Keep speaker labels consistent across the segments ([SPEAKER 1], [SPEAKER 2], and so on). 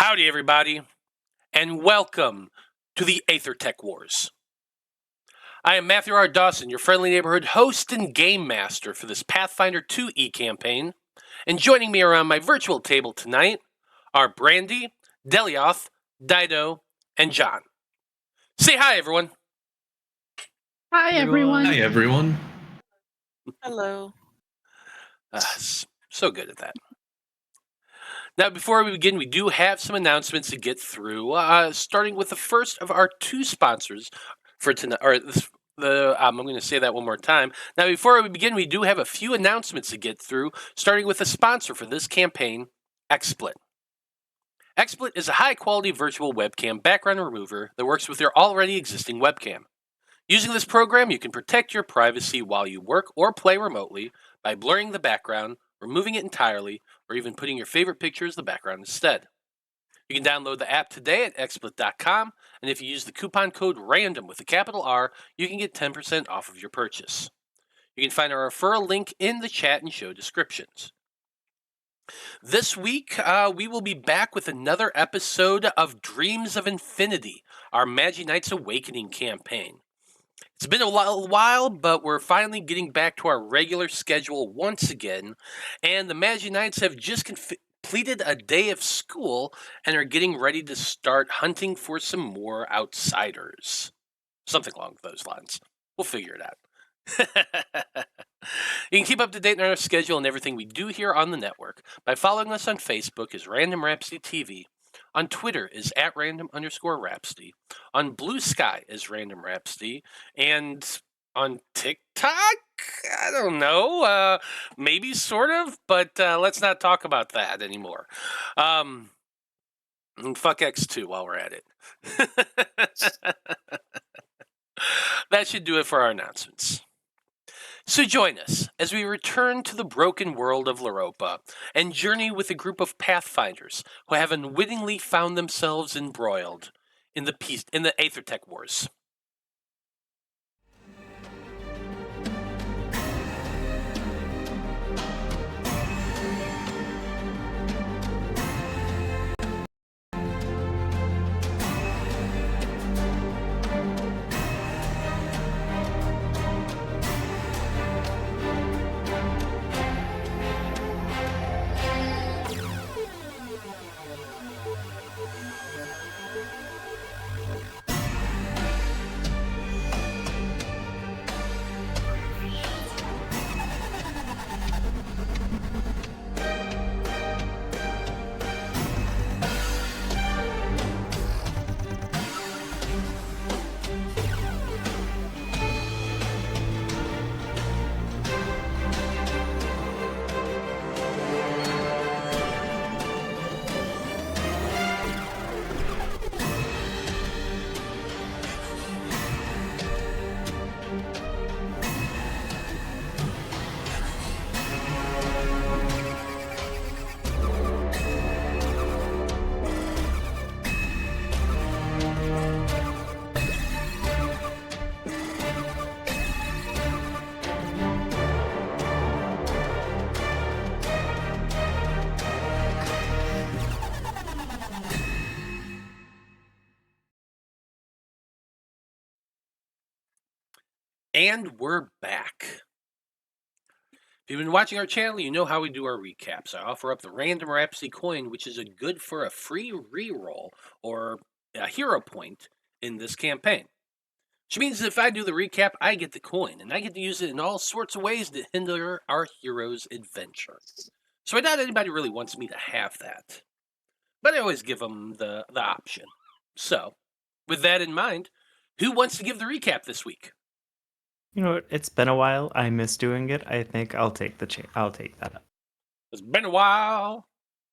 [SPEAKER 1] Howdy, everybody, and welcome to the Æther-Tech Wars. I am Matthew R. Dawson, your friendly neighborhood host and game master for this Pathfinder 2e campaign, and joining me around my virtual table tonight are Brandie, Delioth, Dyto, and John. Say hi, everyone.
[SPEAKER 2] Hi, everyone.
[SPEAKER 3] Hi, everyone.
[SPEAKER 4] Hello.
[SPEAKER 1] So good at that. Now, before we begin, we do have some announcements to get through, starting with the first of our two sponsors for tonight. I'm going to say that one more time. Now, before we begin, we do have a few announcements to get through, starting with the sponsor for this campaign, XSplit. XSplit is a high-quality virtual webcam background remover that works with your already existing webcam. Using this program, you can protect your privacy while you work or play remotely by blurring the background, removing it entirely, or even putting your favorite picture as the background instead. You can download the app today at xsplit.com, and if you use the coupon code RANDOM with a capital R, you can get 10% off of your purchase. You can find our referral link in the chat and show descriptions. This week, we will be back with another episode of Dreams of Infinity, our Magi Knights Awakening campaign. It's been a while, but we're finally getting back to our regular schedule once again, and the Magi Knights have just completed a day of school and are getting ready to start hunting for some more outsiders. Something along those lines. We'll figure it out. You can keep up to date on our schedule and everything we do here on the network by following us on Facebook as Random Rhapsody TV, on Twitter is @random_Rhapsody, on Blue Sky is Random Rhapsody, and on TikTok? I don't know, maybe sort of, but let's not talk about that anymore. And fuck X2 while we're at it. That should do it for our announcements. So join us as we return to the broken world of Loroupa and journey with a group of Pathfinders who have unwittingly found themselves embroiled in the Æther-Tech Wars. And we're back. If you've been watching our channel, you know how we do our recaps. I offer up the Random Rhapsody coin, which is good for a free reroll or a hero point in this campaign. Which means if I do the recap, I get the coin, and I get to use it in all sorts of ways to hinder our hero's adventure. So I doubt anybody really wants me to have that. But I always give them the option. So, with that in mind, who wants to give the recap this week?
[SPEAKER 3] You know what? It's been a while. I miss doing it. I think I'll take I'll take that up.
[SPEAKER 1] It's been a while.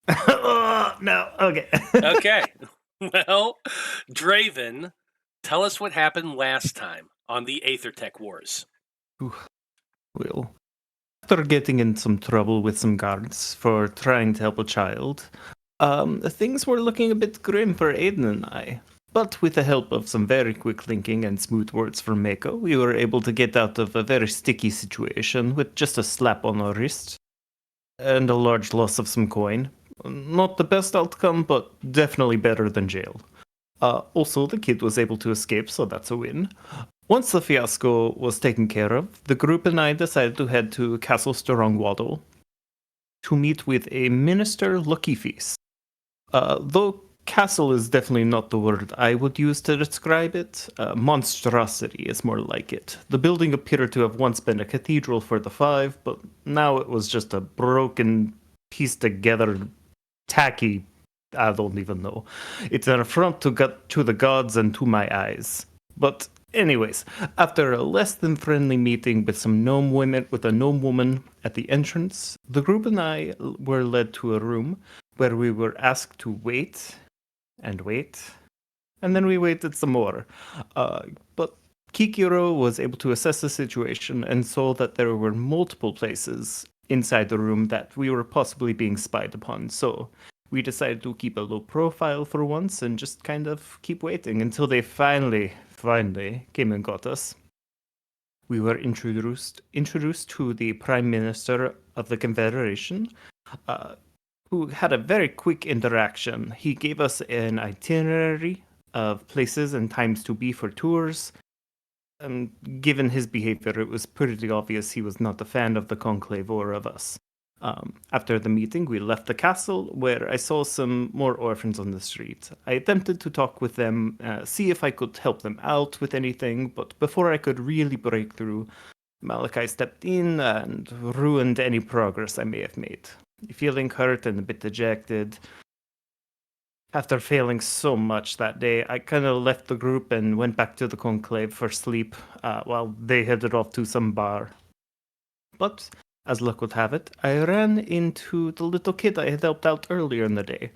[SPEAKER 3] Oh, no. Okay.
[SPEAKER 1] Okay. Well, Draven, tell us what happened last time on the Æther-Tech Wars.
[SPEAKER 3] Well, after getting in some trouble with some guards for trying to help a child, things were looking a bit grim for Aeden and I. But with the help of some very quick thinking and smooth words from Maiko, we were able to get out of a very sticky situation with just a slap on our wrist and a large loss of some coin. Not the best outcome, but definitely better than jail. Also, the kid was able to escape, so that's a win. Once the fiasco was taken care of, the group and I decided to head to Castle Storongwaddle to meet with a Minister Lucky Feast. Though castle is definitely not the word I would use to describe it, monstrosity is more like it. The building appeared to have once been a cathedral for the Five, but now it was just a broken, pieced together, tacky, I don't even know. It's an affront to the gods and to my eyes. But anyways, after a less than friendly meeting with a gnome woman at the entrance, the group and I were led to a room where we were asked to wait and wait, and then we waited some more. But Kikiro was able to assess the situation and saw that there were multiple places inside the room that we were possibly being spied upon. So we decided to keep a low profile for once and just kind of keep waiting until they finally came and got us. We were introduced to the Prime Minister of the Confederation, who had a very quick interaction. He gave us an itinerary of places and times to be for tours. Given his behavior, it was pretty obvious he was not a fan of the Conclave or of us. After the meeting, we left the castle, where I saw some more orphans on the street. I attempted to talk with them, see if I could help them out with anything, but before I could really break through, Malachi stepped in and ruined any progress I may have made. Feeling hurt and a bit dejected, after failing so much that day, I kind of left the group and went back to the Conclave for sleep while they headed off to some bar. But, as luck would have it, I ran into the little kid I had helped out earlier in the day.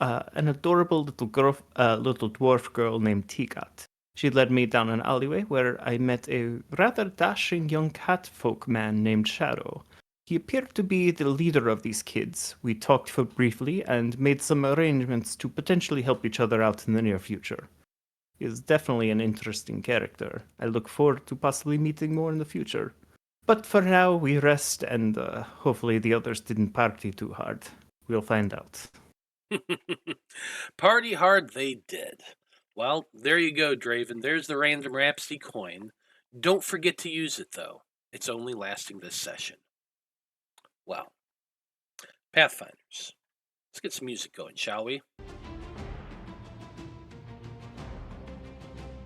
[SPEAKER 3] An adorable little dwarf girl named Tigat. She led me down an alleyway where I met a rather dashing young catfolk man named Shadow. He appeared to be the leader of these kids. We talked for briefly and made some arrangements to potentially help each other out in the near future. He is definitely an interesting character. I look forward to possibly meeting more in the future. But for now, we rest and hopefully the others didn't party too hard. We'll find out.
[SPEAKER 1] Party hard they did. Well, there you go, Draven. There's the random Rhapsody coin. Don't forget to use it, though. It's only lasting this session. Well, Pathfinders, let's get some music going, shall we?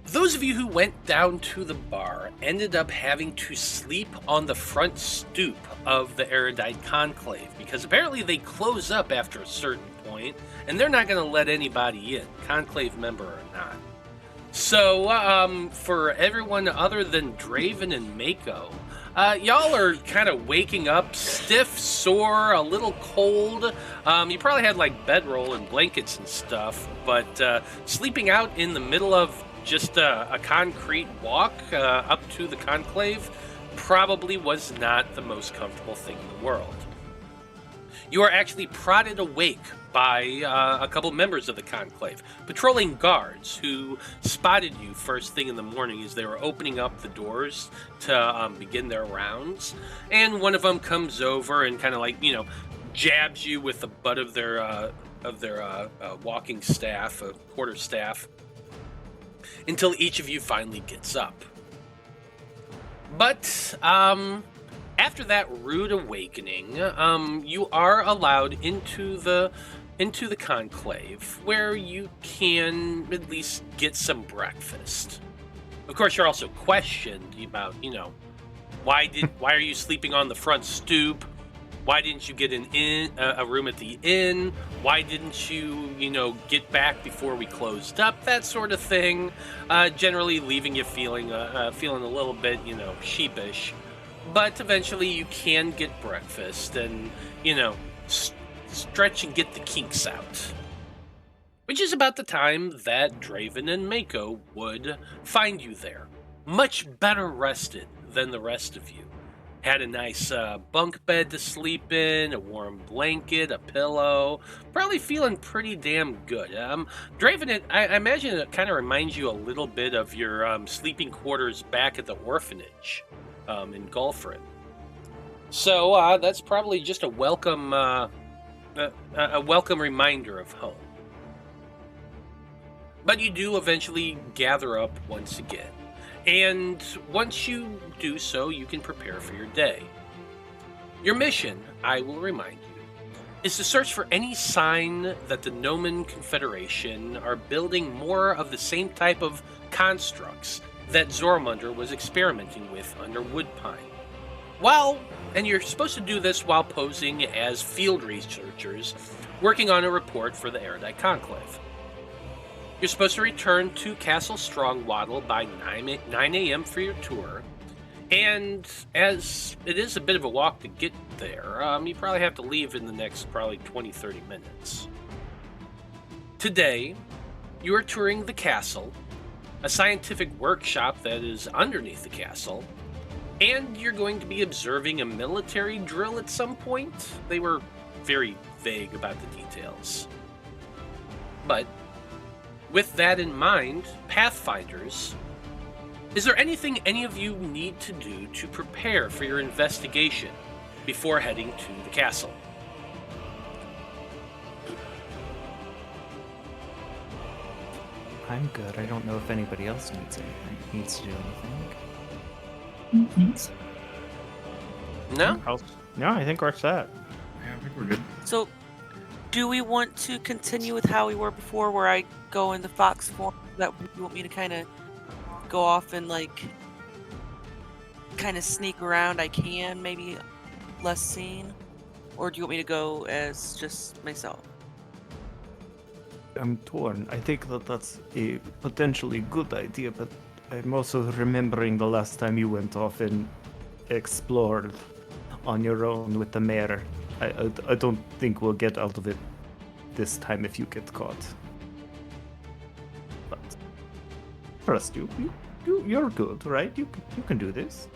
[SPEAKER 1] Those of you who went down to the bar ended up having to sleep on the front stoop of the Erudite Conclave, because apparently they close up after a certain point, and they're not going to let anybody in, Conclave member or not. So, for everyone other than Draven and Maiko, y'all are kind of waking up stiff, sore, a little cold. You probably had like bedroll and blankets and stuff, but sleeping out in the middle of just a concrete walk up to the Conclave probably was not the most comfortable thing in the world. You are actually prodded awake by a couple members of the Conclave, patrolling guards who spotted you first thing in the morning as they were opening up the doors to begin their rounds. And one of them comes over and kind of like, jabs you with the butt of their walking staff, quarter staff, until each of you finally gets up. But after that rude awakening, you are allowed into the Conclave, where you can at least get some breakfast. Of course, you're also questioned about, why are you sleeping on the front stoop? Why didn't you get a room at the inn? Why didn't you, get back before we closed up? That sort of thing. Generally leaving you feeling a little bit, sheepish. But eventually you can get breakfast and, stretch and get the kinks out. Which is about the time that Draven and Maiko would find you there. Much better rested than the rest of you. Had a nice bunk bed to sleep in, a warm blanket, a pillow. Probably feeling pretty damn good. Draven, I imagine it kind of reminds you a little bit of your sleeping quarters back at the orphanage in Gulfrin. So that's probably just a welcome a welcome reminder of home. But you do eventually gather up once again. And once you do so, you can prepare for your day. Your mission, I will remind you, is to search for any sign that the Gnomon Confederation are building more of the same type of constructs that Zormunder was experimenting with under Woodpine. And you're supposed to do this while posing as field researchers working on a report for the Erudite Conclave. You're supposed to return to Castle Strongwaddle by 9 a.m. for your tour, and as it is a bit of a walk to get there, you probably have to leave in the next probably 20-30 minutes. Today, you are touring the castle, a scientific workshop that is underneath the castle, and you're going to be observing a military drill at some point. They were very vague about the details. But with that in mind, Pathfinders, is there anything any of you need to do to prepare for your investigation before heading to the castle?
[SPEAKER 3] I'm good. I don't know if anybody else needs to do anything.
[SPEAKER 2] Thanks.
[SPEAKER 1] No?
[SPEAKER 3] No, I think we're set.
[SPEAKER 5] Yeah, I think we're good.
[SPEAKER 4] So, do we want to continue with how we were before, where I go in the fox form? That you want me to kind of go off and kind of sneak around? I can, maybe less seen, or do you want me to go as just myself?
[SPEAKER 3] I'm torn. I think that's a potentially good idea, but I'm also remembering the last time you went off and explored on your own with the mare. I don't think we'll get out of it this time if you get caught. But trust you. You're good, right? You can do this.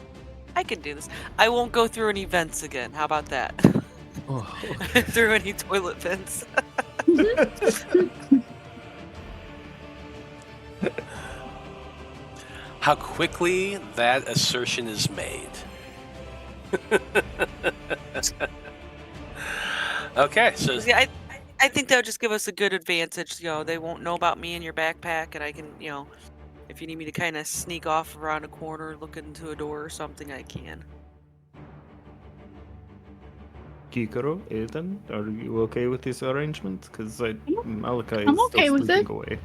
[SPEAKER 4] I can do this. I won't go through any vents again. How about that?
[SPEAKER 3] Oh,
[SPEAKER 4] Through any toilet vents.
[SPEAKER 1] How quickly that assertion is made. Okay, so
[SPEAKER 4] Yeah, I think that would just give us a good advantage. They won't know about me and your backpack, and I can, if you need me to kind of sneak off around a corner, look into a door or something, I can.
[SPEAKER 3] Kikiro, Aeden, are you okay with this arrangement? Because Malachi
[SPEAKER 2] I'm
[SPEAKER 3] is
[SPEAKER 2] okay
[SPEAKER 3] still
[SPEAKER 2] with
[SPEAKER 3] sleeping
[SPEAKER 2] it.
[SPEAKER 3] away.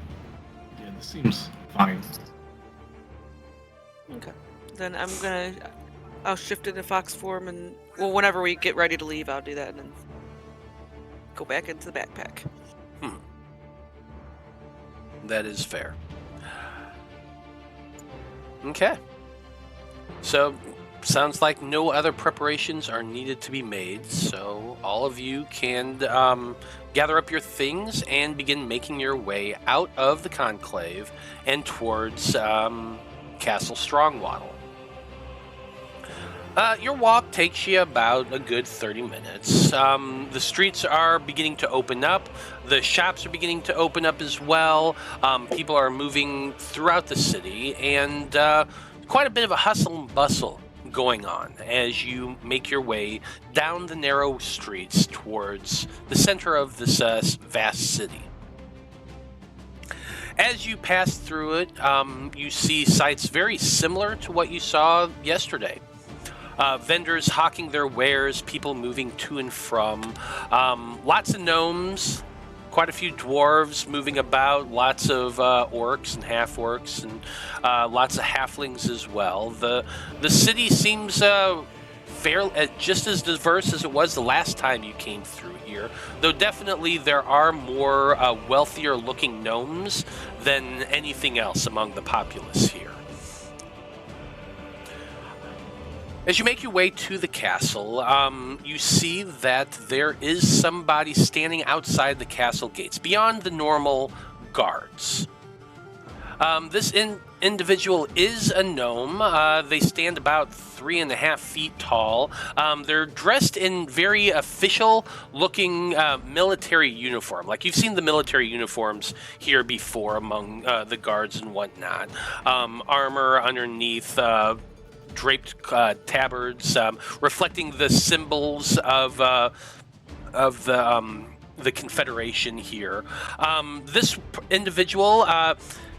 [SPEAKER 5] Yeah, this seems fine.
[SPEAKER 4] Okay. Then I'll shift into fox form, and whenever we get ready to leave, I'll do that, and then go back into the backpack.
[SPEAKER 1] that is fair. Okay. So, sounds like no other preparations are needed to be made, so all of you can gather up your things and begin making your way out of the conclave and towards Castle Strongwaddle. Your walk takes you about a good 30 minutes. The streets are beginning to open up. The shops are beginning to open up as well. People are moving throughout the city, and quite a bit of a hustle and bustle going on as you make your way down the narrow streets towards the center of this vast city. As you pass through it, you see sights very similar to what you saw yesterday. Vendors hawking their wares, people moving to and from, lots of gnomes, quite a few dwarves moving about, lots of orcs and half-orcs, and lots of halflings as well. The city seems just as diverse as it was the last time you came through here, though definitely there are more wealthier-looking gnomes than anything else among the populace here. As you make your way to the castle, you see that there is somebody standing outside the castle gates, beyond the normal guards. This individual is a gnome. They stand about 3.5 feet tall. They're dressed in very official-looking military uniform. Like you've seen the military uniforms here before among the guards and whatnot. Armor underneath, draped tabards, reflecting the symbols of the Confederation here. This individual,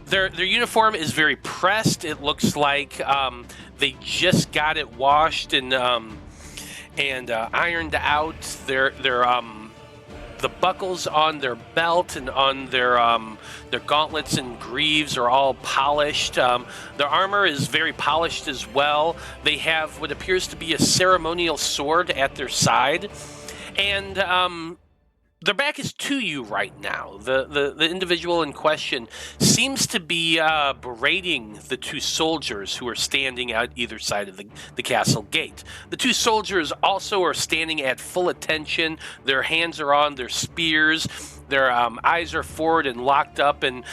[SPEAKER 1] their uniform is very pressed. It looks like they just got it washed and ironed out. The buckles on their belt and on their gauntlets and greaves are all polished. Their armor is very polished as well. They have what appears to be a ceremonial sword at their side, and their back is to you right now. The individual in question seems to be berating the two soldiers who are standing at either side of the castle gate. The two soldiers also are standing at full attention. Their hands are on their spears. Their eyes are forward and locked up, and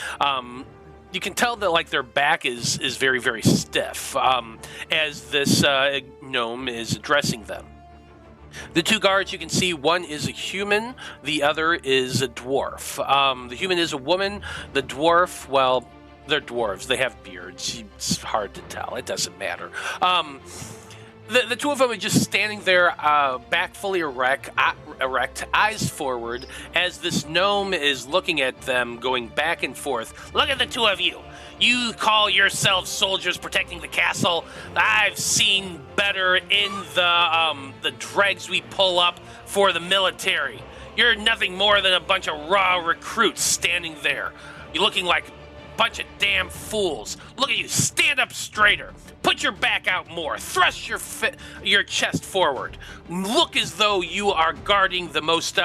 [SPEAKER 1] you can tell that like their back is very, very stiff as this gnome is addressing them. The two guards, you can see, one is a human, the other is a dwarf. The human is a woman, the dwarf, well, they're dwarves, they have beards, it's hard to tell, it doesn't matter. The two of them are just standing there, back fully erect, eyes forward, as this gnome is looking at them, going back and forth. Look at the two of you! You call yourselves soldiers protecting the castle. I've seen better in the dregs we pull up for the military. You're nothing more than a bunch of raw recruits standing there. You're looking like a bunch of damn fools. Look at you, stand up straighter. Put your back out more. Thrust your chest forward. Look as though you are guarding the most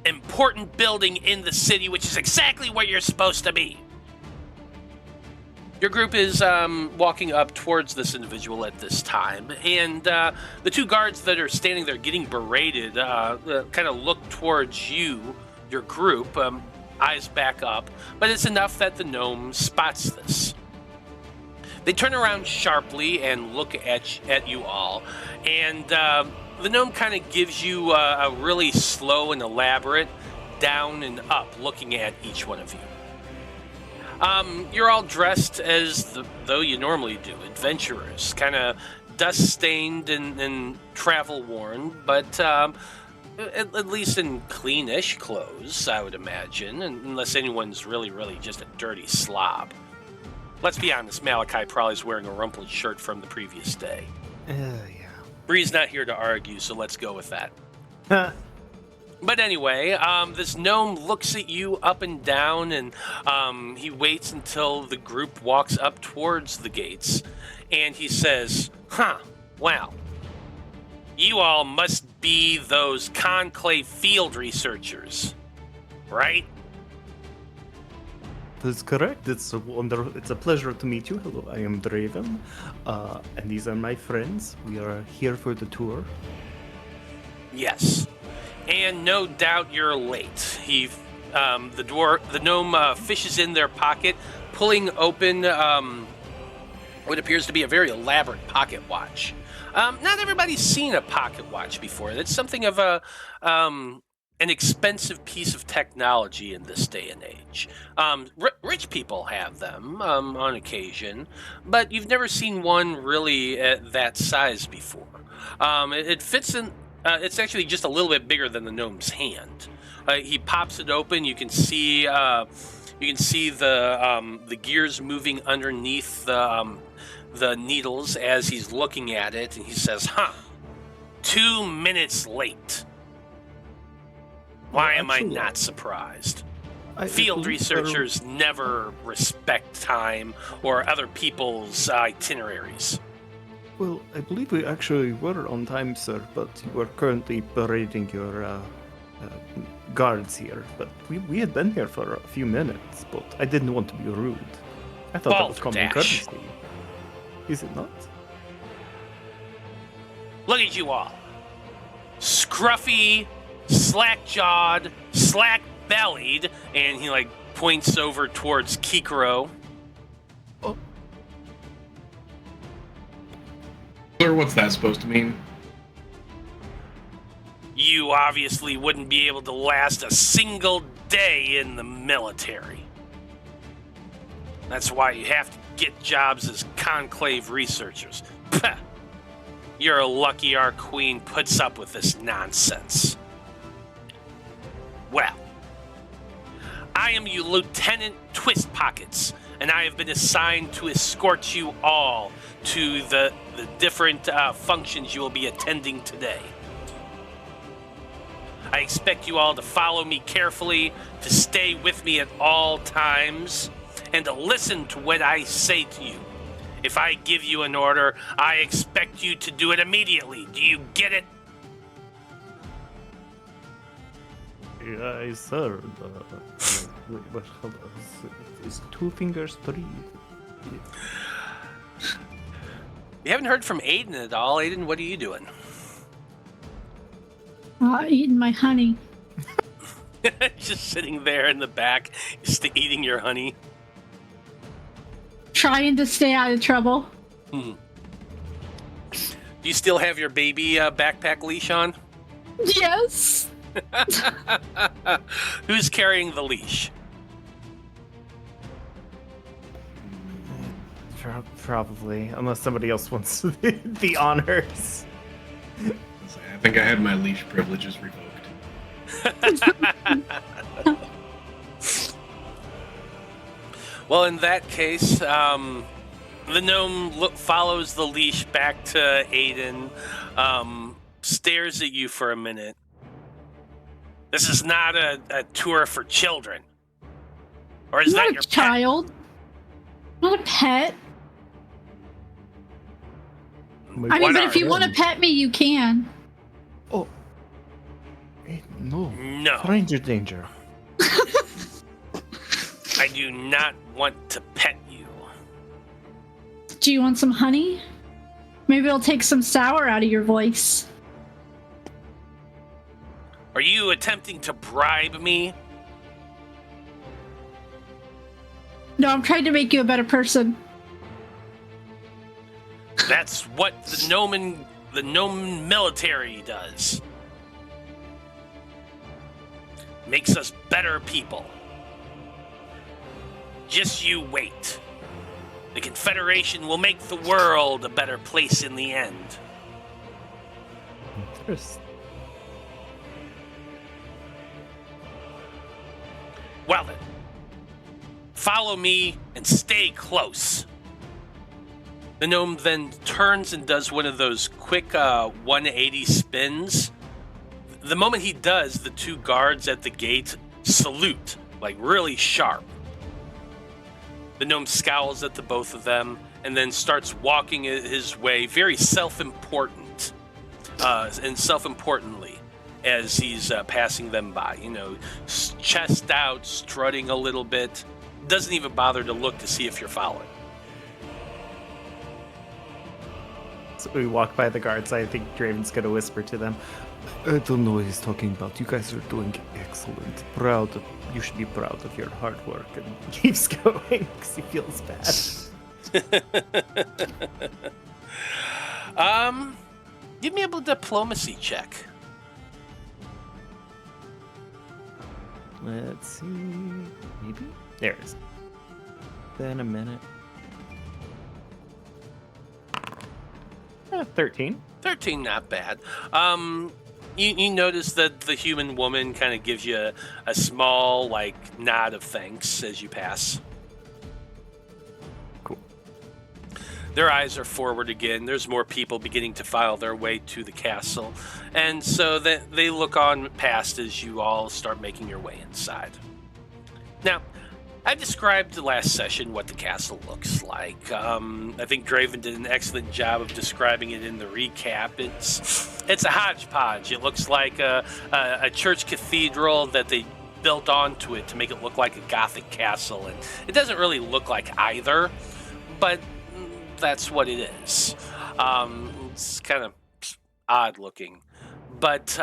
[SPEAKER 1] important building in the city, which is exactly where you're supposed to be. Your group is walking up towards this individual at this time, and the two guards that are standing there getting berated kind of look towards you, your group, eyes back up, but it's enough that the gnome spots this. They turn around sharply and look at you all, and the gnome kind of gives you a really slow and elaborate down and up looking at each one of you. You're all dressed as though you normally do, adventurers, kind of dust-stained and travel-worn, but at least in cleanish clothes, I would imagine, unless anyone's really just a dirty slob. Let's be honest, Malachi probably is wearing a rumpled shirt from the previous day.
[SPEAKER 3] Yeah.
[SPEAKER 1] Brie's not here to argue, so let's go with that. But anyway, this gnome looks at you up and down, and he waits until the group walks up towards the gates, and he says, well, you all must be those Conclave field researchers, right?
[SPEAKER 3] That's correct. It's a pleasure to meet you. Hello, I am Draven, and these are my friends. We are here for the tour.
[SPEAKER 1] Yes. And no doubt you're late. The gnome fishes in their pocket, pulling open what appears to be a very elaborate pocket watch. Not everybody's seen a pocket watch before. It's something of an expensive piece of technology in this day and age. Rich people have them on occasion, but you've never seen one really at that size before. It fits in. It's actually just a little bit bigger than the gnome's hand. He pops it open. You can see the gears moving underneath the needles as he's looking at it, and he says, 2 minutes late. Why am I not surprised? Field researchers never respect time or other people's itineraries.
[SPEAKER 3] Well, I believe we actually were on time, sir, but you are currently parading your guards here. But we had been here for a few minutes, but I didn't want to be rude. I thought that was common courtesy. Is it not?
[SPEAKER 1] Look at you all. Scruffy, slack-jawed, slack-bellied, and he points over towards Kikiro.
[SPEAKER 3] Oh.
[SPEAKER 5] What's that supposed to mean?
[SPEAKER 1] You obviously wouldn't be able to last a single day in the military. That's why you have to get jobs as Conclave researchers. Pah! You're lucky our queen puts up with this nonsense. Well, I am you Lieutenant Twist Pockets, and I have been assigned to escort you all to the different functions you will be attending today. I expect you all to follow me carefully, to stay with me at all times, and to listen to what I say to you. If I give you an order, I expect you to do it immediately. Do you get it?
[SPEAKER 3] Yes, sir. Wait, what? Hold on. Is 2 fingers 3?
[SPEAKER 1] You haven't heard from Aeden at all. Aeden, what are you doing?
[SPEAKER 2] Eating my honey.
[SPEAKER 1] Just sitting there in the back, just eating your honey.
[SPEAKER 2] Trying to stay out of trouble.
[SPEAKER 1] Do you still have your baby backpack leash on?
[SPEAKER 2] Yes.
[SPEAKER 1] Who's carrying the leash?
[SPEAKER 3] Probably, unless somebody else wants the honors.
[SPEAKER 5] I think I had my leash privileges revoked.
[SPEAKER 1] Well, in that case, the gnome follows the leash back to Aeden, stares at you for a minute. This is not a tour for children. Or is
[SPEAKER 2] Not
[SPEAKER 1] that
[SPEAKER 2] a
[SPEAKER 1] your pet?
[SPEAKER 2] child. Not a pet. I mean,
[SPEAKER 1] What
[SPEAKER 2] but
[SPEAKER 1] are
[SPEAKER 2] if you
[SPEAKER 1] you?
[SPEAKER 2] want to pet me, you can.
[SPEAKER 3] Oh. No.
[SPEAKER 1] No,
[SPEAKER 3] Stranger danger.
[SPEAKER 1] I do not want to pet you.
[SPEAKER 2] Do you want some honey? Maybe it'll take some sour out of your voice.
[SPEAKER 1] Are you attempting to bribe me?
[SPEAKER 2] No, I'm trying to make you a better person.
[SPEAKER 1] That's what the gnome military does. Makes us better people. Just you wait. The Confederation will make the world a better place in the end.
[SPEAKER 3] Interesting.
[SPEAKER 1] Well then, follow me and stay close. The gnome then turns and does one of those quick 180 spins. The moment he does, the 2 guards at the gate salute, like really sharp. The gnome scowls at the both of them and then starts walking his way, very self-important, and self-importantly, as he's passing them by. You know, chest out, strutting a little bit. Doesn't even bother to look to see if you're following.
[SPEAKER 3] So we walk by the guards. I think Draven's gonna whisper to them. I don't know what he's talking about. You guys are doing excellent. You should be proud of your hard work. And he keeps going because he feels bad.
[SPEAKER 1] Give me a diplomacy check.
[SPEAKER 3] Let's see. Maybe? There it is. Then a minute. 13.
[SPEAKER 1] 13, not bad. You notice that the human woman kind of gives you a small, like, nod of thanks as you pass.
[SPEAKER 3] Cool.
[SPEAKER 1] Their eyes are forward again. There's more people beginning to file their way to the castle. And so they look on past as you all start making your way inside. Now, I described last session what the castle looks like. I think Draven did an excellent job of describing it in the recap. It's a hodgepodge. It looks like a church cathedral that they built onto it to make it look like a Gothic castle. And it doesn't really look like either, but that's what it is. It's kind of odd looking. But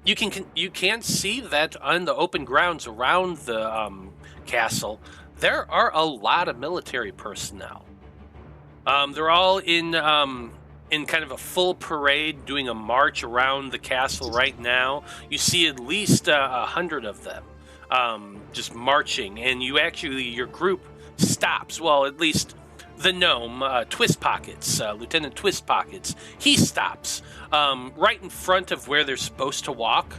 [SPEAKER 1] you can see that on the open grounds around the castle, there are a lot of military personnel. They're all in kind of a full parade doing a march around the castle right now. You see at least 100 of them just marching, and your group stops. Well, at least the gnome, Twist Pockets, Lieutenant Twist Pockets, he stops right in front of where they're supposed to walk.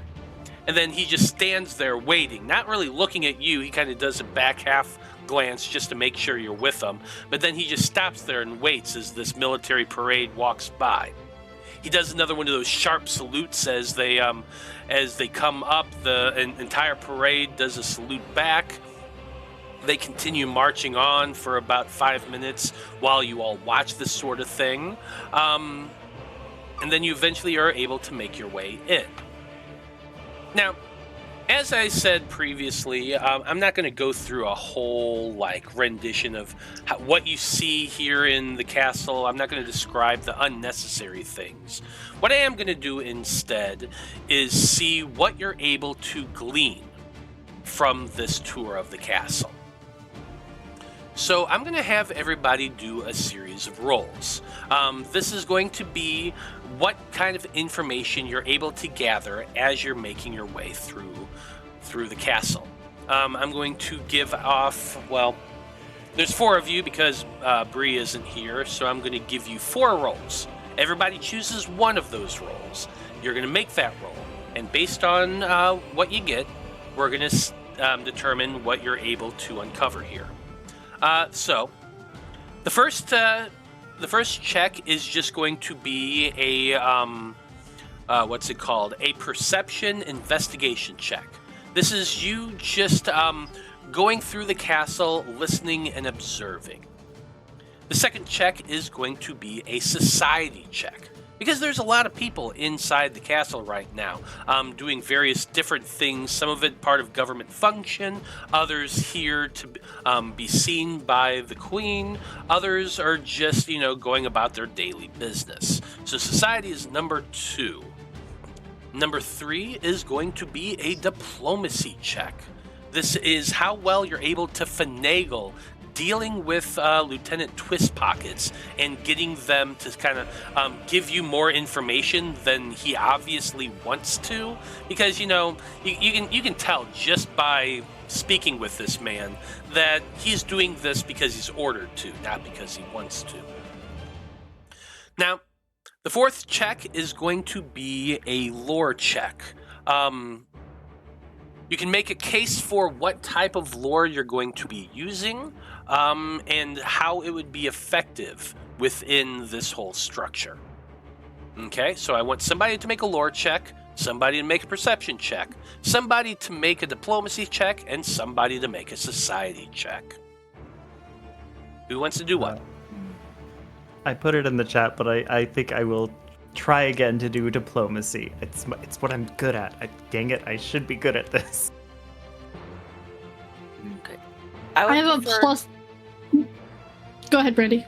[SPEAKER 1] And then he just stands there waiting, not really looking at you. He kind of does a back half glance just to make sure you're with him. But then he just stops there and waits as this military parade walks by. He does another one of those sharp salutes as they come up. The entire parade does a salute back. They continue marching on for about 5 minutes while you all watch this sort of thing. And then you eventually are able to make your way in. Now, as I said previously, I'm not going to go through a whole rendition of what you see here in the castle. I'm not going to describe the unnecessary things. What I am going to do instead is see what you're able to glean from this tour of the castle. So I'm going to have everybody do a series of rolls. This is going to be what kind of information you're able to gather as you're making your way through the castle. I'm going to give off, there's 4 of you because Brie isn't here, so I'm going to give you 4 rolls. Everybody chooses one of those rolls. You're going to make that roll, and based on what you get, we're going to determine what you're able to uncover here. So, the first check is just going to be a a perception investigation check. This is you just going through the castle, listening and observing. The second check is going to be a society check, because there's a lot of people inside the castle right now, doing various different things, some of it part of government function, others here to be seen by the queen, others are just, going about their daily business. So society is number 2. Number 3 is going to be a diplomacy check. This is how well you're able to finagle dealing with Lieutenant Twistpockets and getting them to kind of give you more information than he obviously wants to, because you can tell just by speaking with this man that he's doing this because he's ordered to, not because he wants to. Now, the 4th check is going to be a lore check. You can make a case for what type of lore you're going to be using, and how it would be effective within this whole structure. Okay, so I want somebody to make a lore check, somebody to make a perception check, somebody to make a diplomacy check, and somebody to make a society check. Who wants to do what?
[SPEAKER 3] I put it in the chat, but I think I will try again to do diplomacy. It's what I'm good at. Dang it, I should be good at this.
[SPEAKER 4] Okay.
[SPEAKER 2] I have a plus. Go ahead, Brandie.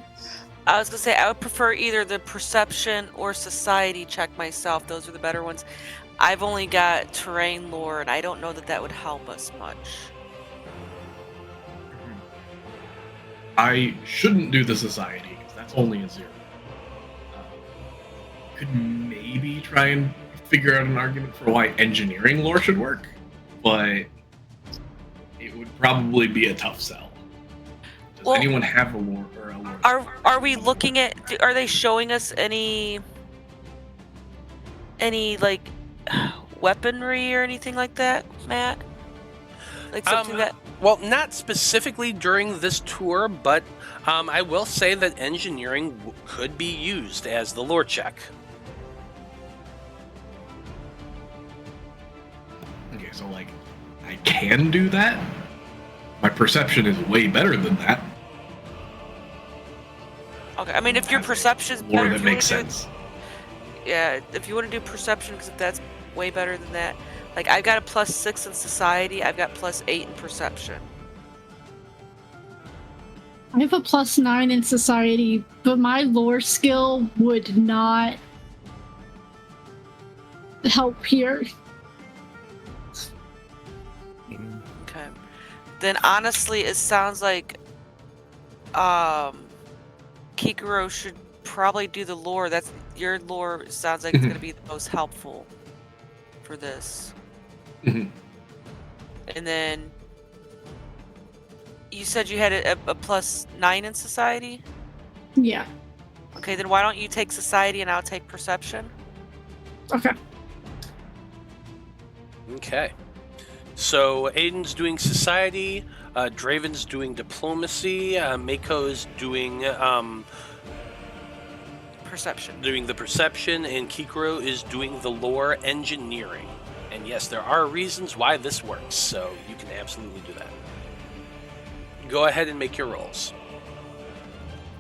[SPEAKER 4] I was going to say, I would prefer either the perception or society check myself. Those are the better ones. I've only got terrain lore, and I don't know that would help us much.
[SPEAKER 5] I shouldn't do the society, because that's only a 0. Could maybe try and figure out an argument for why engineering lore should work, but it would probably be a tough sell. Does anyone have a lore or a lore?
[SPEAKER 4] Are we looking at? Are they showing us any weaponry or anything like that, Matt? Like something that.
[SPEAKER 1] Well, not specifically during this tour, but I will say that engineering could be used as the lore check.
[SPEAKER 5] Okay, so I can do that. My perception is way better than that.
[SPEAKER 4] Okay, I mean, if your perception's
[SPEAKER 5] lore
[SPEAKER 4] better,
[SPEAKER 5] that makes sense.
[SPEAKER 4] Yeah, if you want to do perception, because if that's way better than that. I've got a +6 in society, I've got +8 in perception.
[SPEAKER 2] I have a +9 in society, but my lore skill would not help here.
[SPEAKER 4] Okay. Then honestly, it sounds like Kikiro should probably do the lore. That's your lore sounds like it's going to be the most helpful for this.
[SPEAKER 5] Mm-hmm.
[SPEAKER 4] And then you said you had a +9 in society?
[SPEAKER 2] Yeah.
[SPEAKER 4] Okay, then why don't you take society and I'll take perception?
[SPEAKER 2] Okay.
[SPEAKER 1] Okay. So Aeden's doing society, Draven's doing diplomacy, Maiko's doing
[SPEAKER 4] Perception.
[SPEAKER 1] the perception, and Kikiro is doing the lore engineering. And yes, there are reasons why this works, so you can absolutely do that. Go ahead and make your rolls.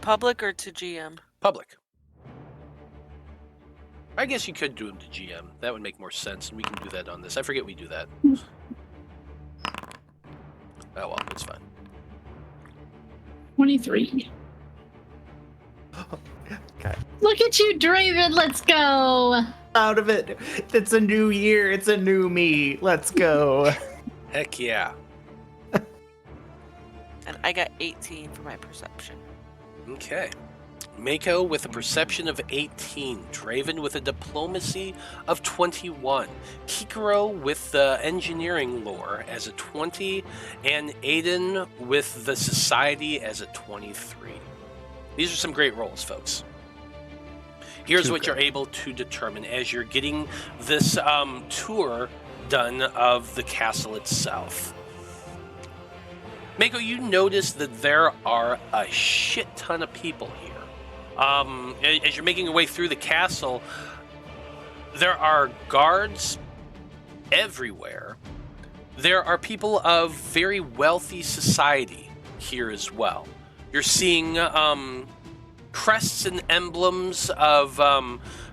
[SPEAKER 4] Public or to GM?
[SPEAKER 1] Public. I guess you could do them to GM. That would make more sense, and we can do that on this. I forget we do that. Oh well, it's fine.
[SPEAKER 2] 23.
[SPEAKER 3] Okay.
[SPEAKER 2] Look at you, Draven. Let's go.
[SPEAKER 3] Out of it. It's a new year. It's a new me. Let's go.
[SPEAKER 1] Heck yeah.
[SPEAKER 4] And I got 18 for my perception.
[SPEAKER 1] Okay. Maiko with a perception of 18, Draven with a diplomacy of 21, Kikiro with the engineering lore as a 20, and Aeden with the society as a 23. These are some great rolls, folks. Here's what you're able to determine as you're getting this tour done of the castle itself. Maiko, you notice that there are a shit ton of people here. As you're making your way through the castle, there are guards everywhere. There are people of very wealthy society here as well. You're seeing crests and emblems of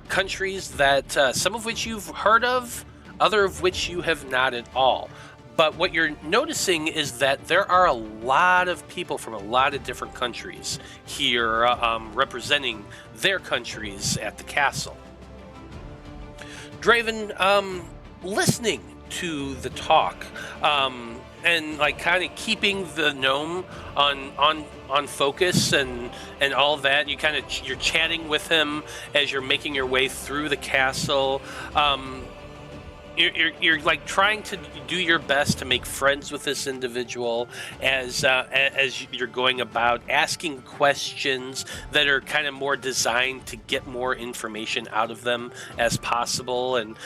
[SPEAKER 1] countries that some of which you've heard of, other of which you have not at all. But what you're noticing is that there are a lot of people from a lot of different countries here representing their countries at the castle. Draven, listening to the talk and like kind of keeping the gnome on focus and all that. You're chatting with him as you're making your way through the castle. You're like trying to do your best to make friends with this individual as you're going about asking questions that are kind of more designed to get more information out of them as possible. And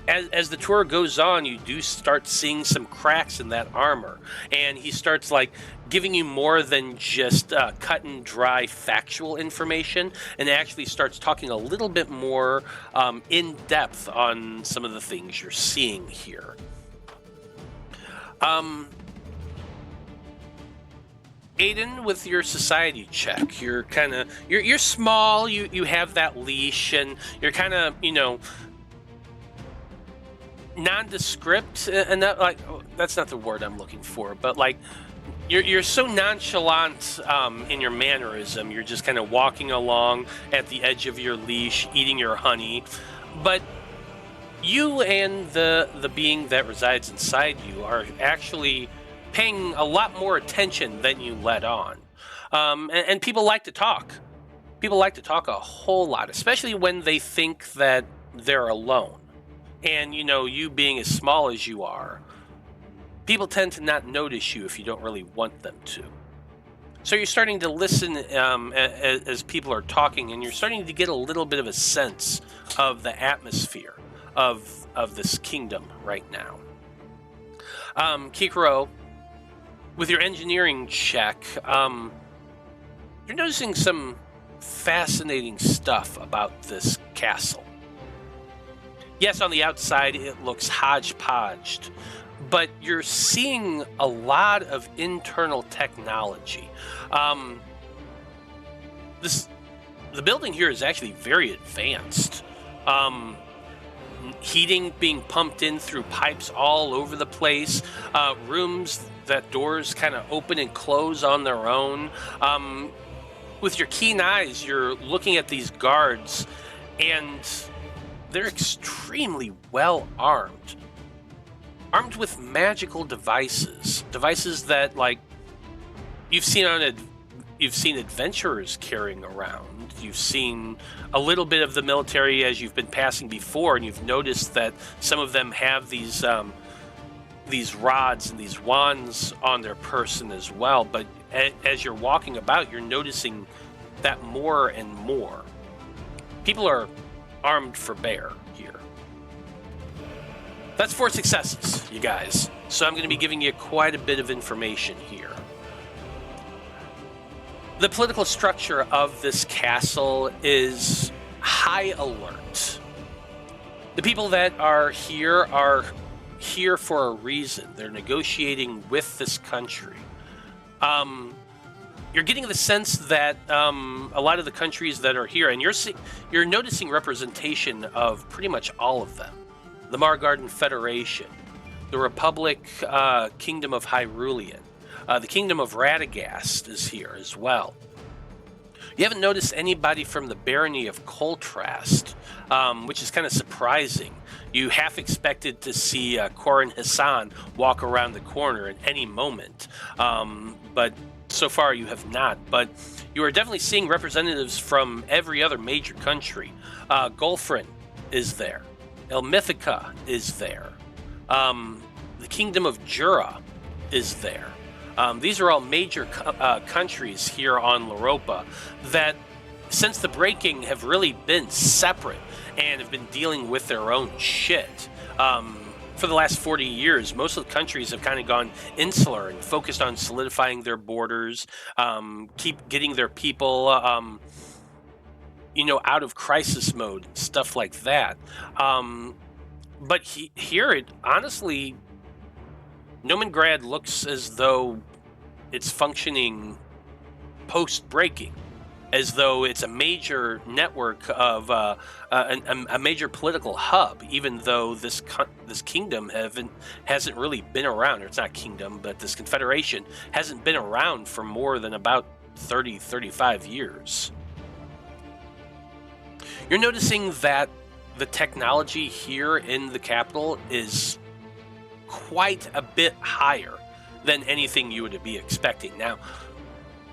[SPEAKER 1] as the tour goes on, you do start seeing some cracks in that armor, and he starts like giving you more than just cut and dry factual information, and actually starts talking a little bit more in depth on some of the things you're seeing here. Aeden, with your society check, you're small. You have that leash, and you're kind of nondescript, and that that's not the word I'm looking for, but like. You're so nonchalant in your mannerism. You're just kind of walking along at the edge of your leash, eating your honey. But you and the being that resides inside you are actually paying a lot more attention than you let on. And people like to talk. People like to talk a whole lot, especially when they think that they're alone. And, you being as small as you are, people tend to not notice you if you don't really want them to. So you're starting to listen as people are talking, and you're starting to get a little bit of a sense of the atmosphere of this kingdom right now. Kikiro, with your engineering check, you're noticing some fascinating stuff about this castle. Yes, on the outside it looks hodgepodged, but you're seeing a lot of internal technology. The building here is actually very advanced. Heating being pumped in through pipes all over the place. Rooms that doors kind of open and close on their own. With your keen eyes, you're looking at these guards, and they're extremely well armed. Armed with magical devices that like you've seen adventurers carrying around. You've seen a little bit of the military as you've been passing before, and you've noticed that some of them have these rods and these wands on their person as well. But as you're walking about, you're noticing that more and more. People are armed for bear here. That's 4 successes, you guys. So I'm going to be giving you quite a bit of information here. The political structure of this castle is high alert. The people that are here for a reason. They're negotiating with this country. You're getting the sense that a lot of the countries that are here, and you're noticing representation of pretty much all of them. The Margarden Federation, the Republic Kingdom of Hyrulean, the Kingdom of Radagast is here as well. You haven't noticed anybody from the Barony of Coltrast, which is kind of surprising. You half expected to see Corin Hassan walk around the corner at any moment, but so far you have not. But you are definitely seeing representatives from every other major country. Golfrin is there. Elmithica is there. The Kingdom of Jura is there. These are all major countries here on Loroupa that, since the breaking, have really been separate and have been dealing with their own shit. For the last 40 years, most of the countries have kind of gone insular and focused on solidifying their borders, keep getting their people, out of crisis mode, stuff like that. But here, it honestly, Nomengrad looks as though it's functioning post-breaking, as though it's a major network of a major political hub, even though this kingdom hasn't really been around, or it's not kingdom, but this confederation hasn't been around for more than about 35 years. You're noticing that the technology here in the capital is quite a bit higher than anything you would be expecting. Now,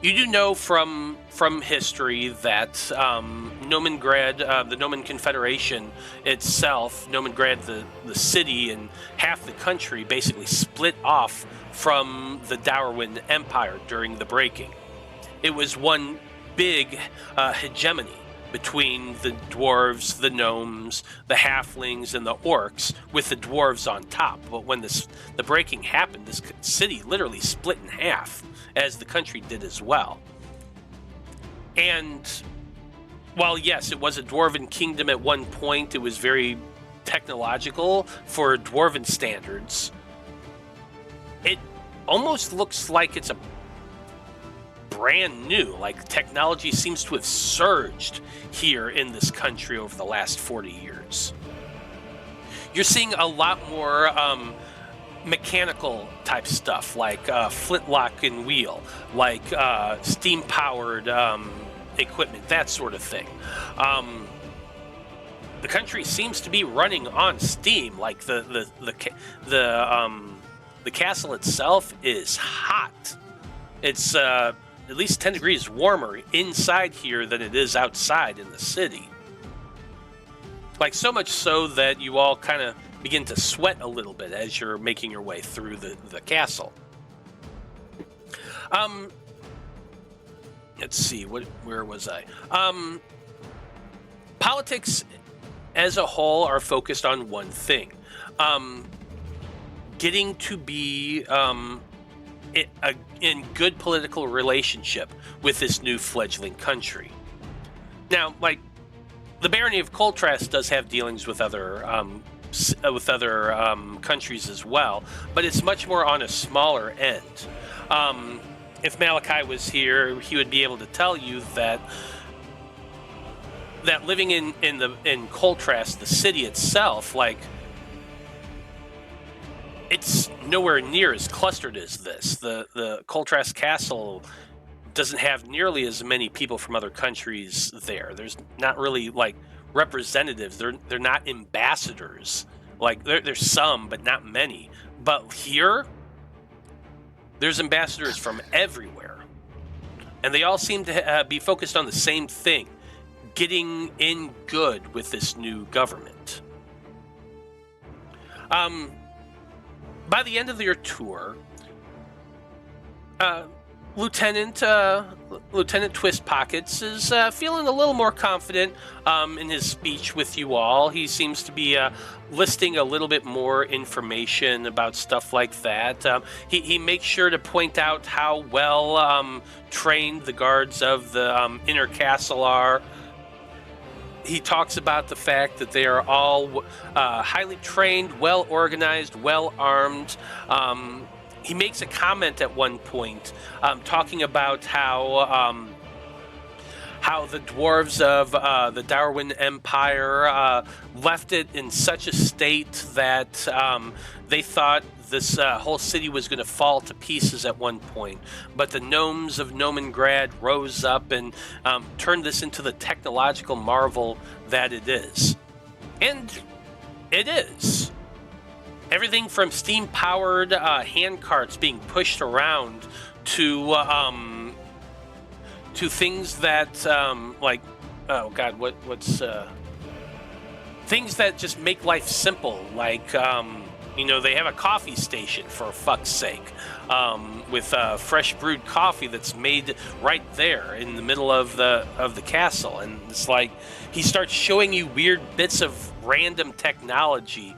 [SPEAKER 1] you do know from history that Nomengrad, the Gnomon Confederation itself, Nomengrad, the city and half the country, basically split off from the Dourwind Empire during the breaking. It was one big hegemony between the dwarves, the gnomes, the halflings, and the orcs, with the dwarves on top. But when the breaking happened, this city literally split in half, as the country did as well. And while, yes, it was a dwarven kingdom at one point, it was very technological for dwarven standards. It almost looks like it's a brand new, like technology seems to have surged here in this country over the last 40 years. You're seeing a lot more mechanical type stuff, like flintlock and wheel, like steam powered equipment, that sort of thing. The country seems to be running on steam. Like the castle itself is hot. It's at least 10 degrees warmer inside here than it is outside in the city. Like, so much so that you all kind of begin to sweat a little bit as you're making your way through the castle. Let's see, where was I? Politics as a whole are focused on one thing. Getting to be in good political relationship with this new fledgling country. Now, like, the Barony of Coltrast does have dealings with other countries as well, but it's much more on a smaller end. If Malachi was here, he would be able to tell you that living in Coltrast, the city itself, like, it's nowhere near as clustered as this. The Coltrast Castle doesn't have nearly as many people from other countries there. There's not really, like, representatives. They're not ambassadors. Like, there's some, but not many. But here, there's ambassadors from everywhere. And they all seem to be focused on the same thing, getting in good with this new government. By the end of your tour, Lieutenant Twist Pockets is feeling a little more confident in his speech with you all. He seems to be listing a little bit more information about stuff like that. He makes sure to point out how well trained the guards of the inner castle are. He talks about the fact that they are all highly trained, well organized, well armed. He makes a comment at one point talking about how the dwarves of the Darwin Empire left it in such a state that they thought this whole city was going to fall to pieces at one point. But the gnomes of Nomengrad rose up and turned this into the technological marvel that it is. And it is. Everything from steam-powered hand carts being pushed around to things that like, oh god, what's things that just make life simple, like they have a coffee station, for fuck's sake, with fresh brewed coffee that's made right there in the middle of the castle. And it's like he starts showing you weird bits of random technology,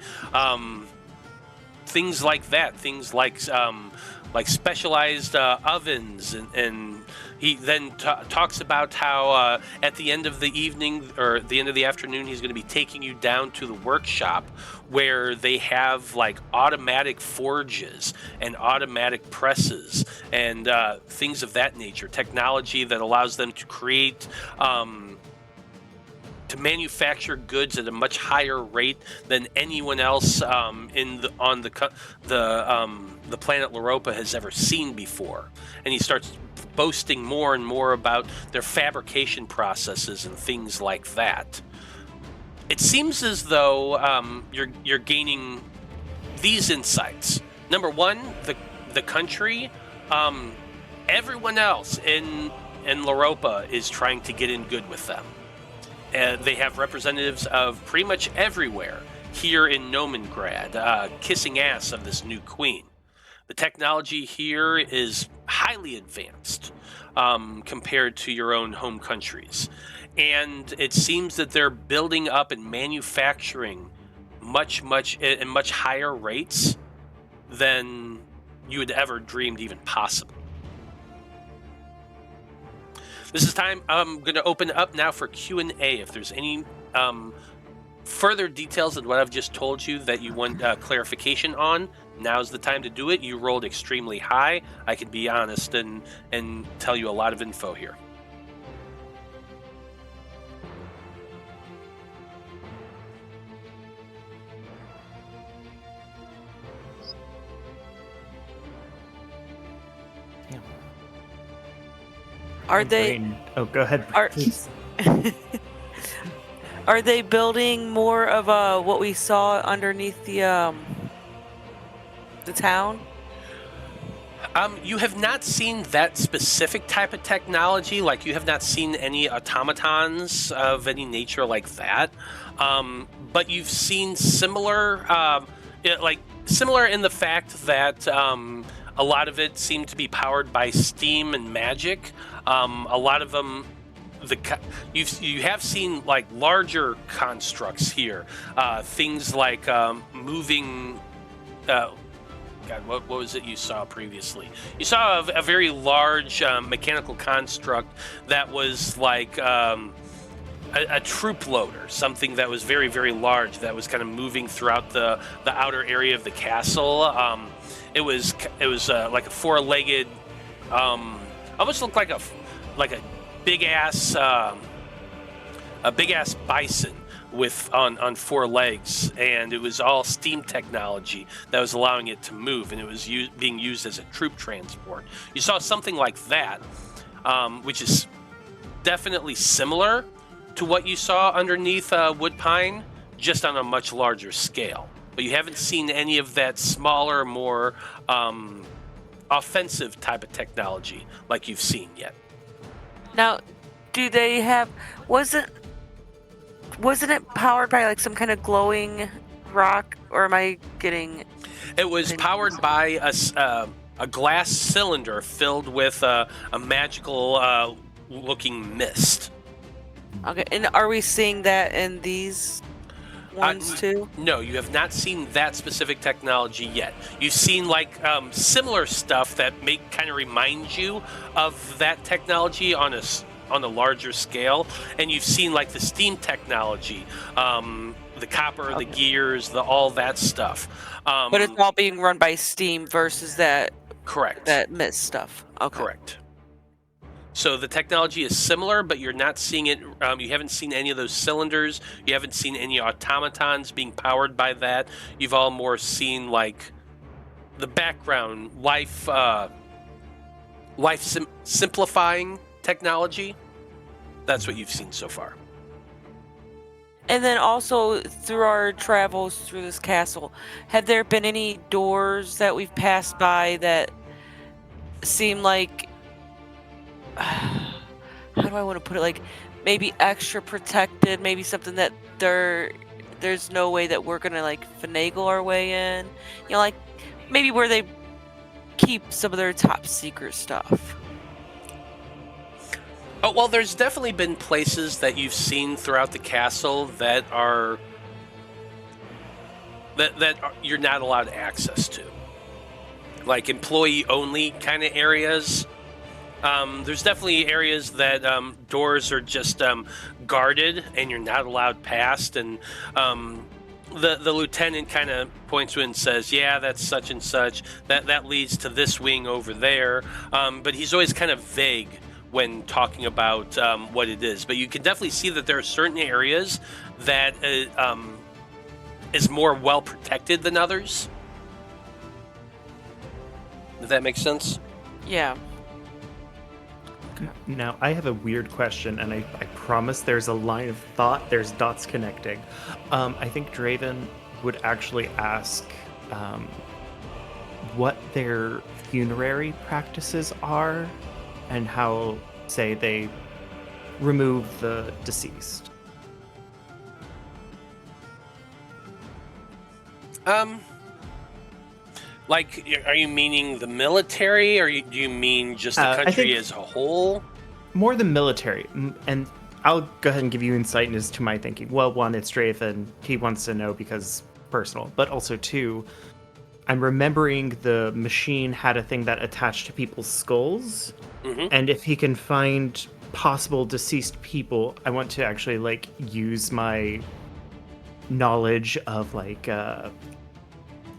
[SPEAKER 1] things like that, things like specialized ovens, and he then talks about how at the end of the evening or the end of the afternoon, he's going to be taking you down to the workshop where they have like automatic forges and automatic presses and things of that nature, technology that allows them to create to manufacture goods at a much higher rate than anyone else on the planet Loroupa has ever seen before. And he starts boasting more and more about their fabrication processes and things like that. It seems as though you're gaining these insights. Number one, the country, everyone else in Loroupa is trying to get in good with them. They have representatives of pretty much everywhere here in Nomengrad, kissing ass of this new queen. The technology here is highly advanced compared to your own home countries. And it seems that they're building up and manufacturing much higher rates than you had ever dreamed even possible. This is time. I'm going to open up now for Q&A. If there's any further details than what I've just told you that you want clarification on, now's the time to do it. You rolled extremely high. I can be honest and tell you a lot of info here.
[SPEAKER 4] Are they?
[SPEAKER 3] Oh, go ahead.
[SPEAKER 4] Are they building more of what we saw underneath the town?
[SPEAKER 1] You have not seen that specific type of technology. Like, you have not seen any automatons of any nature like that. But you've seen similar, similar in the fact that a lot of it seemed to be powered by steam and magic. A lot of them, you have seen like larger constructs here, things like moving. God, what was it you saw previously? You saw a very large mechanical construct that was like a troop loader, something that was very, very large that was kind of moving throughout the outer area of the castle. It was like a four-legged, almost looked like a big ass bison with on four legs, and it was all steam technology that was allowing it to move, and it was being used as a troop transport. You saw something like that, which is definitely similar to what you saw underneath Woodpine, just on a much larger scale. But you haven't seen any of that smaller, more offensive type of technology like you've seen yet.
[SPEAKER 4] Now, do they have? Wasn't it powered by like some kind of glowing rock, or am I getting?
[SPEAKER 1] It was powered by a glass cylinder filled with a magical looking mist.
[SPEAKER 4] Okay, and are we seeing that in these ones too?
[SPEAKER 1] No, you have not seen that specific technology yet. You've seen like similar stuff that kind of remind you of that technology on a larger scale, and you've seen like the steam technology, the copper, the gears, all that stuff.
[SPEAKER 4] But it's all being run by steam versus that.
[SPEAKER 1] Correct.
[SPEAKER 4] That mist stuff. Okay.
[SPEAKER 1] Correct. So the technology is similar, but you're not seeing it. You haven't seen any of those cylinders. You haven't seen any automatons being powered by that. You've all more seen like the background life simplifying technology. That's what you've seen so far.
[SPEAKER 4] And then also through our travels through this castle, have there been any doors that we've passed by that seem like, how do I want to put it, like maybe extra protected, maybe something that there's no way that we're gonna like finagle our way in, you know, like maybe where they keep some of their top secret stuff?
[SPEAKER 1] Oh, well, there's definitely been places that you've seen throughout the castle that are you're not allowed access to, like employee-only kind of areas. There's definitely areas that doors are just guarded and you're not allowed past, and the lieutenant kind of points to it and says, yeah, that's such and such, that leads to this wing over there, but he's always kind of vague when talking about what it is. But you can definitely see that there are certain areas that is more well protected than others. Does that make sense?
[SPEAKER 4] Yeah.
[SPEAKER 3] Now, I have a weird question, and I promise there's a line of thought, there's dots connecting. I think Draven would actually ask what their funerary practices are and how, say, they remove the deceased.
[SPEAKER 1] Like, are you meaning the military, or do you mean just the country as a whole?
[SPEAKER 3] More the military. And I'll go ahead and give you insight as to my thinking. Well, one, it's Draven. He wants to know because personal. But also, two, I'm remembering the machine had a thing that attached to people's skulls. Mm-hmm. And if he can find possible deceased people, I want to actually, like, use my knowledge of, like,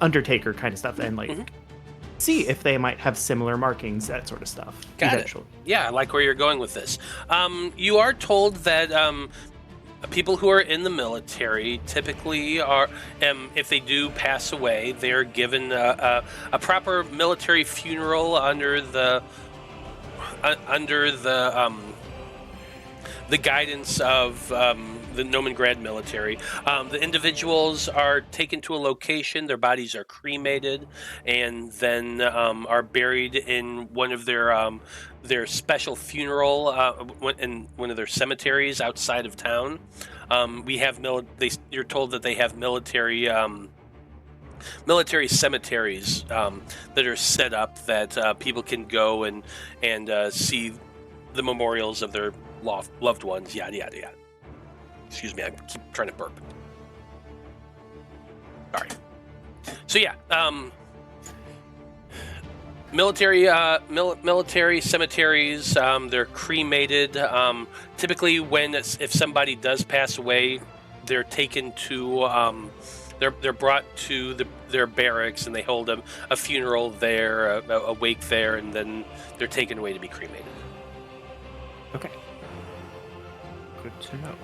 [SPEAKER 3] Undertaker kind of stuff and like see if they might have similar markings, that sort of stuff.
[SPEAKER 1] Got eventually. It. Yeah, I like where you're going with this. You are told that people who are in the military typically are, if they do pass away, they're given a proper military funeral under the guidance of the Nomengrad military. The individuals are taken to a location, their bodies are cremated, and then are buried in one of their special funeral in one of their cemeteries outside of town. You're told that they have military cemeteries that are set up that people can go and see the memorials of their loved ones, yada yada yada. Excuse me, I keep trying to burp. All right. So yeah, military cemeteries. They're cremated. Typically, if somebody does pass away, they're taken to. They're brought to their barracks, and they hold a funeral there, a wake there, and then they're taken away to be cremated.
[SPEAKER 3] Okay. Good to know.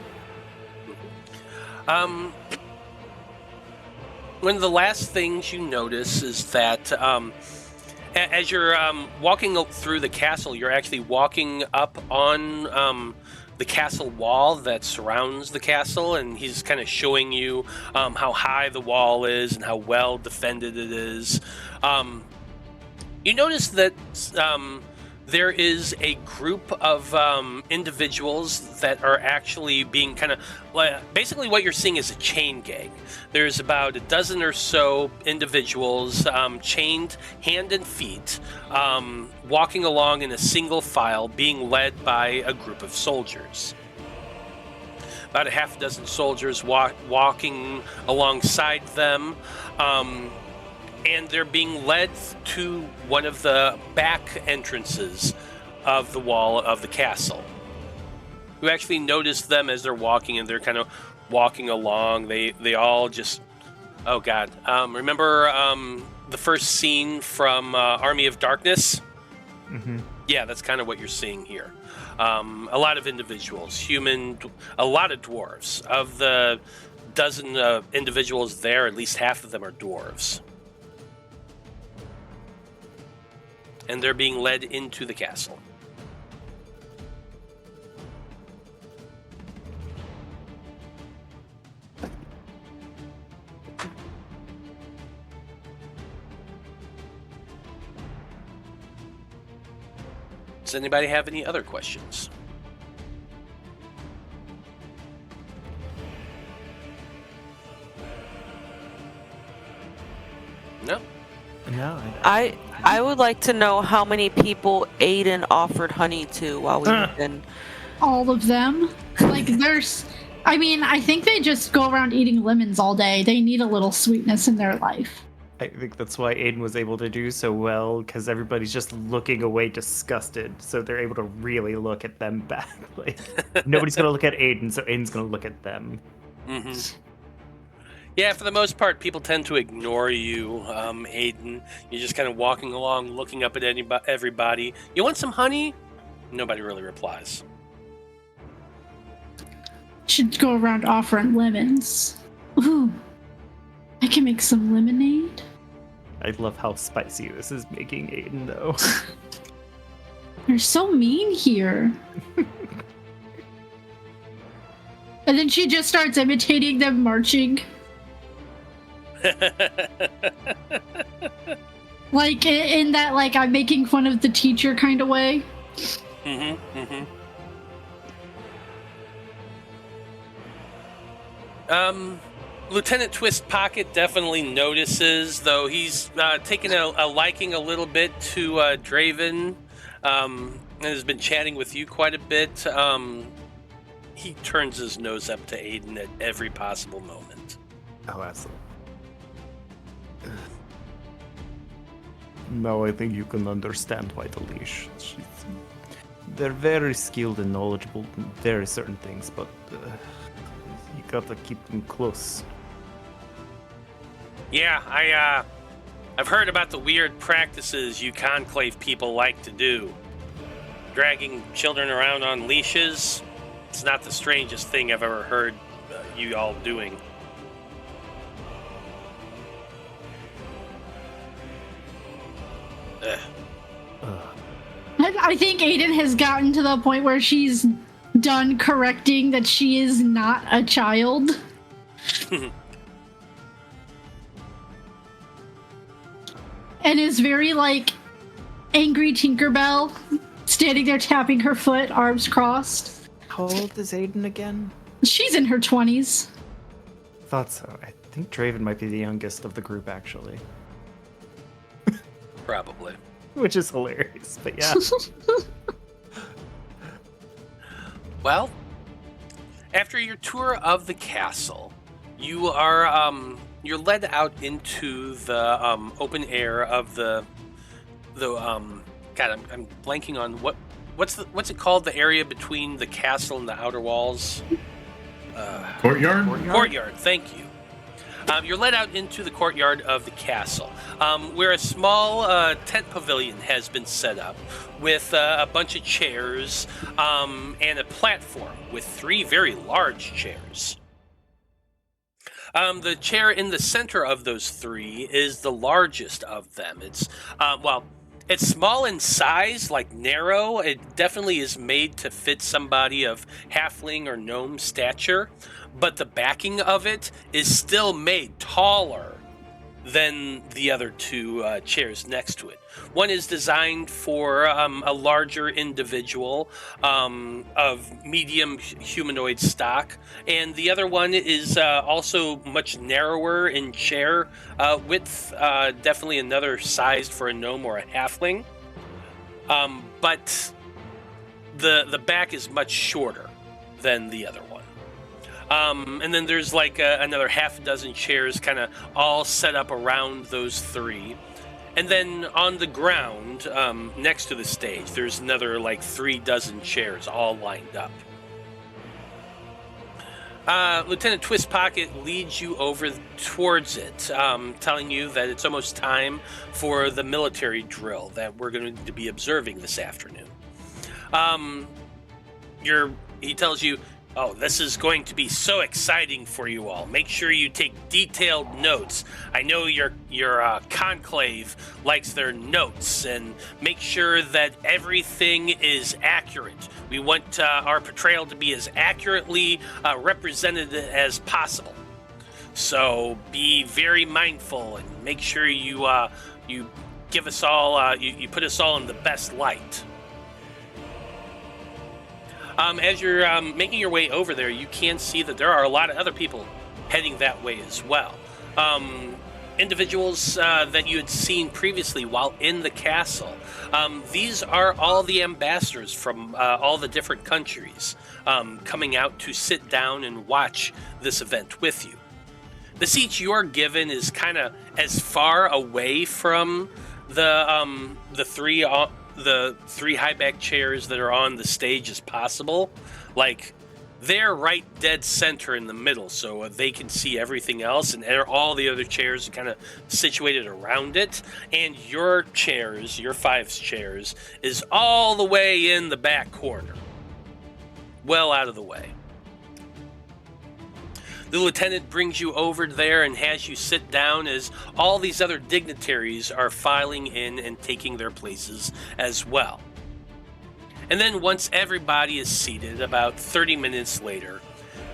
[SPEAKER 1] One of the last things you notice is that as you're walking through the castle, you're actually walking up on the castle wall that surrounds the castle, and he's kind of showing you how high the wall is and how well defended it is. You notice that there is a group of individuals that are actually being kind of... basically what you're seeing is a chain gang. There's about a dozen or so individuals chained hand and feet, walking along in a single file, being led by a group of soldiers. About a half a dozen soldiers walking alongside them, and they're being led to one of the back entrances of the wall of the castle. You actually notice them as they're walking, and they're kind of walking along. They all just... Oh, God. Remember the first scene from Army of Darkness?
[SPEAKER 3] Mm-hmm.
[SPEAKER 1] Yeah, that's kind of what you're seeing here. A lot of individuals, a lot of dwarves. Of the dozen individuals there, at least half of them are dwarves. And they're being led into the castle. Does anybody have any other questions? No?
[SPEAKER 3] No,
[SPEAKER 4] I would like to know how many people Aeden offered honey to while we've been...
[SPEAKER 2] All of them. Like, I think they just go around eating lemons all day. They need a little sweetness in their life.
[SPEAKER 3] I think that's why Aeden was able to do so well, because everybody's just looking away disgusted, so they're able to really look at them back. Like, nobody's going to look at Aeden, so Aiden's going to look at them.
[SPEAKER 1] Mm-hmm. Yeah, for the most part, people tend to ignore you, Aeden. You're just kind of walking along, looking up at everybody. You want some honey? Nobody really replies.
[SPEAKER 2] Should go around offering lemons. Ooh, I can make some lemonade.
[SPEAKER 3] I love how spicy this is making Aeden, though.
[SPEAKER 2] They're so mean here. And then she just starts imitating them marching. Like in that, like, I'm making fun of the teacher kind of way.
[SPEAKER 1] Mm-hmm. Lieutenant Twist Pocket definitely notices, though he's taken a liking a little bit to Draven, and has been chatting with you quite a bit. He turns his nose up to Aeden at every possible moment.
[SPEAKER 3] Oh, absolutely. Now I think you can understand why the leash. They're very skilled and knowledgeable in very certain things, but you gotta keep them close.
[SPEAKER 1] Yeah, I've heard about the weird practices you conclave people like to do. Dragging children around on leashes. It's not the strangest thing I've ever heard you all doing.
[SPEAKER 2] I think Aeden has gotten to the point where she's done correcting that she is not a child. And is very, like, angry Tinkerbell, standing there tapping her foot, arms crossed.
[SPEAKER 3] How old is Aeden again?
[SPEAKER 2] She's in her 20s.
[SPEAKER 3] Thought so. I think Draven might be the youngest of the group, actually.
[SPEAKER 1] Probably.
[SPEAKER 3] Which is hilarious, but yeah.
[SPEAKER 1] Well, after your tour of the castle, you are you're led out into the open air of the God, I'm blanking on what's it called, the area between the castle and the outer walls?
[SPEAKER 5] Courtyard?
[SPEAKER 1] Courtyard, thank you. You're led out into the courtyard of the castle, where a small tent pavilion has been set up with a bunch of chairs and a platform with 3 very large chairs. The chair in the center of those 3 is the largest of them. It's, it's small in size, like narrow. It definitely is made to fit somebody of halfling or gnome stature, but the backing of it is still made taller than the other two chairs next to it. One is designed for a larger individual of medium humanoid stock, and the other one is also much narrower in chair width, definitely another sized for a gnome or a halfling. But the back is much shorter than the other one. And then there's like another half a dozen chairs kind of all set up around those three. And then on the ground, next to the stage, there's another like 3 dozen chairs all lined up. Lieutenant Twistpocket leads you over towards it, telling you that it's almost time for the military drill that we're going to be observing this afternoon. He tells you, oh, this is going to be so exciting for you all. Make sure you take detailed notes. I know your conclave likes their notes, and make sure that everything is accurate. We want our portrayal to be as accurately represented as possible. So be very mindful and make sure you give us all you put us all in the best light. As you're making your way over there, you can see that there are a lot of other people heading that way as well. Individuals that you had seen previously while in the castle. These are all the ambassadors from all the different countries coming out to sit down and watch this event with you. The seat you're given is kind of as far away from the three high back chairs that are on the stage as possible. Like, they're right dead center in the middle, so they can see everything else, and all the other chairs are kind of situated around it. And your chairs, your 5's chairs, is all the way in the back corner, well out of the way. The lieutenant brings you over there and has you sit down as all these other dignitaries are filing in and taking their places as well. And then once everybody is seated, about 30 minutes later,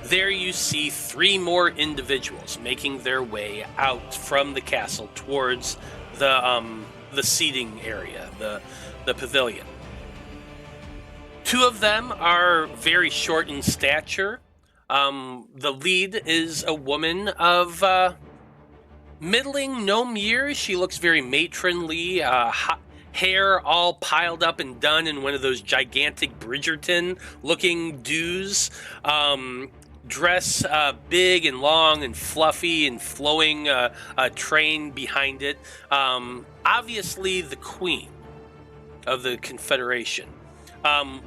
[SPEAKER 1] there you see 3 more individuals making their way out from the castle towards the seating area, the pavilion. 2 of them are very short in stature. The lead is a woman of middling gnome years. She looks very matronly, hair all piled up and done in one of those gigantic Bridgerton-looking dews. Dress big and long and fluffy and flowing train behind it. Obviously the queen of the Confederation.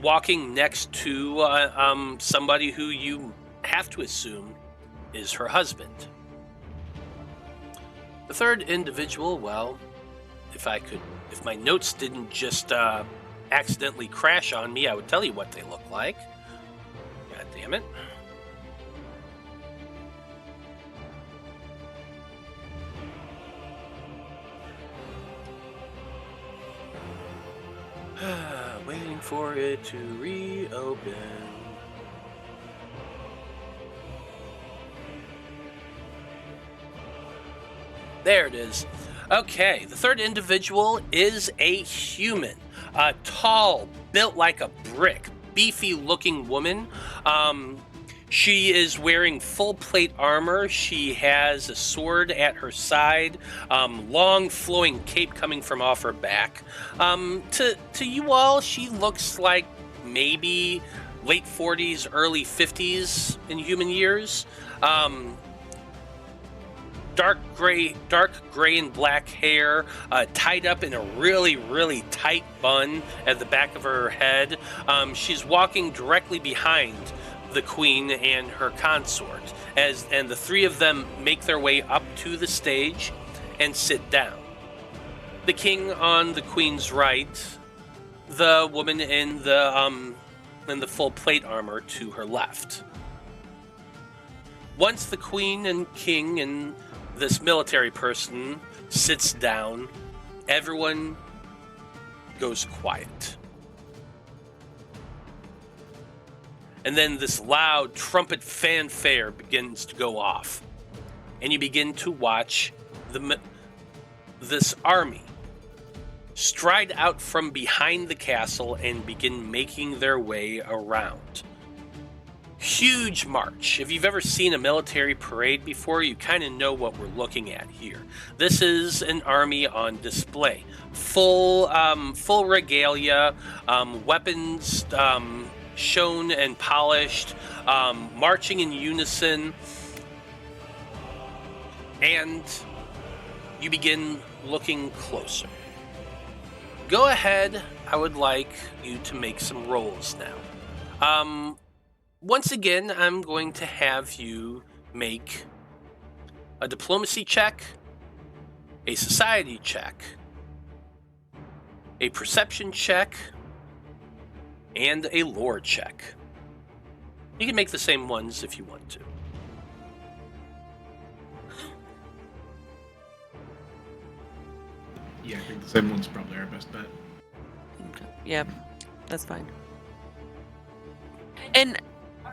[SPEAKER 1] Walking next to somebody who you have to assume is her husband. The third individual, well, if my notes didn't just accidentally crash on me, I would tell you what they look like. God damn it. Waiting for it to reopen. There it is. Okay, the third individual is a human. A tall, built like a brick, beefy-looking woman. She is wearing full plate armor. She has a sword at her side, long flowing cape coming from off her back. To you all, she looks like maybe late 40s, early 50s in human years. Dark gray and black hair, tied up in a really, really tight bun at the back of her head. She's walking directly behind the queen and her consort, and the 3 of them make their way up to the stage and sit down. The king on the queen's right, the woman in the full plate armor to her left. Once the queen and king and this military person sits down, everyone goes quiet. And then this loud trumpet fanfare begins to go off. And you begin to watch this army stride out from behind the castle and begin making their way around. Huge march. If you've ever seen a military parade before, you kind of know what we're looking at here. This is an army on display. Full regalia, weapons shown and polished, marching in unison, and you begin looking closer. Go ahead, I would like you to make some rolls now. Once again, I'm going to have you make a diplomacy check, a society check, a perception check, and a lore check. You can make the same ones if you want to.
[SPEAKER 5] Yeah, I think the same one's probably our best bet.
[SPEAKER 4] Okay. Yeah, that's fine. And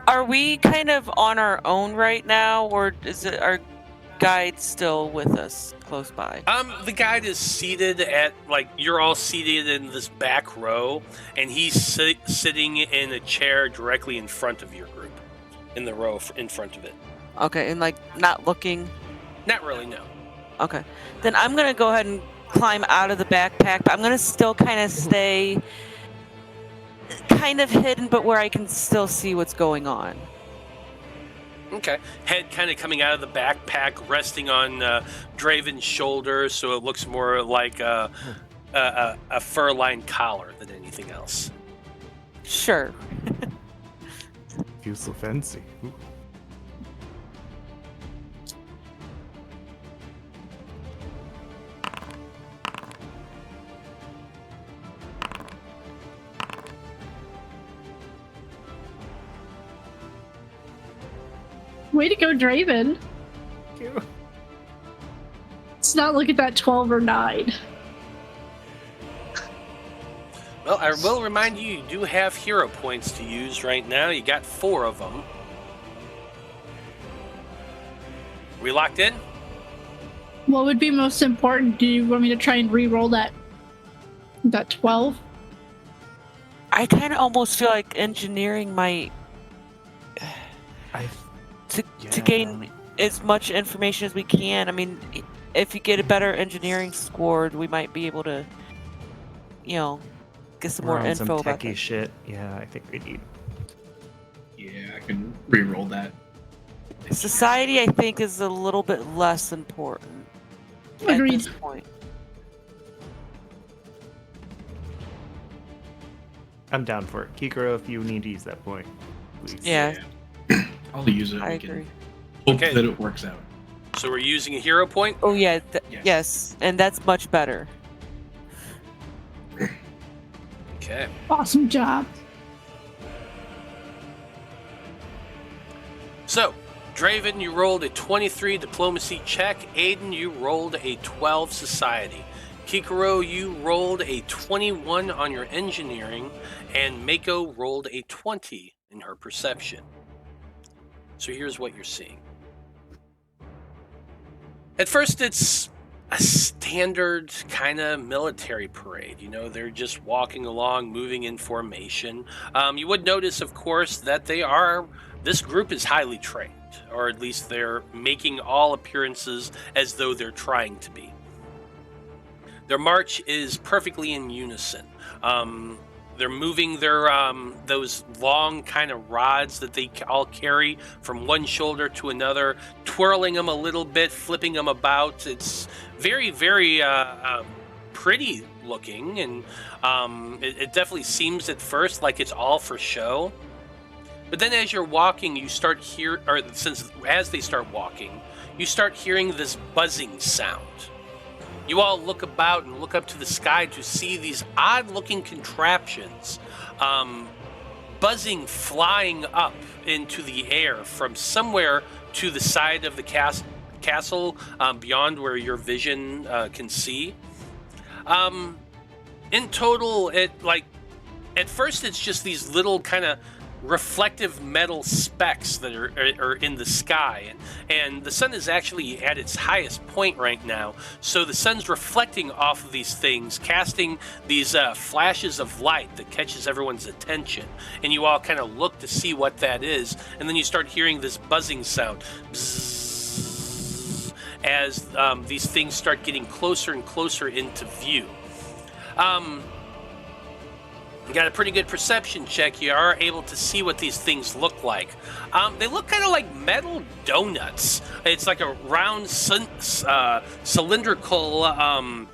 [SPEAKER 4] are we kind of on our own right now, or is it our guide still with us close by?
[SPEAKER 1] The guide is seated at, you're all seated in this back row, and he's sitting in a chair directly in front of your group, in the row in front of it.
[SPEAKER 4] Okay, and not looking?
[SPEAKER 1] Not really, no.
[SPEAKER 4] Okay. Then I'm going to go ahead and climb out of the backpack, but I'm going to still kind of stay kind of hidden, but where I can still see what's going on.
[SPEAKER 1] Okay. Head kind of coming out of the backpack, resting on Draven's shoulder, so it looks more like a fur-lined collar than anything else.
[SPEAKER 4] Sure.
[SPEAKER 3] Feels so fancy. Ooh.
[SPEAKER 2] Way to go, Draven.
[SPEAKER 3] Thank you.
[SPEAKER 2] Let's not look at that 12 or 9.
[SPEAKER 1] Well, I will remind you, you do have hero points to use right now. You got 4 of them. We locked in?
[SPEAKER 2] What would be most important? Do you want me to try and re-roll that 12?
[SPEAKER 4] I kind of almost feel like engineering might... To gain as much information as we can. I mean, if you get a better engineering score, we might be able to, get some more info
[SPEAKER 3] some
[SPEAKER 4] about
[SPEAKER 3] techie
[SPEAKER 4] that.
[SPEAKER 3] shit. Yeah, I think we need.
[SPEAKER 5] Yeah, I can re-roll that.
[SPEAKER 4] Society, I think, is a little bit less important
[SPEAKER 2] Agreed.
[SPEAKER 4] at this point.
[SPEAKER 3] I'm down for it. Kikiro, if you need to use that point, please.
[SPEAKER 4] Yeah.
[SPEAKER 5] I'll use it.
[SPEAKER 4] I
[SPEAKER 5] We can
[SPEAKER 4] agree.
[SPEAKER 5] Hope
[SPEAKER 1] Okay.
[SPEAKER 5] that it works out.
[SPEAKER 1] So we're using a hero point?
[SPEAKER 4] Oh, yeah.
[SPEAKER 5] Yes.
[SPEAKER 4] Yes, and that's much better.
[SPEAKER 1] Okay.
[SPEAKER 2] Awesome job.
[SPEAKER 1] So, Draven, you rolled a 23 diplomacy check. Aeden, you rolled a 12 society. Kikiro, you rolled a 21 on your engineering, and Maiko rolled a 20 in her perception. So here's what you're seeing. At first, it's a standard kind of military parade. They're just walking along, moving in formation. You would notice, of course, that this group is highly trained, or at least they're making all appearances as though they're trying to be. Their march is perfectly in unison. They're moving their those long kind of rods that they all carry from one shoulder to another, twirling them a little bit, flipping them about. It's very, very pretty looking, and it definitely seems at first like it's all for show. But then as you're walking, you start as they start walking, you start hearing this buzzing sound. You all look about and look up to the sky to see these odd-looking contraptions buzzing, flying up into the air from somewhere to the side of the castle beyond where your vision can see. In total, at first it's just these little kind of reflective metal specks that are in the sky, and the sun is actually at its highest point right now, so the sun's reflecting off of these things, casting these flashes of light that catches everyone's attention, and you all kind of look to see what that is, and then you start hearing this buzzing sound bzzz, as these things start getting closer and closer into view. You got a pretty good perception check. You are able to see what these things look like. They look kind of like metal donuts. It's like a round cylindrical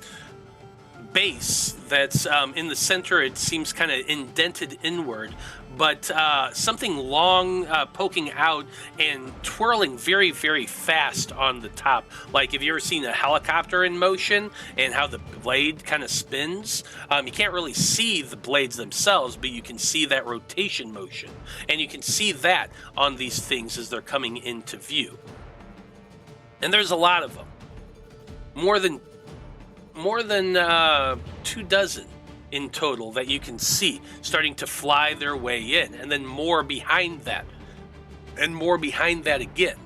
[SPEAKER 1] base that's in the center. It seems kind of indented inward, but something long poking out and twirling very, very fast on the top. Like, have you ever seen a helicopter in motion and how the blade kind of spins? You can't really see the blades themselves, but you can see that rotation motion. And you can see that on these things as they're coming into view. And there's a lot of them. More than 24 in total that you can see starting to fly their way in, and then more behind that, and more behind that again.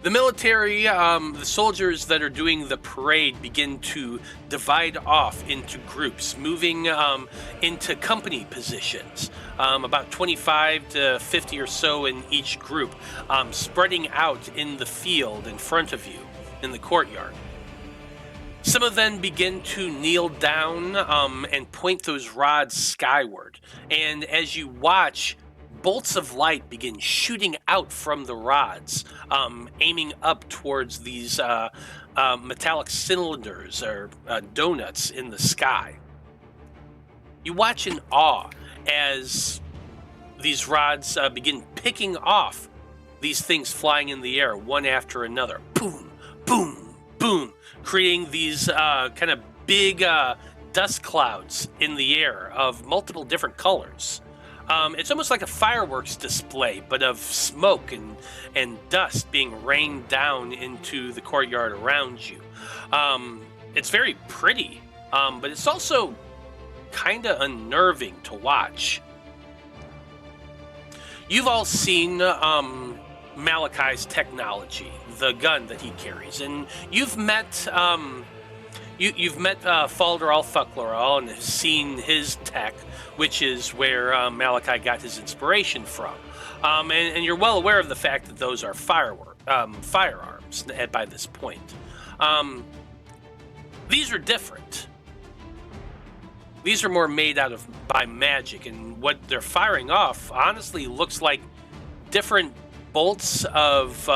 [SPEAKER 1] The military, the soldiers that are doing the parade begin to divide off into groups, moving into company positions, about 25 to 50 or so in each group, spreading out in the field in front of you in the courtyard. Some of them begin to kneel down and point those rods skyward. And as you watch, bolts of light begin shooting out from the rods, aiming up towards these metallic cylinders or donuts in the sky. You watch in awe as these rods begin picking off these things flying in the air, one after another. Boom, boom, boom. Creating these kind of big dust clouds in the air of multiple different colors. It's almost like a fireworks display, but of smoke and dust being rained down into the courtyard around you. It's very pretty, but it's also kind of unnerving to watch. You've all seen Malachi's technology, the gun that he carries, and you've met you've met Falderal Thuckleral and have seen his tech, which is where Malachi got his inspiration from, and you're well aware of the fact that those are firearms by this point. These are different. These are more made by magic, and what they're firing off honestly looks like different bolts of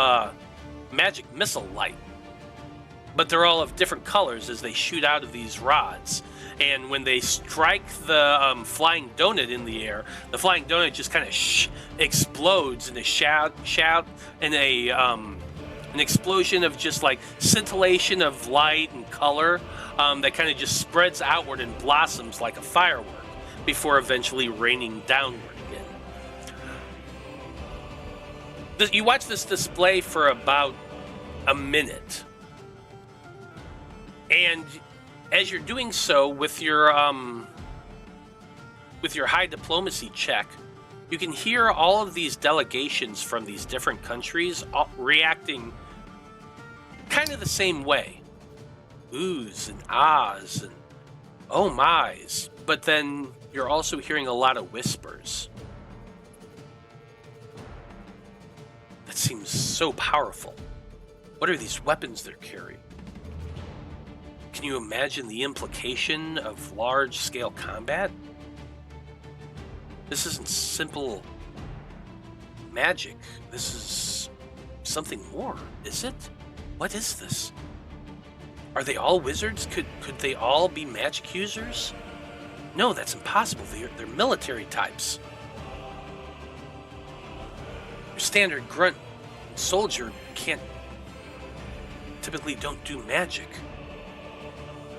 [SPEAKER 1] magic missile light, but they're all of different colors as they shoot out of these rods. And when they strike the flying donut in the air, the flying donut just kind of explodes in a shout and an explosion of just like scintillation of light and color that kind of just spreads outward and blossoms like a firework before eventually raining downward. You watch this display for about a minute, and as you're doing so with your high diplomacy check, you can hear all of these delegations from these different countries reacting kind of the same way. Oohs and ahs and oh my's, but then you're also hearing a lot of whispers. That seems so powerful. What are these weapons they're carrying? Can you imagine the implication of large-scale combat? This isn't simple magic. This is something more, is it? What is this? Are they all wizards? Could they all be magic users? No, that's impossible. They're military types. Standard grunt soldier typically don't do magic.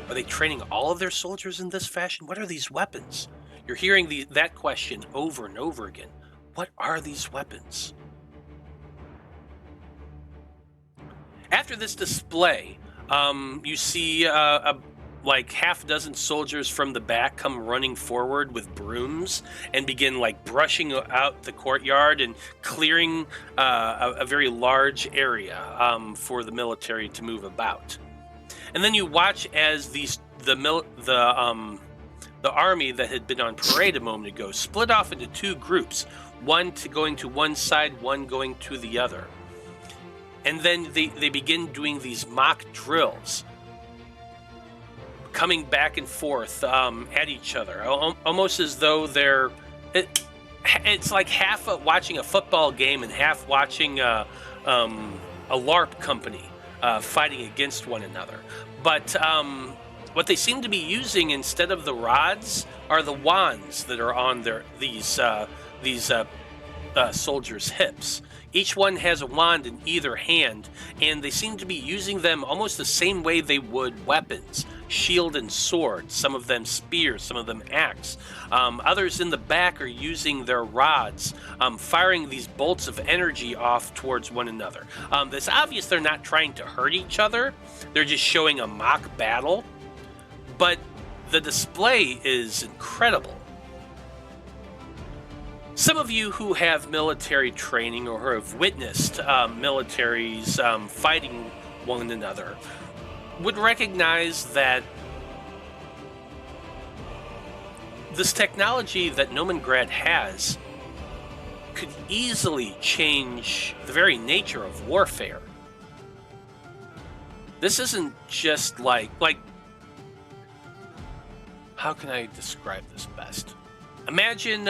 [SPEAKER 1] Are they training all of their soldiers in this fashion? What are these weapons? You're hearing that question over and over again. What are these weapons? After this display, you see like half a dozen soldiers from the back come running forward with brooms and begin like brushing out the courtyard and clearing a very large area for the military to move about. And then you watch as the army that had been on parade a moment ago split off into two groups, one going to one side, one going to the other. And then they begin doing these mock drills, coming back and forth at each other, almost as though it's like half watching a football game and half watching a LARP company fighting against one another. But what they seem to be using instead of the rods are the wands that are on these soldiers' hips. Each one has a wand in either hand, and they seem to be using them almost the same way they would weapons, shield and sword, some of them spears, some of them axe. Others in the back are using their rods, firing these bolts of energy off towards one another. It's obvious they're not trying to hurt each other, they're just showing a mock battle, but the display is incredible. Some of you who have military training or who have witnessed militaries fighting one another would recognize that this technology that Nomengrad has could easily change the very nature of warfare. This isn't just like how can I describe this best? Imagine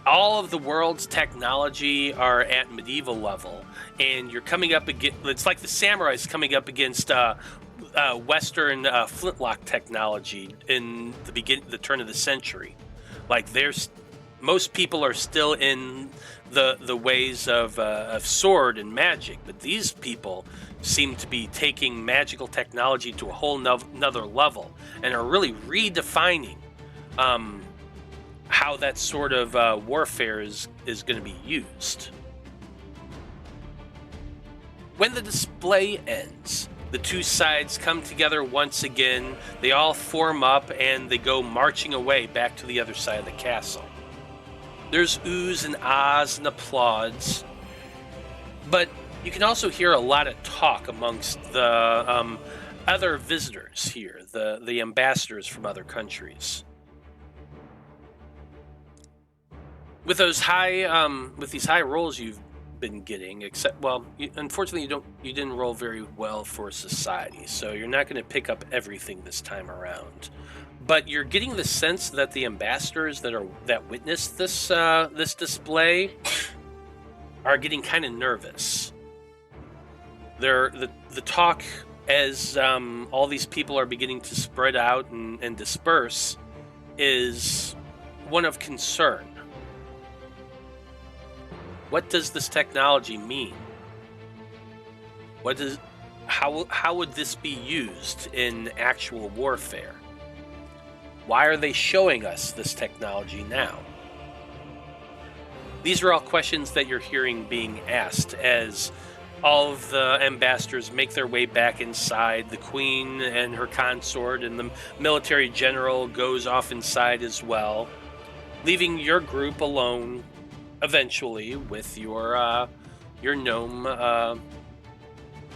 [SPEAKER 1] all of the world's technology are at medieval level, and you're coming up against, it's like the samurais coming up against Western flintlock technology in the turn of the century. Like most people are still in the ways of sword and magic, but these people seem to be taking magical technology to a whole nother level and are really redefining how that sort of warfare is going to be used. When the display ends, the two sides come together once again, they all form up, and they go marching away back to the other side of the castle. There's oohs and ahs and applause, but you can also hear a lot of talk amongst the other visitors here, the ambassadors from other countries. With those with these high rolls you've been getting, unfortunately you didn't roll very well for society, so you're not going to pick up everything this time around. But you're getting the sense that the ambassadors that witnessed this display are getting kind of nervous. The talk as all these people are beginning to spread out and disperse is one of concern. What does this technology mean? How would this be used in actual warfare? Why are they showing us this technology now? These are all questions that you're hearing being asked as all of the ambassadors make their way back inside. The queen and her consort and the military general goes off inside as well, leaving your group alone eventually with your gnome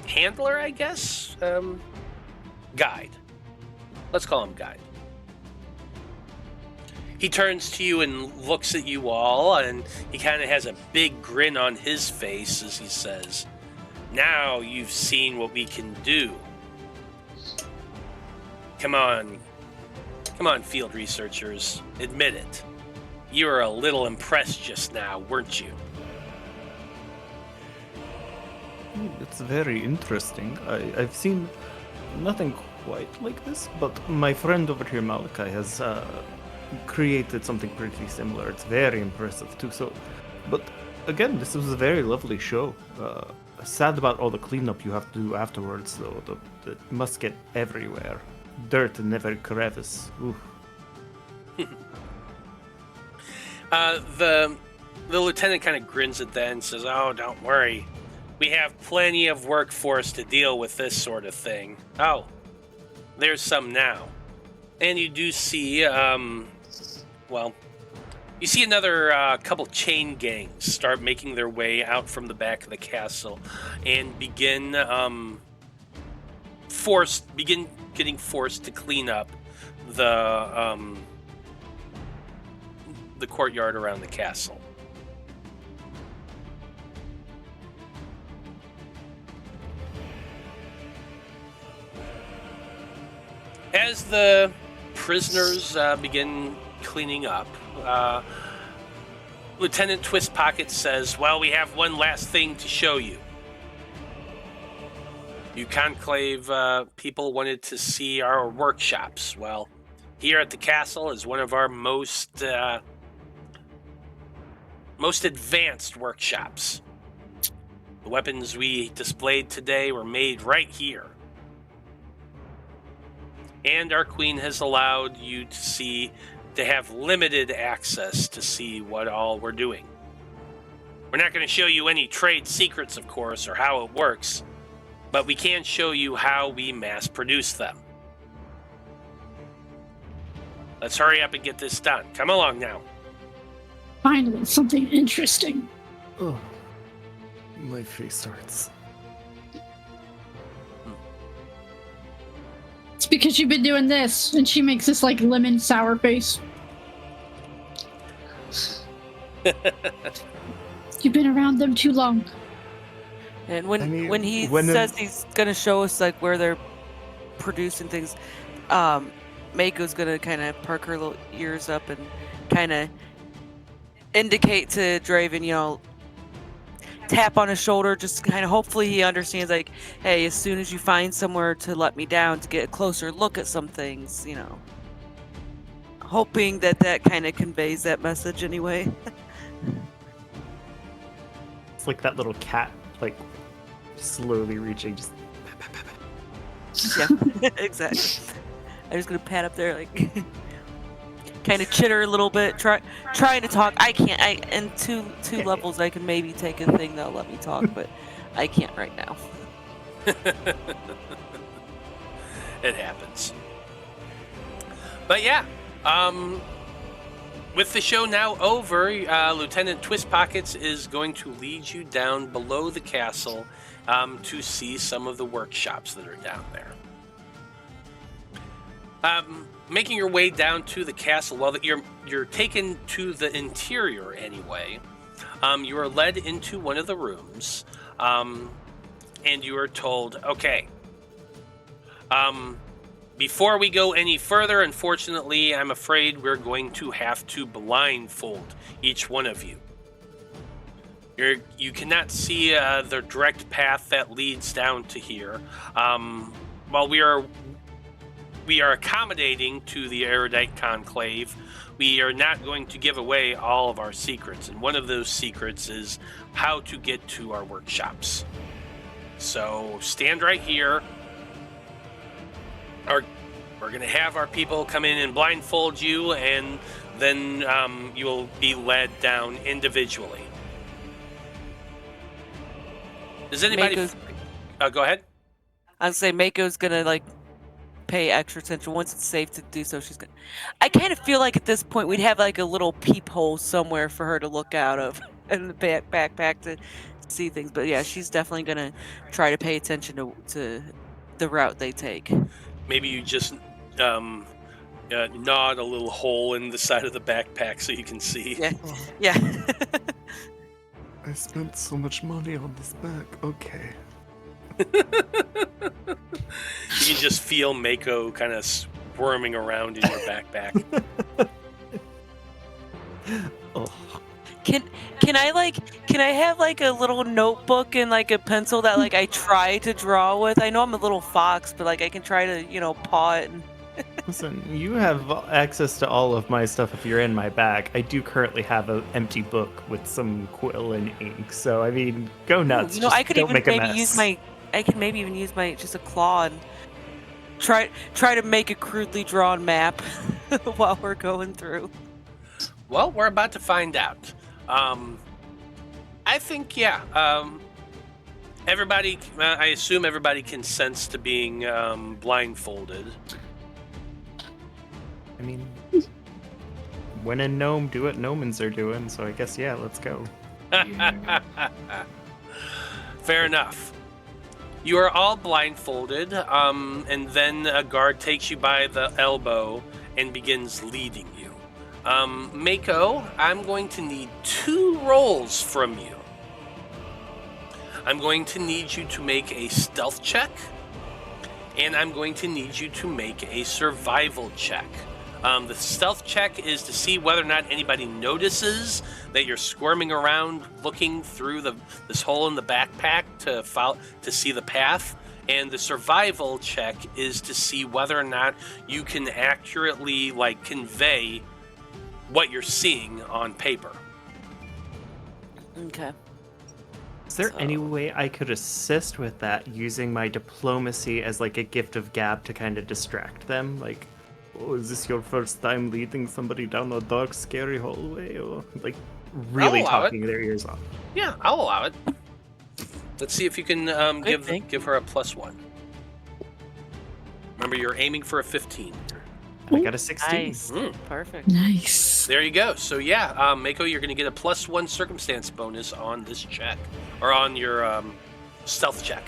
[SPEAKER 1] handler, I guess? Guide. Let's call him Guide. He turns to you and looks at you all, and he kind of has a big grin on his face as he says, "Now you've seen what we can do. Come on, field researchers, admit it. You were a little impressed just now, weren't you?"
[SPEAKER 3] It's very interesting. I've seen nothing quite like this, but my friend over here, Malachi, has created something pretty similar. It's very impressive too. So, but again, this was a very lovely show. Sad about all the cleanup you have to do afterwards, though. It must get everywhere. Dirt in every crevice. Oof.
[SPEAKER 1] The lieutenant kind of grins at that and says, "Oh, don't worry. We have plenty of workforce to deal with this sort of thing." "Oh, there's some now. And you do see, you see another couple chain gangs start making their way out from the back of the castle and begin getting forced to clean up the courtyard around the castle. As the prisoners begin cleaning up, Lieutenant Twist Pocket says, well, we have one last thing to show you. You Conclave people wanted to see our workshops. Well, here at the castle is one of our most advanced workshops. The weapons we displayed today were made right here. And our queen has allowed you to have limited access to see what all we're doing. We're not going to show you any trade secrets, of course, or how it works, but we can show you how we mass produce them. Let's hurry up and get this done. Come along now.
[SPEAKER 2] Finally, something interesting.
[SPEAKER 3] Oh, my face hurts.
[SPEAKER 2] It's because you've been doing this, and she makes this like lemon sour face. You've been around them too long.
[SPEAKER 4] And when he says he's gonna show us like where they're producing things, Maiko's gonna kind of perk her little ears up and kind of indicate to Draven, tap on his shoulder, just kind of hopefully he understands, like, hey, as soon as you find somewhere to let me down to get a closer look at some things, hoping that kind of conveys that message anyway.
[SPEAKER 3] It's like that little cat, like, slowly reaching, just...
[SPEAKER 4] Yeah, exactly. I'm just gonna pat up there, like, kind of chitter a little bit, trying to talk. I can't. In two levels, I can maybe take a thing that'll let me talk, but I can't right now.
[SPEAKER 1] It happens. But yeah, with the show now over, Lieutenant Twist Pockets is going to lead you down below the castle to see some of the workshops that are down there. Making your way down to the castle, well, you're taken to the interior anyway. You are led into one of the rooms, and you are told, okay, before we go any further, unfortunately, I'm afraid we're going to have to blindfold each one of you. You cannot see the direct path that leads down to here. While we are accommodating to the erudite conclave, we are not going to give away all of our secrets, and one of those secrets is how to get to our workshops. So stand right here. We're going to have our people come in and blindfold you, and then you will be led down individually. Does anybody... go ahead.
[SPEAKER 4] I'd say Maiko's gonna, like, pay extra attention. Once it's safe to do so, she's gonna... I kind of feel like at this point we'd have, like, a little peephole somewhere for her to look out of in the backpack to see things. But yeah, she's definitely gonna try to pay attention to the route they take.
[SPEAKER 1] Maybe you just nod a little hole in the side of the backpack so you can see.
[SPEAKER 4] Yeah.
[SPEAKER 3] I spent so much money on this bag. Okay.
[SPEAKER 1] You can just feel Maiko kind of squirming around in your backpack.
[SPEAKER 3] Oh.
[SPEAKER 4] Can I have like a little notebook and like a pencil that like I try to draw with? I know I'm a little fox, but like I can try to, paw it.
[SPEAKER 3] Listen, you have access to all of my stuff if you're in my bag. I do currently have an empty book with some quill and ink, so I mean, go nuts. Just
[SPEAKER 4] I could
[SPEAKER 3] don't
[SPEAKER 4] even
[SPEAKER 3] make a
[SPEAKER 4] maybe
[SPEAKER 3] mess.
[SPEAKER 4] use my just a claw and try to make a crudely drawn map while we're going through.
[SPEAKER 1] Well, we're about to find out. I think, Everybody, I assume everybody consents to being blindfolded.
[SPEAKER 3] I mean, when in Gnome, do what Gnomons are doing, so I guess, yeah, let's go.
[SPEAKER 5] Yeah.
[SPEAKER 1] Fair enough. You are all blindfolded, and then a guard takes you by the elbow and begins leading you. Maiko, I'm going to need 2 rolls from you. I'm going to need you to make a stealth check, and I'm going to need you to make a survival check. The stealth check is to see whether or not anybody notices that you're squirming around looking through this hole in the backpack to see the path. And the survival check is to see whether or not you can accurately convey what you're seeing on paper.
[SPEAKER 4] Okay.
[SPEAKER 3] Is there any way I could assist with that using my diplomacy as a gift of gab to kind of distract them? Oh, is this your first time leading somebody down a dark, scary hallway? Or really talking their ears off?
[SPEAKER 1] Yeah, I'll allow it. Let's see if you can give her a +1. Remember, you're aiming for a 15.
[SPEAKER 3] I got a 16.
[SPEAKER 4] Nice. Perfect.
[SPEAKER 2] Nice.
[SPEAKER 1] There you go. So yeah, Maiko, you're going to get a +1 circumstance bonus on this check, or on your stealth check.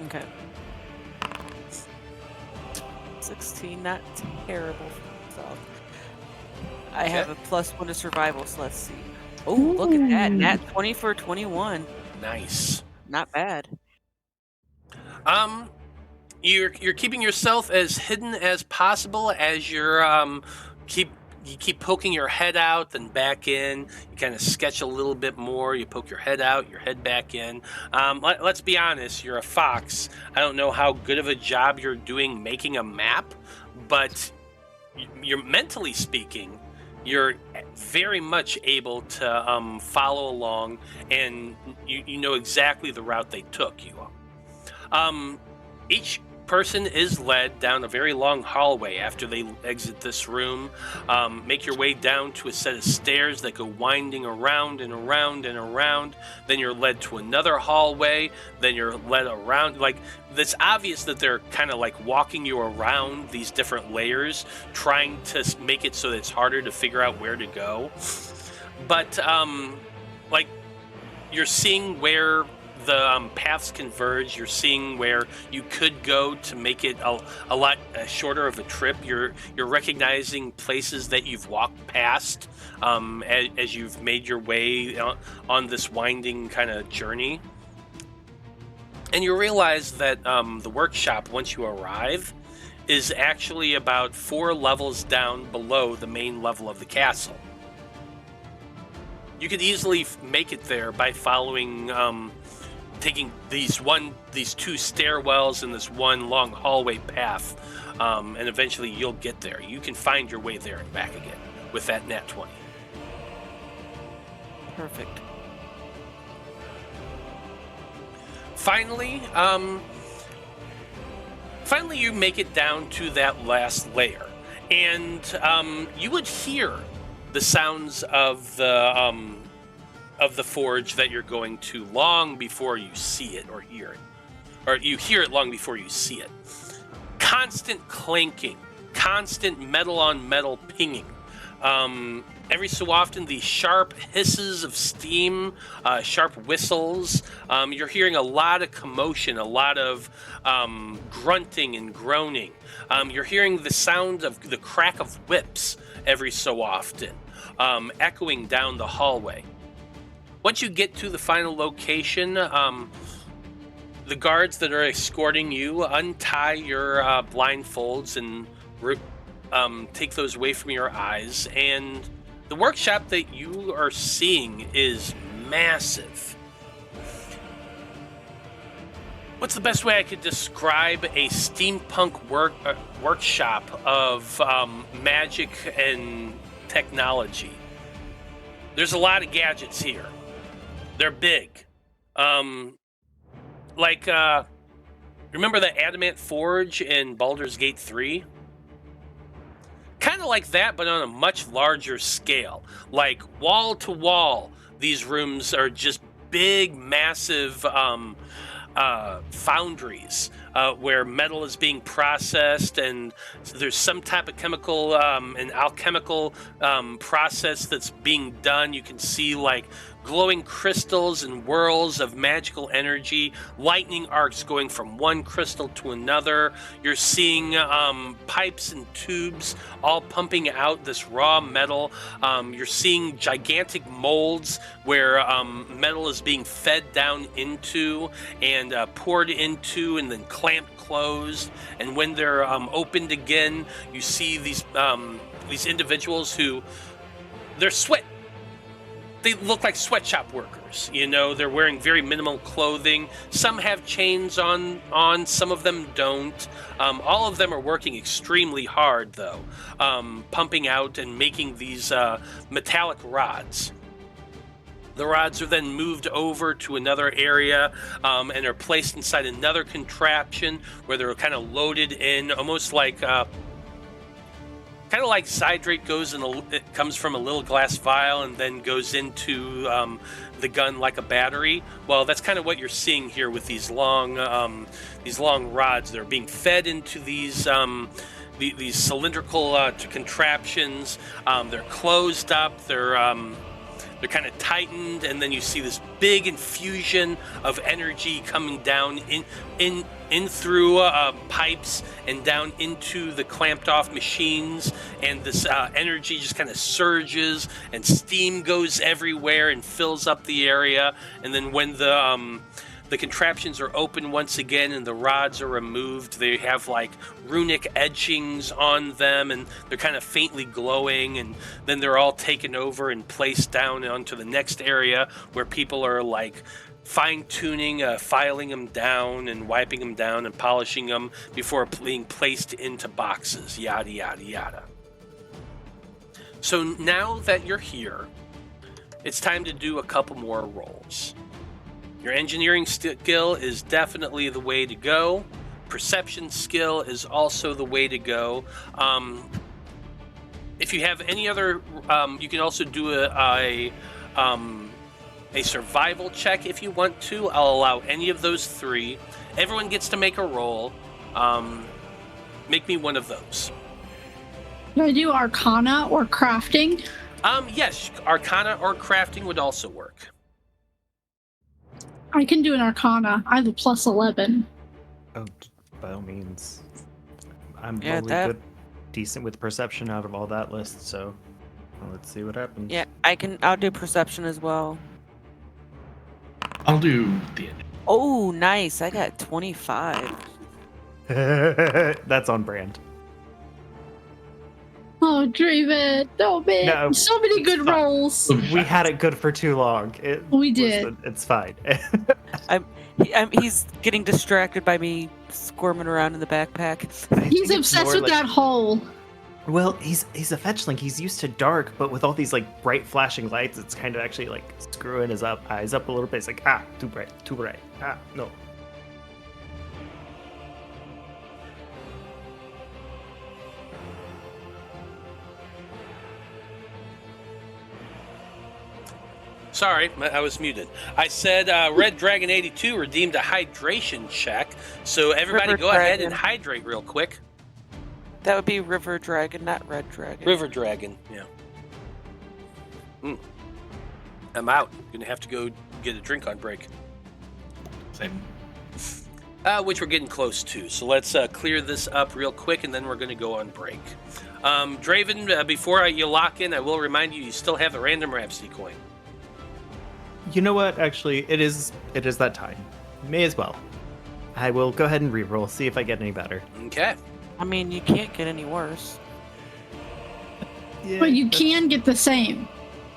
[SPEAKER 4] Okay. 16, not terrible for myself. I have a +1 to survival, so let's see. Oh, look at that. Nat 20 for 21.
[SPEAKER 1] Nice.
[SPEAKER 4] Not bad.
[SPEAKER 1] You're keeping yourself as hidden as possible as you're you keep poking your head out, then back in. You kind of sketch a little bit more. You poke your head out, your head back in. Let's be honest, you're a fox. I don't know how good of a job you're doing making a map, but you're mentally speaking, you're very much able to follow along, and you know exactly the route they took you on. Each person is led down a very long hallway after they exit this room. Make your way down to a set of stairs that go winding around and around and around. Then you're led to another hallway. Then you're led around. It's obvious that they're kind of walking you around these different layers, trying to make it so that it's harder to figure out where to go. But you're seeing where the paths converge. You're seeing where you could go to make it a lot shorter of a trip. You're recognizing places that you've walked past as you've made your way on this winding kind of journey. And you realize that the workshop, once you arrive, is actually about 4 levels down below the main level of the castle. You could easily make it there by following taking these 2 stairwells and this one long hallway path, and eventually you'll get there. You can find your way there and back again with that nat 20.
[SPEAKER 4] Perfect.
[SPEAKER 1] Finally, you make it down to that last layer, and you would hear the sounds of the forge that you're going to long before you see it or hear it. Or you hear it long before you see it. Constant clanking, constant metal on metal pinging. Every so often, these sharp hisses of steam, sharp whistles. You're hearing a lot of commotion, a lot of grunting and groaning. You're hearing the sound of the crack of whips every so often, echoing down the hallway. Once you get to the final location, the guards that are escorting you untie your blindfolds and take those away from your eyes. And the workshop that you are seeing is massive. What's the best way I could describe a steampunk workshop of magic and technology? There's a lot of gadgets here. They're big. Remember the Adamant Forge in Baldur's Gate 3? Kind of like that, but on a much larger scale. Wall to wall, these rooms are just big, massive foundries where metal is being processed, and there's some type of chemical and alchemical process that's being done. You can see like glowing crystals and whirls of magical energy, lightning arcs going from one crystal to another. You're seeing pipes and tubes all pumping out this raw metal. You're seeing gigantic molds where metal is being fed down into and poured into and then clamped closed. And when they're opened again, you see these individuals who they look like sweatshop workers. You know, they're wearing very minimal clothing. Some have chains on, some of them don't. All of them are working extremely hard, though, pumping out and making these metallic rods. The rods are then moved over to another area and are placed inside another contraption where they're kind of loaded in, almost like kind of like Zydrate it comes from a little glass vial and then goes into the gun like a battery. Well, that's kind of what you're seeing here with these long rods. They're being fed into these cylindrical contraptions. They're closed up. They're kind of tightened, and then you see this big infusion of energy coming down in through pipes and down into the clamped off machines, and this energy just kind of surges, and steam goes everywhere and fills up the area. And then when the contraptions are open once again and the rods are removed, they have like runic etchings on them, and they're kind of faintly glowing, and then they're all taken over and placed down onto the next area where people are like fine-tuning, filing them down and wiping them down and polishing them before being placed into boxes, yada, yada, yada. So now that you're here, it's time to do a couple more rolls. Your engineering skill is definitely the way to go. Perception skill is also the way to go. If you have any other, you can also do a survival check if you want to. I'll allow any of those three. Everyone gets to make a roll. Make me one of those.
[SPEAKER 2] Do I do Arcana or Crafting?
[SPEAKER 1] Yes, Arcana or Crafting would also work.
[SPEAKER 2] I can do an Arcana. I have a plus 11.
[SPEAKER 3] Oh, by all means. I'm only decent with perception out of all that list, so let's see what happens.
[SPEAKER 4] Yeah, I'll do perception as well.
[SPEAKER 5] I'll do the.
[SPEAKER 4] Oh, nice. I got 25.
[SPEAKER 3] That's on brand.
[SPEAKER 2] Oh, Draven. Oh, man.
[SPEAKER 3] No,
[SPEAKER 2] so many good
[SPEAKER 3] fine.
[SPEAKER 2] rolls.
[SPEAKER 3] We had it good for too long.
[SPEAKER 2] We did.
[SPEAKER 3] It's fine.
[SPEAKER 4] He's getting distracted by me squirming around in the backpack.
[SPEAKER 2] He's obsessed with that hole.
[SPEAKER 3] Well, he's a fetchling. He's used to dark, but with all these like bright flashing lights, it's kind of actually like screwing his eyes up a little bit. It's like, too bright. No.
[SPEAKER 1] Sorry, I was muted. I said Red Dragon 82 redeemed a hydration check, so everybody go ahead and hydrate real quick.
[SPEAKER 4] That would be River Dragon, not Red Dragon.
[SPEAKER 1] River Dragon, yeah. I'm out. Gonna have to go get a drink on break.
[SPEAKER 5] Same.
[SPEAKER 1] Which we're getting close to. So let's clear this up real quick, and then we're gonna go on break. Draven, before you lock in, I will remind you still have the random Rhapsody coin.
[SPEAKER 3] You know what? Actually, it is that time. May as well. I will go ahead and reroll, see if I get any better.
[SPEAKER 1] Okay.
[SPEAKER 4] I mean, you can't get any worse.
[SPEAKER 3] Yeah,
[SPEAKER 2] But you can get the same.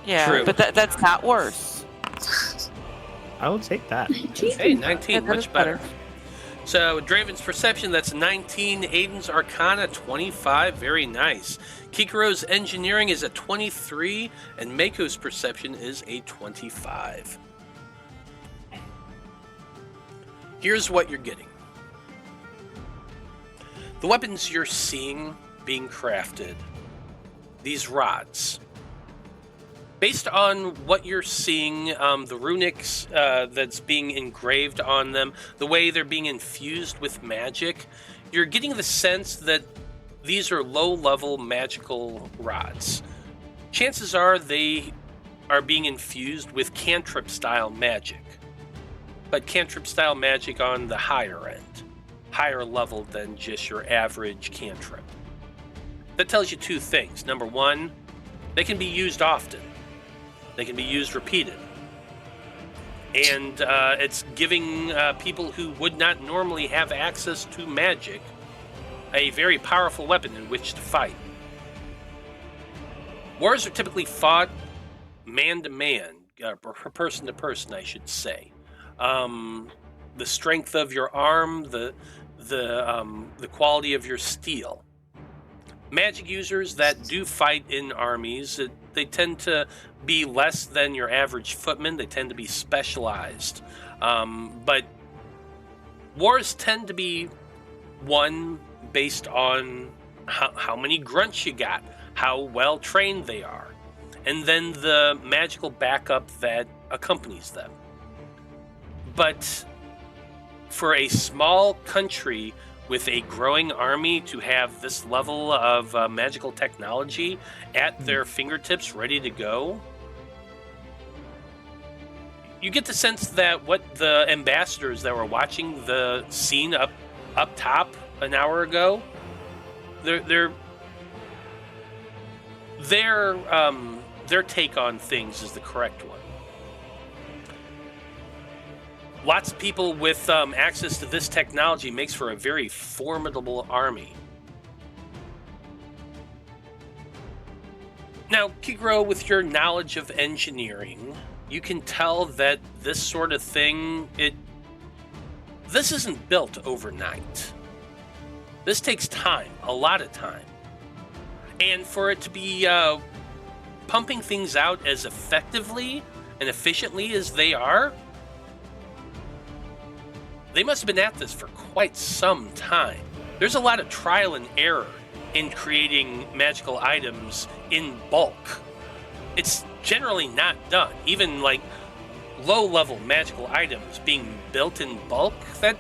[SPEAKER 4] Yeah,
[SPEAKER 1] True.
[SPEAKER 4] but that's not worse.
[SPEAKER 3] I'll take that.
[SPEAKER 1] Hey, 19,
[SPEAKER 4] Yeah, that
[SPEAKER 1] much
[SPEAKER 4] is
[SPEAKER 1] better.
[SPEAKER 4] better.
[SPEAKER 1] So Draven's Perception, that's 19. Aeden's Arcana, 25. Very nice. Kikiro's Engineering is a 23, and Maiko's Perception is a 25. Here's what you're getting. The weapons you're seeing being crafted, these rods, Based on what you're seeing, the runics that's being engraved on them, the way they're being infused with magic, you're getting the sense that these are low-level magical rods. Chances are they are being infused with cantrip-style magic, but cantrip-style magic on the higher end, higher level than just your average cantrip. That tells you two things. Number one, they can be used often. They can be used repeated. And it's giving people who would not normally have access to magic a very powerful weapon in which to fight. Wars are typically fought man-to-man, person-to-person, I should say. The strength of your arm, the quality of your steel. Magic users that do fight in armies, they tend to be less than your average footman. They tend to be specialized. But wars tend to be won based on how many grunts you got, how well trained they are, and then the magical backup that accompanies them. But for a small country with a growing army to have this level of magical technology at their fingertips ready to go, you get the sense that what the ambassadors that were watching the scene up top an hour ago, their take on things is the correct one. Lots of people with access to this technology makes for a very formidable army. Now, Kikiro, with your knowledge of engineering, you can tell that this sort of thing, this isn't built overnight. This takes time, a lot of time. And for it to be pumping things out as effectively and efficiently as they are, they must have been at this for quite some time. There's a lot of trial and error in creating magical items in bulk. It's generally not done. Even like low-level magical items being built in bulk, that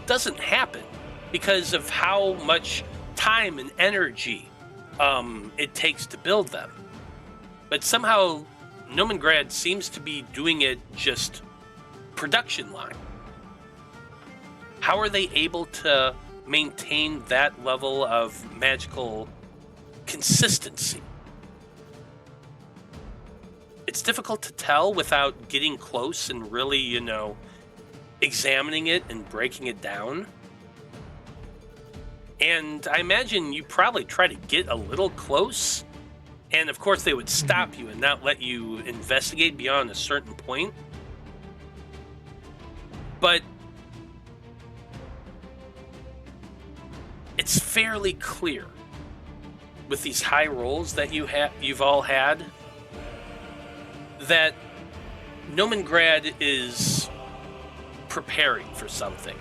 [SPEAKER 1] doesn't happen because of how much time and energy it takes to build them. But somehow Nomengrad seems to be doing it just production line. How are they able to maintain that level of magical consistency? It's difficult to tell without getting close and really, examining it and breaking it down. And I imagine you probably try to get a little close, and of course they would stop you and not let you investigate beyond a certain point. But it's fairly clear with these high rolls that you've all had that Nomengrad is preparing for something.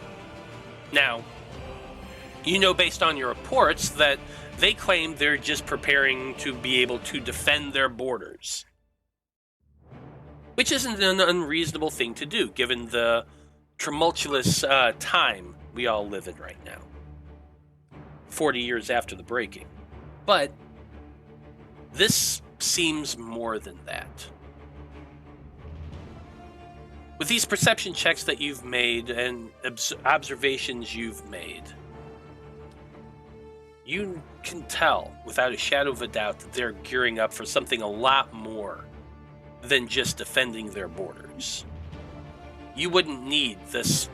[SPEAKER 1] Now, based on your reports that they claim they're just preparing to be able to defend their borders, which isn't an unreasonable thing to do given the tumultuous time we all live in right now. 40 years after the breaking. But this seems more than that. With these perception checks that you've made and observations you've made, you can tell without a shadow of a doubt that they're gearing up for something a lot more than just defending their borders. You wouldn't need this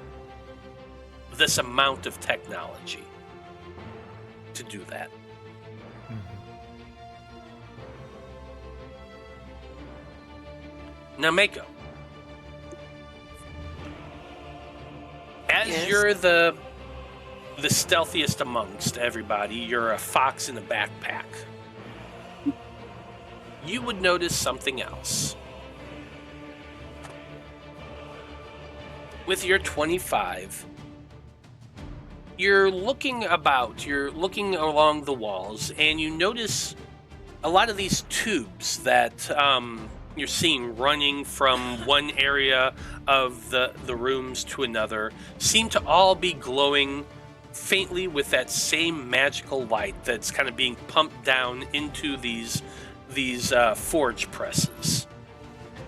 [SPEAKER 1] amount of technology to do that. Now, Maiko, as you're the stealthiest amongst everybody, you're a fox in a backpack. You would notice something else. With your 25, you're looking along the walls, and you notice a lot of these tubes that you're seeing running from one area of the rooms to another seem to all be glowing faintly with that same magical light that's kind of being pumped down into these forge presses.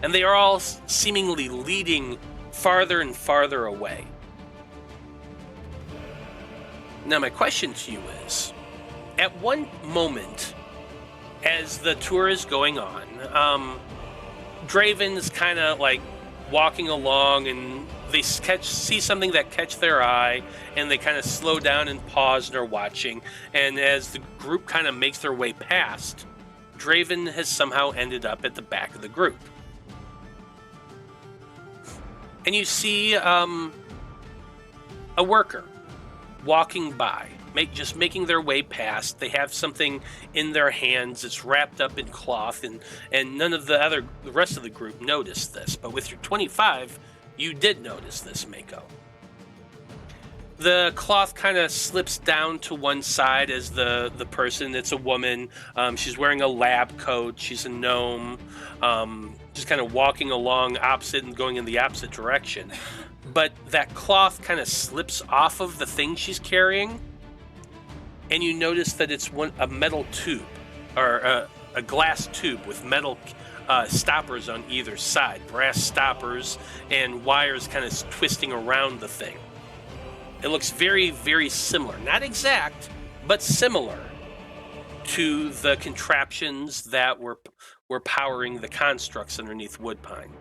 [SPEAKER 1] And they are all seemingly leading farther and farther away. Now my question to you is, at one moment, as the tour is going on, Draven's kind of like walking along, and they see something that catch their eye, and they kind of slow down and pause and are watching. And as the group kind of makes their way past, Draven has somehow ended up at the back of the group. And you see a worker walking by, just making their way past. They have something in their hands. It's wrapped up in cloth, and none of the rest of the group noticed this. But with your 25, you did notice this, Maiko. The cloth kind of slips down to one side as the person, it's a woman. She's wearing a lab coat. She's a gnome. Just kind of walking along opposite and going in the opposite direction. But that cloth kind of slips off of the thing she's carrying, and you notice that it's a metal tube, or a glass tube with metal stoppers on either side, brass stoppers and wires kind of twisting around the thing. It looks very, very similar. Not exact, but similar to the contraptions that were powering the constructs underneath Woodpine.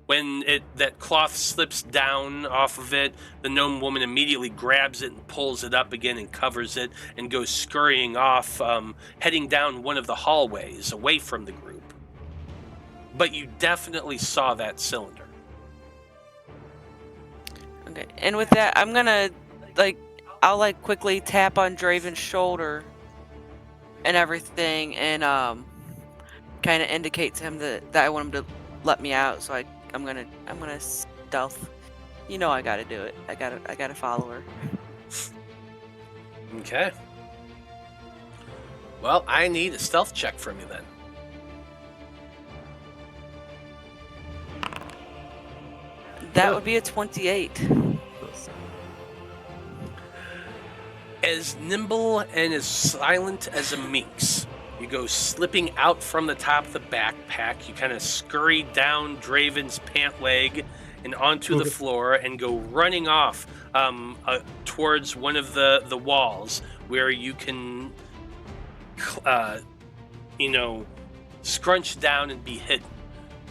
[SPEAKER 1] When that cloth slips down off of it, the gnome woman immediately grabs it and pulls it up again and covers it and goes scurrying off, heading down one of the hallways away from the group. But you definitely saw that cylinder.
[SPEAKER 4] Okay, and with that, I'm gonna, I'll quickly tap on Draven's shoulder and everything, and kind of indicate to him that I want him to let me out. So I'm gonna stealth. You know, I gotta do it. I gotta follow her.
[SPEAKER 1] Okay. Well, I need a stealth check from you then.
[SPEAKER 4] That would be a 28.
[SPEAKER 1] As nimble and as silent as a minx, you go slipping out from the top of the backpack. You kind of scurry down Draven's pant leg and onto the floor and go running off towards one of the walls where you can, scrunch down and be hidden.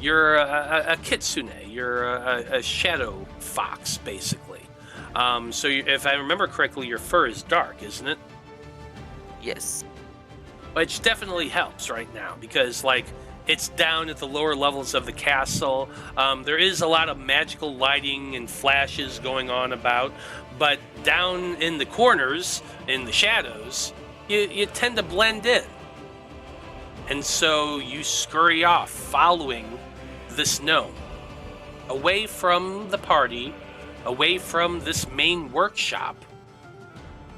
[SPEAKER 1] You're a kitsune. You're a shadow fox, basically. So if I remember correctly, your fur is dark, isn't it?
[SPEAKER 4] Yes.
[SPEAKER 1] Which definitely helps right now because, it's down at the lower levels of the castle. There is a lot of magical lighting and flashes going on about, but down in the corners, in the shadows, you tend to blend in. And so you scurry off, following this gnome, away from the party, away from this main workshop,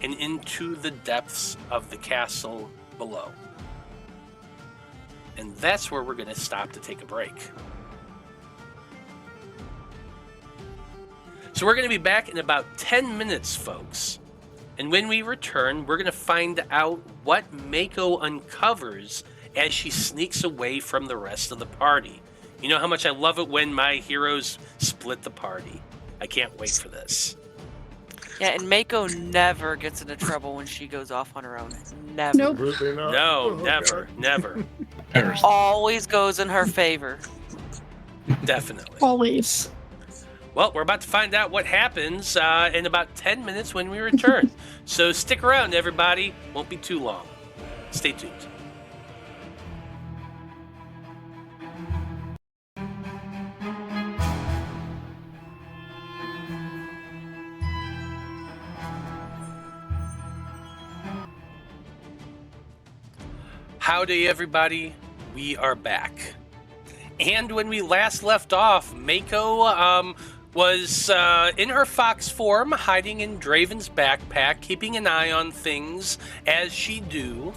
[SPEAKER 1] and into the depths of the castle below. And that's where we're going to stop to take a break. So we're going to be back in about 10 minutes, folks. And when we return, we're going to find out what Maiko uncovers as she sneaks away from the rest of the party. You know how much I love it when my heroes split the party. I can't wait for this.
[SPEAKER 4] Yeah, and Maiko never gets into trouble when she goes off on her own. Never.
[SPEAKER 2] Nope.
[SPEAKER 1] No, never.
[SPEAKER 4] Always goes in her favor.
[SPEAKER 1] Definitely.
[SPEAKER 2] Always.
[SPEAKER 1] Well, we're about to find out what happens in about 10 minutes when we return. So stick around, everybody. Won't be too long. Stay tuned. Howdy, everybody. We are back. And when we last left off, Maiko was in her fox form, hiding in Draven's backpack, keeping an eye on things as she do.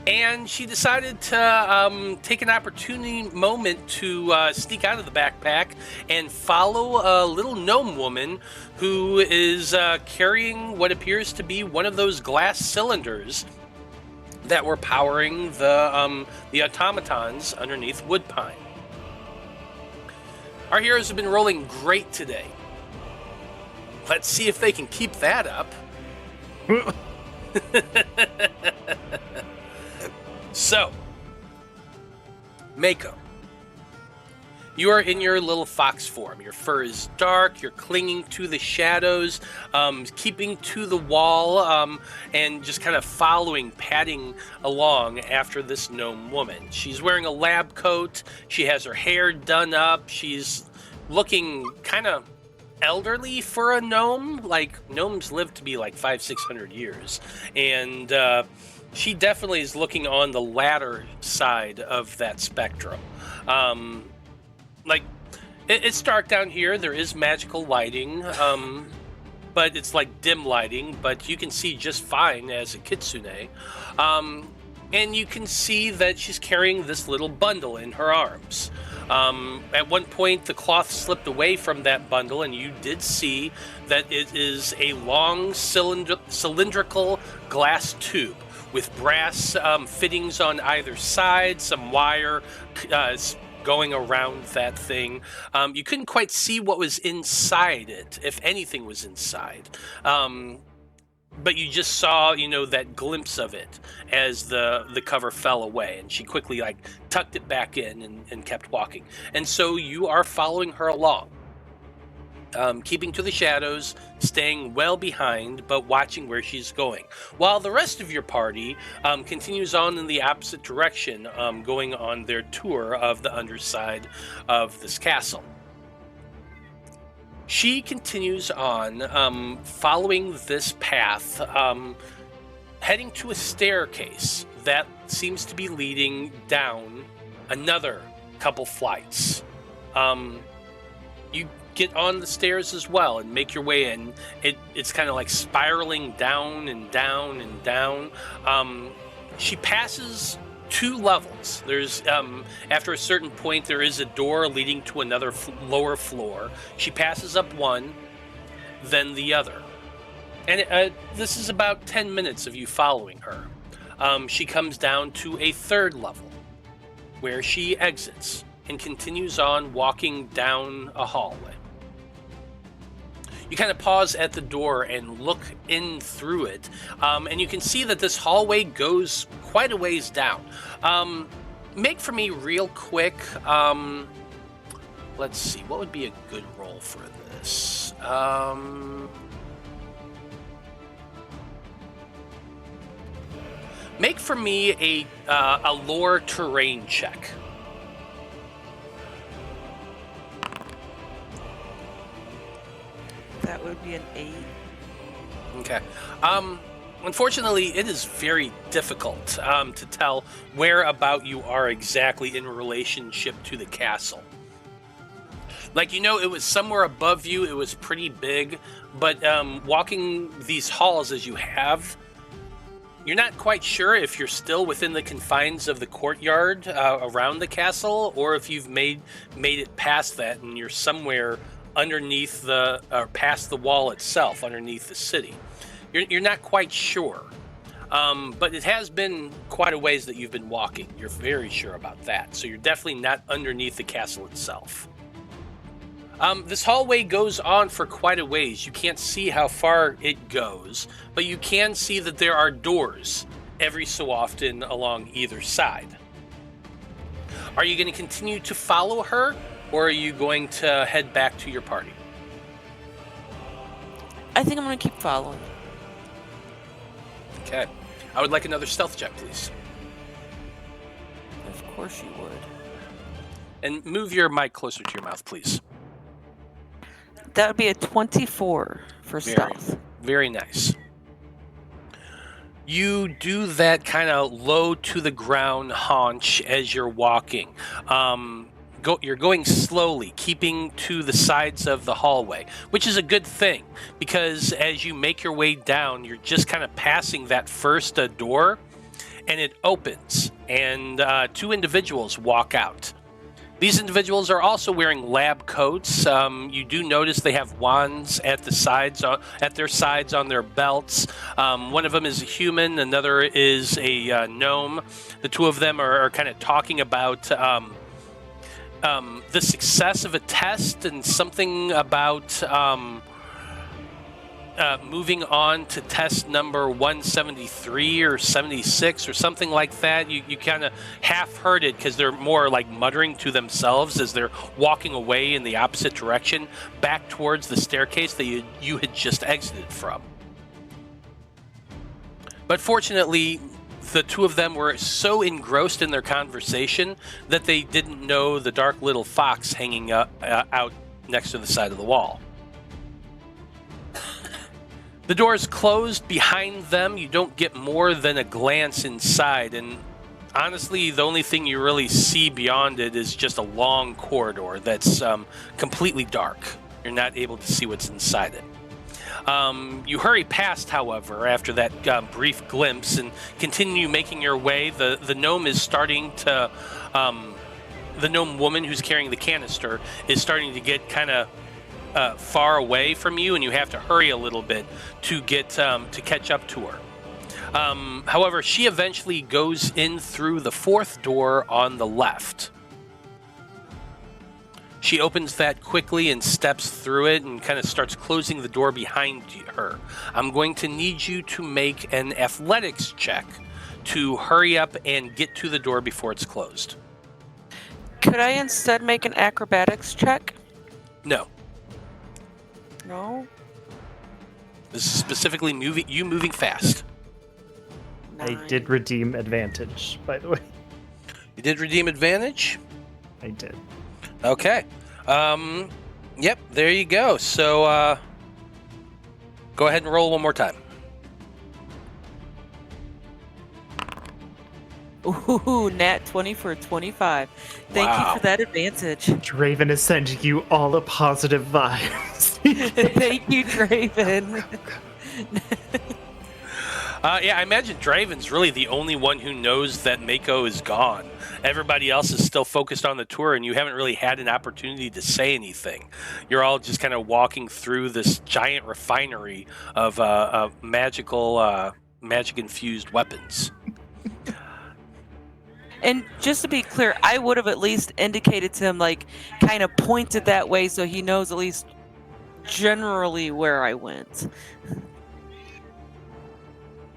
[SPEAKER 1] And she decided to take an opportunity moment to sneak out of the backpack and follow a little gnome woman who is carrying what appears to be one of those glass cylinders that were powering the automatons underneath Woodpine. Our heroes have been rolling great today. Let's see if they can keep that up. So, Maiko, you are in your little fox form. Your fur is dark, you're clinging to the shadows, keeping to the wall, and just kind of following, padding along after this gnome woman. She's wearing a lab coat, she has her hair done up, she's looking kind of elderly for a gnome. Like, gnomes live to be like 500-600 years, and she definitely is looking on the latter side of that spectrum. It's dark down here. There is magical lighting, but it's like dim lighting, but you can see just fine as a kitsune. And you can see that she's carrying this little bundle in her arms. At one point, the cloth slipped away from that bundle, and you did see that it is a long cylindrical glass tube with brass fittings on either side, some wire going around that thing. You couldn't quite see what was inside it, if anything was inside. But you just saw, that glimpse of it as the cover fell away, and she quickly tucked it back in and kept walking. And so you are following her along, keeping to the shadows, staying well behind, but watching where she's going. While the rest of your party continues on in the opposite direction, going on their tour of the underside of this castle. She continues on, following this path, heading to a staircase that seems to be leading down another couple flights. You get on the stairs as well and make your way in. It's kind of like spiraling down and down and down. She passes 2 levels. There's after a certain point, there is a door leading to another lower floor. She passes up one, then the other, and this is about 10 minutes of you following her. She comes down to a 3rd level, where she exits and continues on walking down a hallway. You kind of pause at the door and look in through it, and you can see that this hallway goes quite a ways down. Make for me real quick. Let's see, what would be a good roll for this? Make for me a lore terrain check.
[SPEAKER 4] That would be an 8.
[SPEAKER 1] Okay. Unfortunately, it is very difficult to tell where about you are exactly in relationship to the castle. It was somewhere above you, it was pretty big, but walking these halls as you have, you're not quite sure if you're still within the confines of the courtyard around the castle, or if you've made it past that and you're somewhere underneath past the wall itself, underneath the city. You're not quite sure, but it has been quite a ways that you've been walking. You're very sure about that, so you're definitely not underneath the castle itself. This hallway goes on for quite a ways. You can't see how far it goes, but you can see that there are doors every so often along either side. Are you going to continue to follow her, or are you going to head back to your party?
[SPEAKER 4] I think I'm going to keep following.
[SPEAKER 1] Okay. I would like another stealth check, please.
[SPEAKER 4] Of course you would.
[SPEAKER 1] And move your mic closer to your mouth, please.
[SPEAKER 4] That would be a 24 for stealth.
[SPEAKER 1] Very nice. You do that kind of low to the ground haunch as you're walking. You're going slowly, keeping to the sides of the hallway, which is a good thing, because as you make your way down, you're just kind of passing that first door, and it opens, and 2 individuals walk out. These individuals are also wearing lab coats. You do notice they have wands at the sides, at their sides on their belts. One of them is a human, another is a gnome. The 2 of them are kind of talking about the success of a test and something about moving on to test number 173 or 76 or something like that. You kind of half heard it because they're more like muttering to themselves as they're walking away in the opposite direction back towards the staircase that you had just exited from. But fortunately, the 2 of them were so engrossed in their conversation that they didn't know the dark little fox hanging out next to the side of the wall. The door is closed behind them. You don't get more than a glance inside, and honestly, the only thing you really see beyond it is just a long corridor that's completely dark. You're not able to see what's inside it. You hurry past, however, after that brief glimpse and continue making your way. The gnome is starting to... the gnome woman who's carrying the canister is starting to get kind of far away from you, and you have to hurry a little bit to get to catch up to her. However, she eventually goes in through the 4th door on the left. She opens that quickly and steps through it and kind of starts closing the door behind her. I'm going to need you to make an athletics check to hurry up and get to the door before it's closed.
[SPEAKER 4] Could I instead make an acrobatics check?
[SPEAKER 1] No.
[SPEAKER 4] No?
[SPEAKER 1] This is specifically moving fast.
[SPEAKER 6] I did redeem advantage, by the way.
[SPEAKER 1] You did redeem advantage?
[SPEAKER 6] I did.
[SPEAKER 1] Okay. Yep, there you go. So, go ahead and roll one more time.
[SPEAKER 4] Ooh, nat 20 for 25. Thank you for that advantage.
[SPEAKER 6] Draven is sending you all the positive vibes.
[SPEAKER 4] Thank you, Draven.
[SPEAKER 1] Yeah, I imagine Draven's really the only one who knows that Maiko is gone. Everybody else is still focused on the tour, and you haven't really had an opportunity to say anything. You're all just kind of walking through this giant refinery of magic-infused weapons.
[SPEAKER 4] And just to be clear, I would have at least indicated to him, like, kind of pointed that way so he knows at least generally where I went.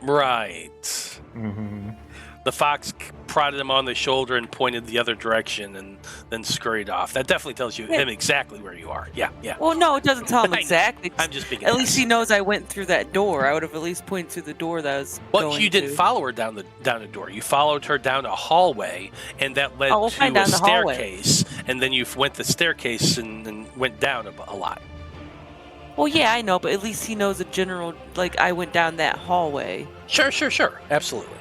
[SPEAKER 1] Right.
[SPEAKER 6] Mm-hmm.
[SPEAKER 1] The fox prodded him on the shoulder and pointed the other direction and then scurried off. That definitely tells you him exactly where you are. Yeah.
[SPEAKER 4] Well, no, it doesn't tell him
[SPEAKER 1] I know.
[SPEAKER 4] exactly.
[SPEAKER 1] I'm just being
[SPEAKER 4] At least he knows I went through that door. I would have at least pointed to the door that I was going
[SPEAKER 1] you didn't
[SPEAKER 4] to.
[SPEAKER 1] follow her down the door. You followed her down a hallway, and that led to a staircase. And then you went the staircase and went down a lot.
[SPEAKER 4] Well, yeah, I know, but at least he knows a general, like, I went down that hallway.
[SPEAKER 1] Sure. Absolutely.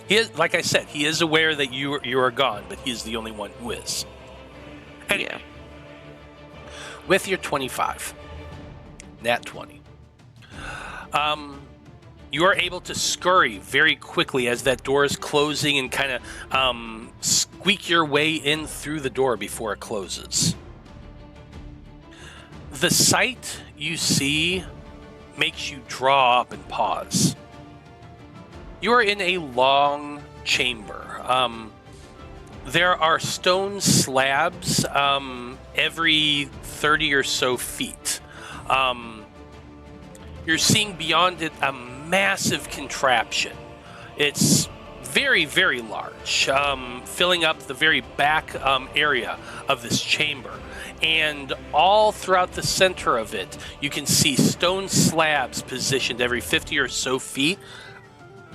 [SPEAKER 1] He is, like I said, he is aware that you are gone, but he's the only one who is. Anyway,
[SPEAKER 4] Yeah.
[SPEAKER 1] with your 25, nat 20, you are able to scurry very quickly as that door is closing and kind of squeak your way in through the door before it closes. The sight you see makes you draw up and pause. You are in a long chamber. There are stone slabs every 30 or so feet. You're seeing beyond it a massive contraption. It's very, very large, filling up the very back area of this chamber. And all throughout the center of it, you can see stone slabs positioned every 50 or so feet.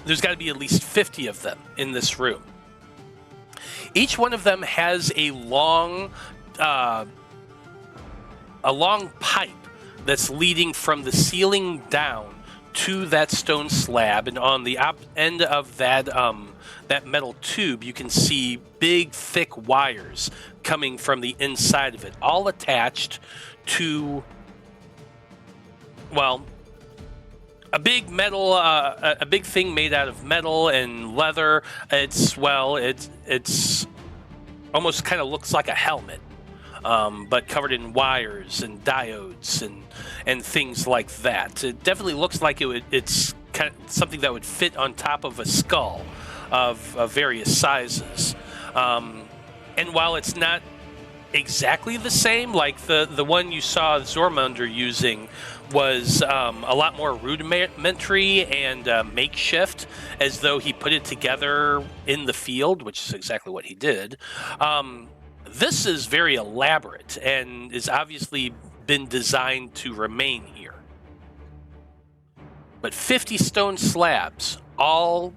[SPEAKER 1] There's got to be at least 50 of them in this room. Each one of them has a long pipe that's leading from the ceiling down to that stone slab, and on the end of that metal tube, you can see big, thick wires coming from the inside of it, all attached to, well, a big metal, a big thing made out of metal and leather. It's almost kind of looks like a helmet, but covered in wires and diodes and things like that. It definitely looks like it's kind of something that would fit on top of a skull of various sizes. And while it's not exactly the same, like the one you saw Zormunder using was a lot more rudimentary and makeshift, as though he put it together in the field, which is exactly what he did. This is very elaborate and is obviously been designed to remain here. But 50 stone slabs, all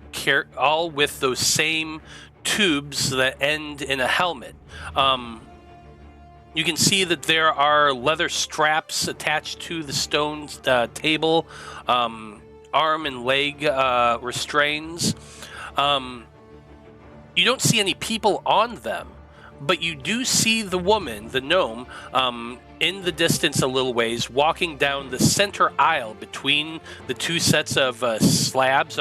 [SPEAKER 1] with those same tubes that end in a helmet. You can see that there are leather straps attached to the stone table, arm and leg restraints. You don't see any people on them, but you do see the woman, the gnome, in the distance a little ways, walking down the center aisle between the two sets of slabs.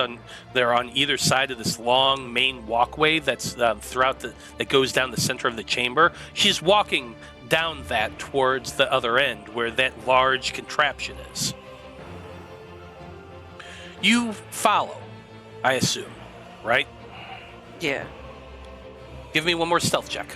[SPEAKER 1] They're on either side of this long main walkway that's that goes down the center of the chamber. She's walking down that towards the other end where that large contraption is. You follow, I assume, right?
[SPEAKER 4] Yeah.
[SPEAKER 1] Give me one more stealth check.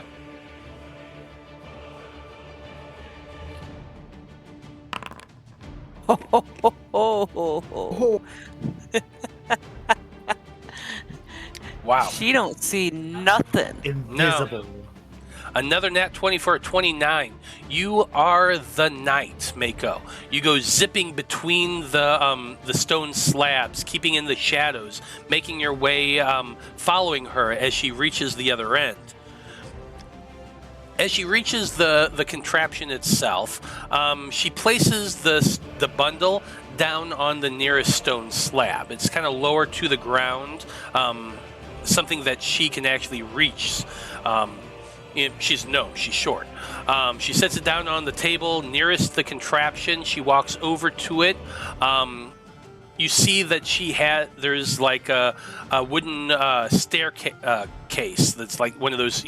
[SPEAKER 1] Wow.
[SPEAKER 4] She don't see nothing.
[SPEAKER 6] Invisible.
[SPEAKER 1] Another nat 20 for a 29. You are the knight, Maiko. You go zipping between the stone slabs, keeping in the shadows, making your way, following her as she reaches the other end. As she reaches the contraption itself, she places the bundle down on the nearest stone slab. It's kind of lower to the ground, something that she can actually reach. She's short. She sets it down on the table nearest the contraption. She walks over to it. You see that there's like a wooden staircase that's like one of those,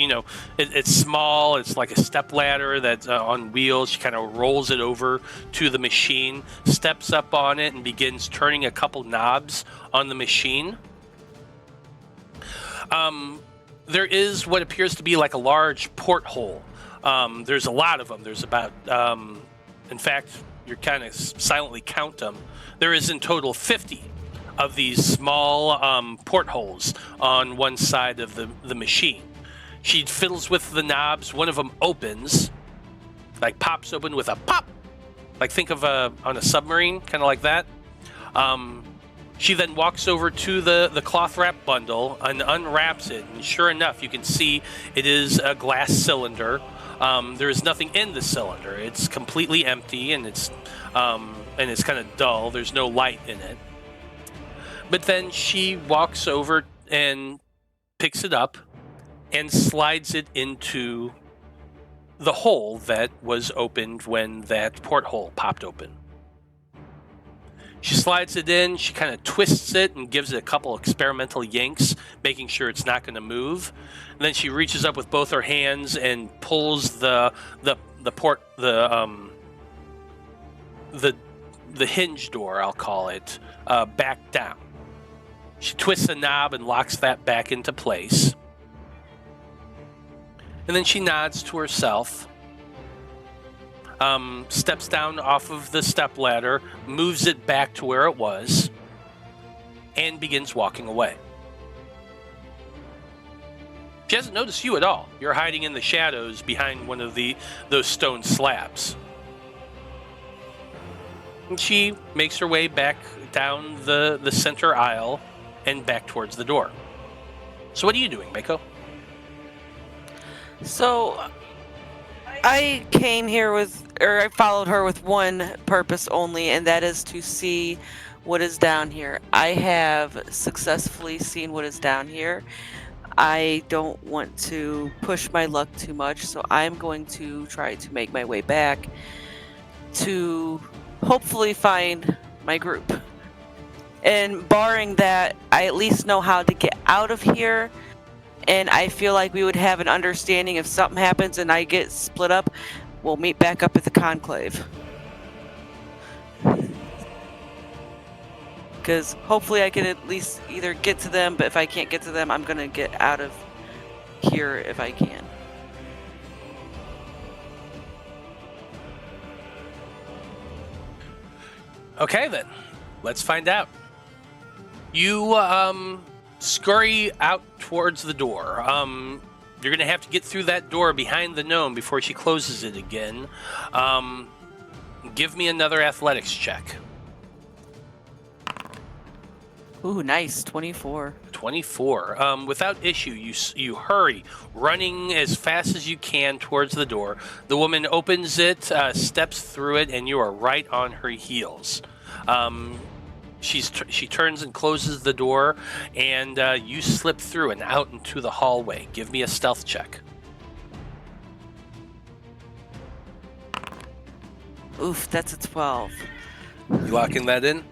[SPEAKER 1] it's small. It's like a step ladder that's on wheels. She kind of rolls it over to the machine, steps up on it, and begins turning a couple knobs on the machine. There is what appears to be like a large porthole. There's a lot of them. There's about, in fact, you kind of silently count them. There is in total 50 of these small portholes on one side of the machine. She fiddles with the knobs. One of them opens, like pops open with a pop. Like think of on a submarine, kind of like that. She then walks over to the cloth wrap bundle and unwraps it. And sure enough, you can see it is a glass cylinder. There is nothing in the cylinder. It's completely empty, and it's kind of dull. There's no light in it. But then she walks over and picks it up and slides it into the hole that was opened when that porthole popped open. She slides it in, she kind of twists it and gives it a couple experimental yanks, making sure it's not going to move. And then she reaches up with both her hands and pulls the hinge door, I'll call it, back down. She twists the knob and locks that back into place. And then she nods to herself. Steps down off of the stepladder, moves it back to where it was, and begins walking away. She hasn't noticed you at all. You're hiding in the shadows behind one of those stone slabs. And she makes her way back down the center aisle and back towards the door. So what are you doing, Maiko?
[SPEAKER 4] So I came here I followed her with one purpose only, and that is to see what is down here. I have successfully seen what is down here. I don't want to push my luck too much, so I'm going to try to make my way back to hopefully find my group. And barring that, I at least know how to get out of here. And I feel like we would have an understanding if something happens and I get split up, we'll meet back up at the conclave. Because hopefully I can at least either get to them, but if I can't get to them, I'm going to get out of here if I can.
[SPEAKER 1] Okay, then. Let's find out. You scurry out towards the door. You're going to have to get through that door behind the gnome before she closes it again. Give me another athletics check.
[SPEAKER 4] Ooh, nice. 24.
[SPEAKER 1] 24. Without issue, you hurry, running as fast as you can towards the door. The woman opens it, steps through it, and you are right on her heels. She turns and closes the door, and you slip through and out into the hallway. Give me a stealth check.
[SPEAKER 4] Oof, that's a 12.
[SPEAKER 1] You locking that in?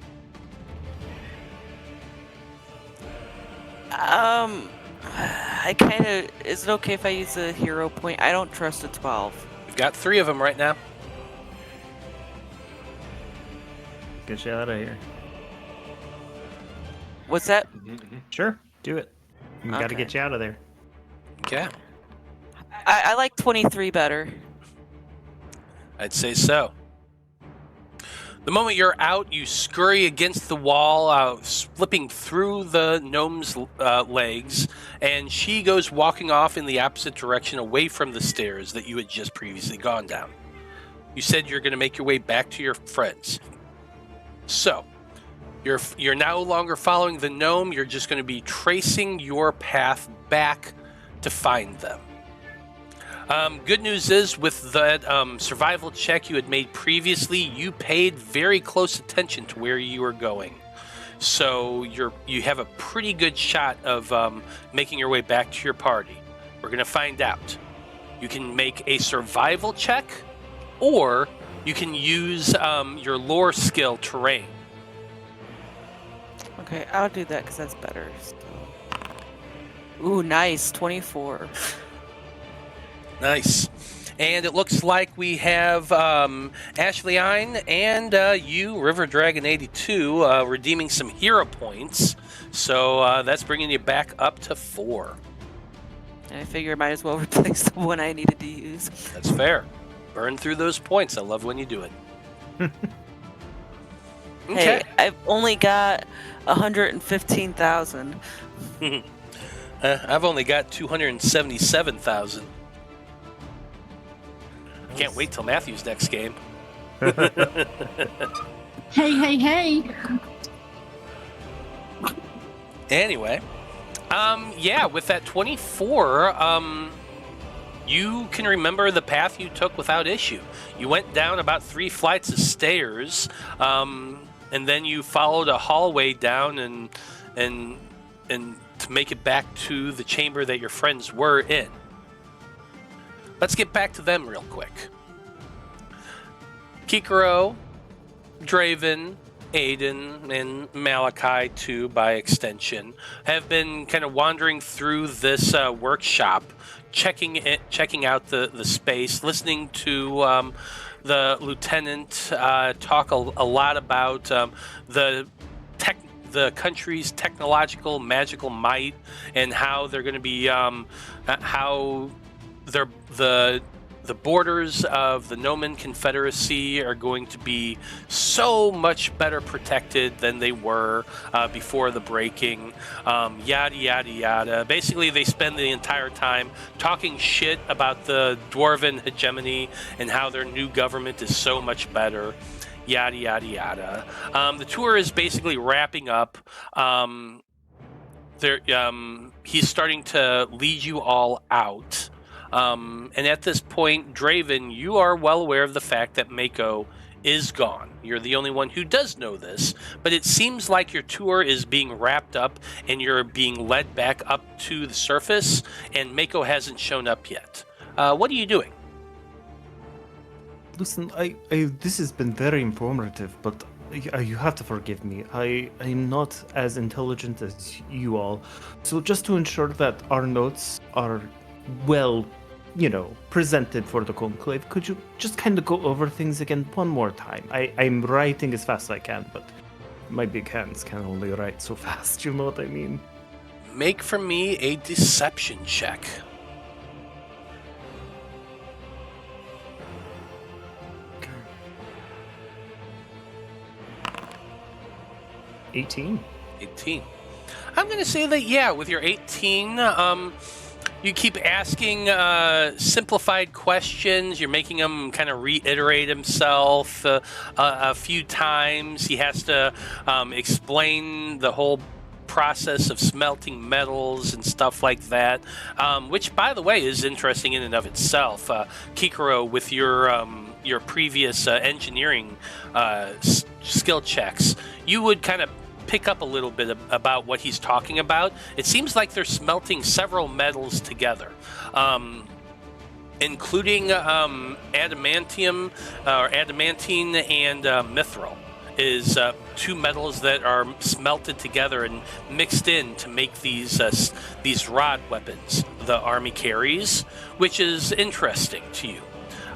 [SPEAKER 4] I kind of... Is it okay if I use a hero point? I don't trust a 12.
[SPEAKER 1] We've got 3 of them right now.
[SPEAKER 6] Get you out of here.
[SPEAKER 4] What's that?
[SPEAKER 6] Sure, do it. We got to
[SPEAKER 4] Okay.
[SPEAKER 6] get you out of there.
[SPEAKER 1] Okay.
[SPEAKER 4] I like 23 better.
[SPEAKER 1] I'd say so. The moment you're out, you scurry against the wall, slipping through the gnome's legs, and she goes walking off in the opposite direction away from the stairs that you had just previously gone down. You said you're going to make your way back to your friends. So, you're no longer following the gnome, you're just going to be tracing your path back to find them. Good news is, with that survival check you had made previously, you paid very close attention to where you were going. So you have a pretty good shot of making your way back to your party. We're going to find out. You can make a survival check, or you can use your lore skill terrain.
[SPEAKER 4] Okay, I'll do that because that's better. Ooh, nice. 24.
[SPEAKER 1] Nice. And it looks like we have Ashley Aeden and you, River Dragon 82, redeeming some hero points. So that's bringing you back up to 4.
[SPEAKER 4] I figure I might as well replace the one I needed to use.
[SPEAKER 1] That's fair. Burn through those points. I love when you do it.
[SPEAKER 4] Hey, I've only got 115,000.
[SPEAKER 1] I've only got 277,000. Can't wait till Matthew's next game.
[SPEAKER 2] Hey.
[SPEAKER 1] Anyway, yeah, with that 24, you can remember the path you took without issue. You went down about 3 flights of stairs, and then you followed a hallway down and to make it back to the chamber that your friends were in. Let's get back to them real quick. Kikiro, Draven, Aeden, and Malachi, too, by extension, have been kind of wandering through this workshop, checking out the space, listening to the lieutenant talk a lot about the country's technological magical might, and how they're going to be how the borders of the Gnomon Confederacy are going to be so much better protected than they were before the breaking, yada, yada, yada. Basically, they spend the entire time talking shit about the Dwarven hegemony and how their new government is so much better, yada, yada, yada. The tour is basically wrapping up. He's starting to lead you all out. And at this point, Draven, you are well aware of the fact that Maiko is gone. You're the only one who does know this, but it seems like your tour is being wrapped up and you're being led back up to the surface, and Maiko hasn't shown up yet. What are you doing?
[SPEAKER 3] Listen, this has been very informative, but You have to forgive me. I'm not as intelligent as you all. So just to ensure that our notes are well, presented for the conclave, could you just kind of go over things again one more time? I'm writing as fast as I can, but my big hands can only write so fast, you know what I mean?
[SPEAKER 1] Make for me a deception check.
[SPEAKER 3] Okay.
[SPEAKER 6] 18.
[SPEAKER 1] 18. I'm going to say that, yeah, with your 18, you keep asking simplified questions. You're making him kind of reiterate himself a few times. He has to explain the whole process of smelting metals and stuff like that, which, by the way, is interesting in and of itself. Kikiro, with your previous engineering skill checks, you would kind of pick up a little bit about what he's talking about. It seems like they're smelting several metals together, including adamantium, or adamantine, and mithril. Is two metals that are smelted together and mixed in to make these rod weapons the army carries, which is interesting to you.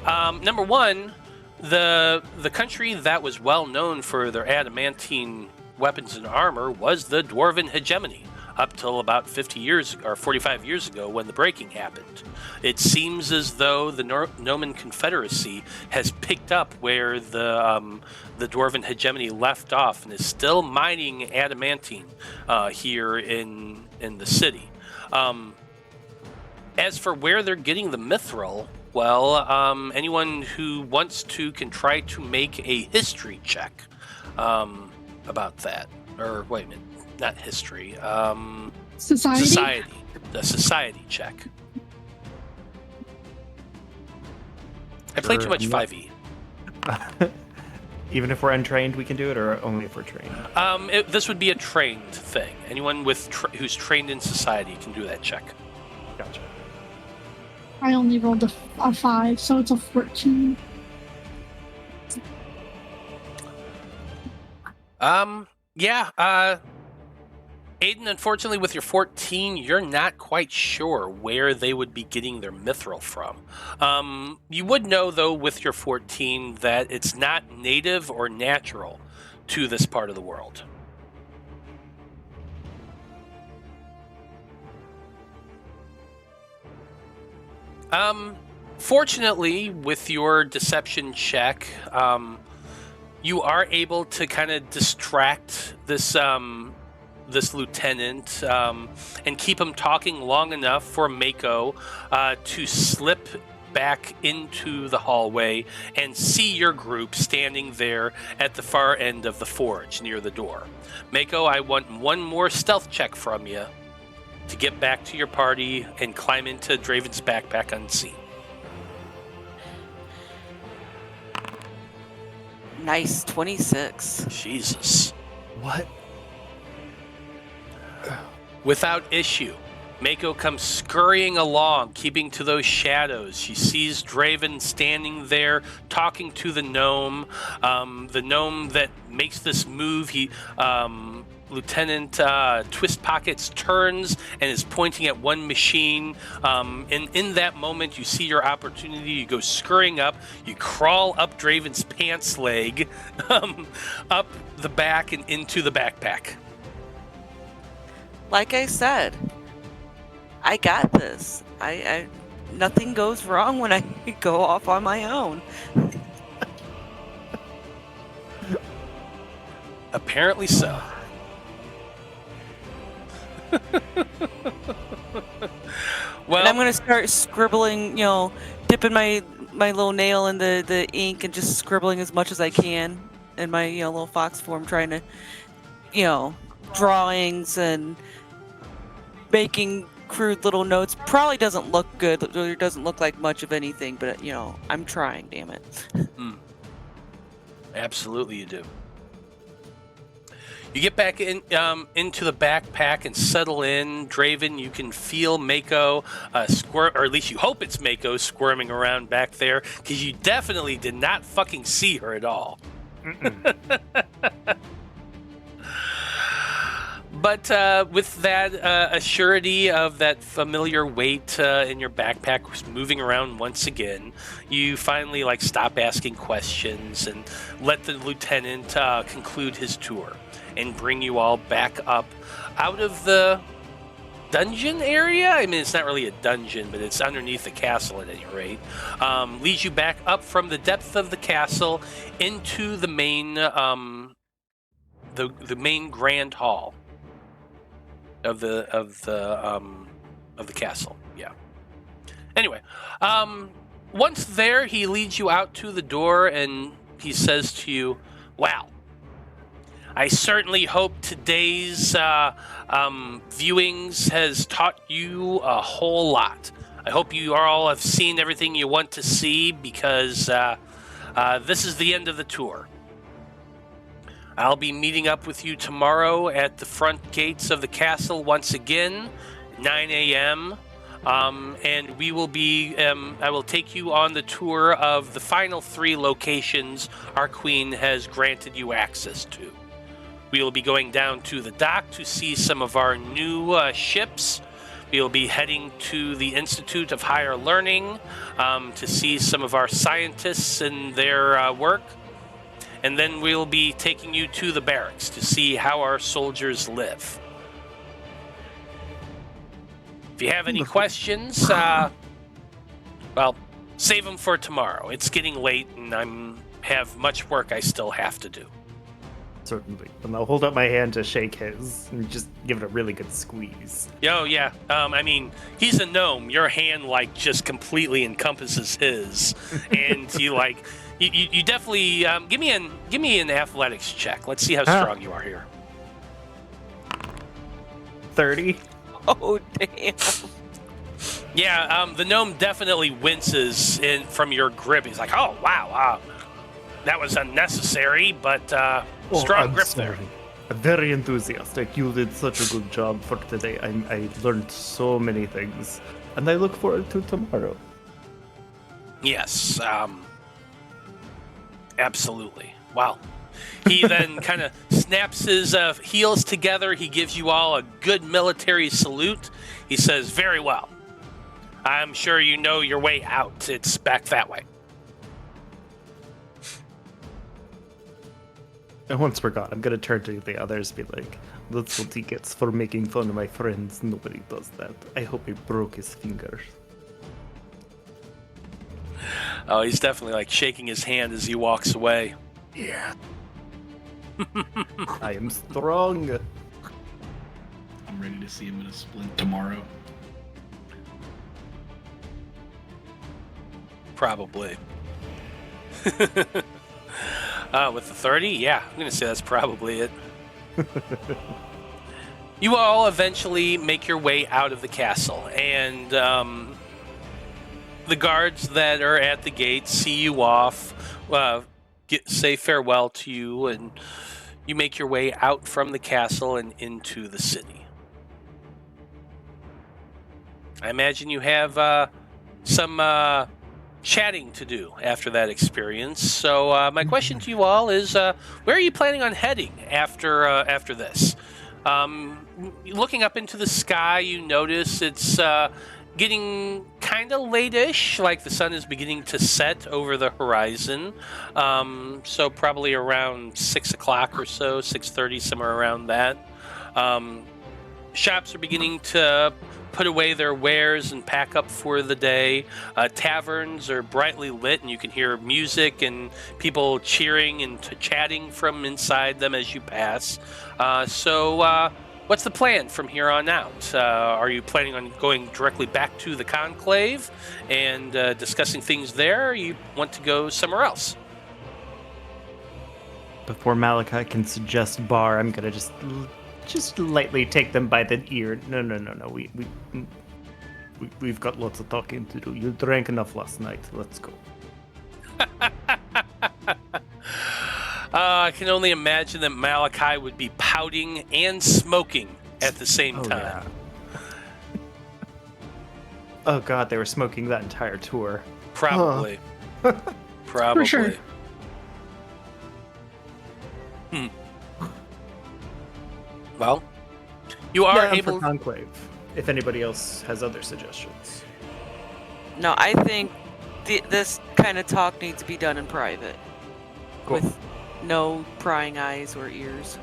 [SPEAKER 1] Number one, the country that was well known for their adamantine weapons and armor was the Dwarven hegemony, up till about 50 years or 45 years ago when the breaking happened. It seems as though the Gnomon Confederacy has picked up where the Dwarven hegemony left off and is still mining adamantine here in the city. As for where they're getting the mithril, well, anyone who wants to can try to make a history check about that. Or wait a minute. Not history.
[SPEAKER 2] Society?
[SPEAKER 1] The society check. I played too much 5e.
[SPEAKER 6] Even if we're untrained, we can do it, or only if we're trained?
[SPEAKER 1] This would be a trained thing. Anyone with who's trained in society can do that check.
[SPEAKER 6] Gotcha.
[SPEAKER 2] I only rolled a 5, so it's a 14.
[SPEAKER 1] Yeah, Aeden, unfortunately, with your 14, you're not quite sure where they would be getting their mithril from. You would know, though, with your 14, that it's not native or natural to this part of the world. Fortunately, with your deception check, you are able to kind of distract this lieutenant and keep him talking long enough for Maiko to slip back into the hallway and see your group standing there at the far end of the forge near the door. Maiko, I want one more stealth check from you to get back to your party and climb into Draven's backpack unseen.
[SPEAKER 4] Nice, 26.
[SPEAKER 1] Jesus.
[SPEAKER 3] What?
[SPEAKER 1] Without issue, Maiko comes scurrying along, keeping to those shadows. She sees Draven standing there, talking to the gnome that makes this move. Lieutenant Twist Pockets turns and is pointing at one machine. And in that moment, you see your opportunity. You go scurrying up. You crawl up Draven's pants leg, up the back and into the backpack.
[SPEAKER 4] Like I said, I got this. I nothing goes wrong when I go off on my own.
[SPEAKER 1] Apparently so. Well,
[SPEAKER 4] and I'm gonna start scribbling, dipping my little nail in the ink and just scribbling as much as I can in my little fox form, trying to drawings and making crude little notes. Probably doesn't look good. It doesn't look like much of anything, but I'm trying. Damn it.
[SPEAKER 1] Absolutely, you do. You get back into the backpack and settle in. Draven, you can feel Maiko or at least you hope it's Maiko squirming around back there, because you definitely did not fucking see her at all. But with that assurity of that familiar weight in your backpack moving around once again, you finally stop asking questions and let the lieutenant conclude his tour and bring you all back up out of the dungeon area. I mean, it's not really a dungeon, but it's underneath the castle at any rate. Leads you back up from the depth of the castle into the main the main grand hall of the castle. Yeah. Anyway, once there, he leads you out to the door and he says to you, "Wow, I certainly hope today's viewings has taught you a whole lot. I hope you all have seen everything you want to see, because this is the end of the tour. I'll be meeting up with you tomorrow at the front gates of the castle once again, 9 a.m. And we will be, I will take you on the tour of the final 3 locations our queen has granted you access to. We will be going down to the dock to see some of our new ships. We will be heading to the Institute of Higher Learning to see some of our scientists and their work. And then we'll be taking you to the barracks to see how our soldiers live. If you have any questions, well, save them for tomorrow. It's getting late and I have much work I still have to do."
[SPEAKER 6] Certainly. And I'll hold up my hand to shake his and just give it a really good squeeze.
[SPEAKER 1] Oh, yeah. I mean, he's a gnome. Your hand, just completely encompasses his. And you definitely... give me an athletics check. Let's see how strong you are here.
[SPEAKER 6] 30.
[SPEAKER 4] Oh, damn.
[SPEAKER 1] Yeah, the gnome definitely winces from your grip. He's like, "Oh, wow. That was unnecessary, but strong grip there."
[SPEAKER 3] Very enthusiastic. You did such a good job for today. I learned so many things, and I look forward to tomorrow.
[SPEAKER 1] Yes, absolutely. Wow. He then kind of snaps his heels together. He gives you all a good military salute. He says, "Very well. I'm sure you know your way out. It's back that way."
[SPEAKER 3] And once we're gone, I'm gonna turn to the others and be like, "That's what he gets for making fun of my friends. Nobody does that. I hope he broke his fingers."
[SPEAKER 1] Oh, he's definitely shaking his hand as he walks away.
[SPEAKER 3] Yeah. I am strong.
[SPEAKER 5] I'm ready to see him in a splint tomorrow.
[SPEAKER 1] Probably. With the 30? Yeah, I'm going to say that's probably it. You all eventually make your way out of the castle, and the guards that are at the gate see you off, say farewell to you, and you make your way out from the castle and into the city. I imagine you have some chatting to do after that experience. So my question to you all is, where are you planning on heading after this? Looking up into the sky, you notice it's getting kind of late-ish, the sun is beginning to set over the horizon. So probably around 6 o'clock or so, 6:30, somewhere around that. Shops are beginning to put away their wares and pack up for the day. Taverns are brightly lit, and you can hear music and people cheering and chatting from inside them as you pass. So what's the plan from here on out? Are you planning on going directly back to the Conclave and discussing things there, or you want to go somewhere else?
[SPEAKER 3] Before Malachi can suggest bar, I'm gonna just lightly take them by the ear. No. We've got lots of talking to do. You drank enough last night. Let's go.
[SPEAKER 1] I can only imagine that Malachi would be pouting and smoking at the same time.
[SPEAKER 3] Yeah. Oh god, they were smoking that entire tour.
[SPEAKER 1] Probably. Probably.
[SPEAKER 2] For sure.
[SPEAKER 1] Well, you are
[SPEAKER 6] Yeah, I'm
[SPEAKER 1] able.
[SPEAKER 6] for Conclave. If anybody else has other suggestions.
[SPEAKER 4] No, I think this kind of talk needs to be done in private.
[SPEAKER 6] Cool.
[SPEAKER 4] With no prying eyes or ears.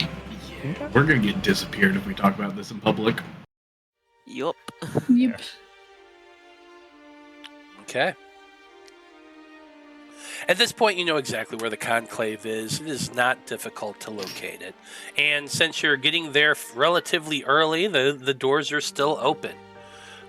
[SPEAKER 5] Yeah, we're gonna get disappeared if we talk about this in public.
[SPEAKER 4] Yup.
[SPEAKER 2] Yep.
[SPEAKER 1] Okay. At this point, you know exactly where the conclave is. It is not difficult to locate it. And since you're getting there relatively early, the doors are still open.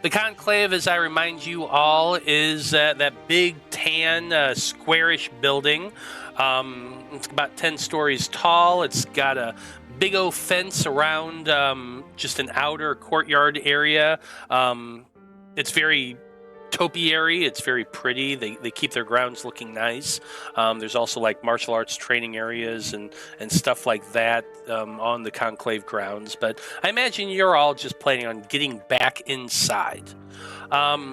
[SPEAKER 1] The conclave, as I remind you all, is that big tan, squarish building. It's about 10 stories tall. It's got a big old fence around just an outer courtyard area. It's very topiary. It's very pretty. They keep their grounds looking nice. There's also like martial arts training areas and stuff like that on the conclave grounds. But I imagine you're all just planning on getting back inside. As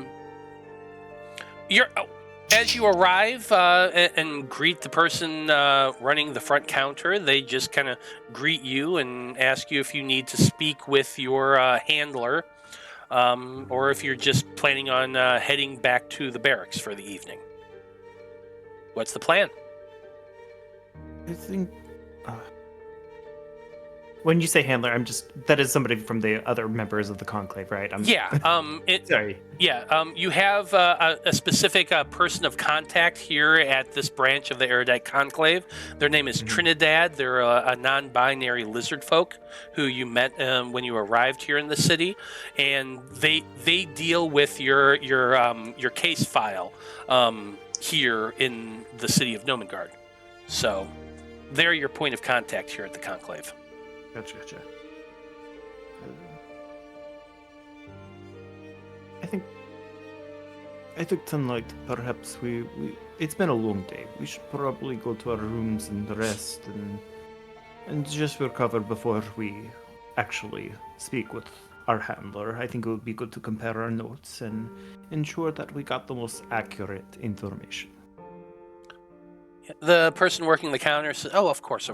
[SPEAKER 1] you arrive and greet the person running the front counter, they just kind of greet you and ask you if you need to speak with your handler. Or if you're just planning on heading back to the barracks for the evening. What's the plan?
[SPEAKER 6] I think... when you say handler, that is somebody from the other members of the conclave, right? Sorry.
[SPEAKER 1] Yeah, you have a specific person of contact here at this branch of the Æther-Tech Conclave. Their name is Trinidad. They're a non-binary lizard folk who you met when you arrived here in the city, and they deal with your case file here in the city of Nomengard. So they're your point of contact here at the Conclave.
[SPEAKER 6] Gotcha. I think tonight perhaps we it's been a long day. We should probably go to our rooms and rest and just recover before we actually speak with our handler. I think it would be good to compare our notes and ensure that we got the most accurate information.
[SPEAKER 1] The person working the counter says, "Oh, of course.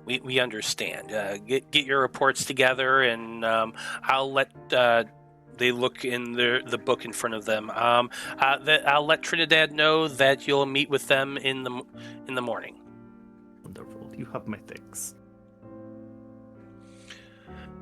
[SPEAKER 1] We understand. Get your reports together, and I'll let they look in the book in front of them. I'll let Trinidad know that you'll meet with them in the morning."
[SPEAKER 6] Wonderful. You have my thanks.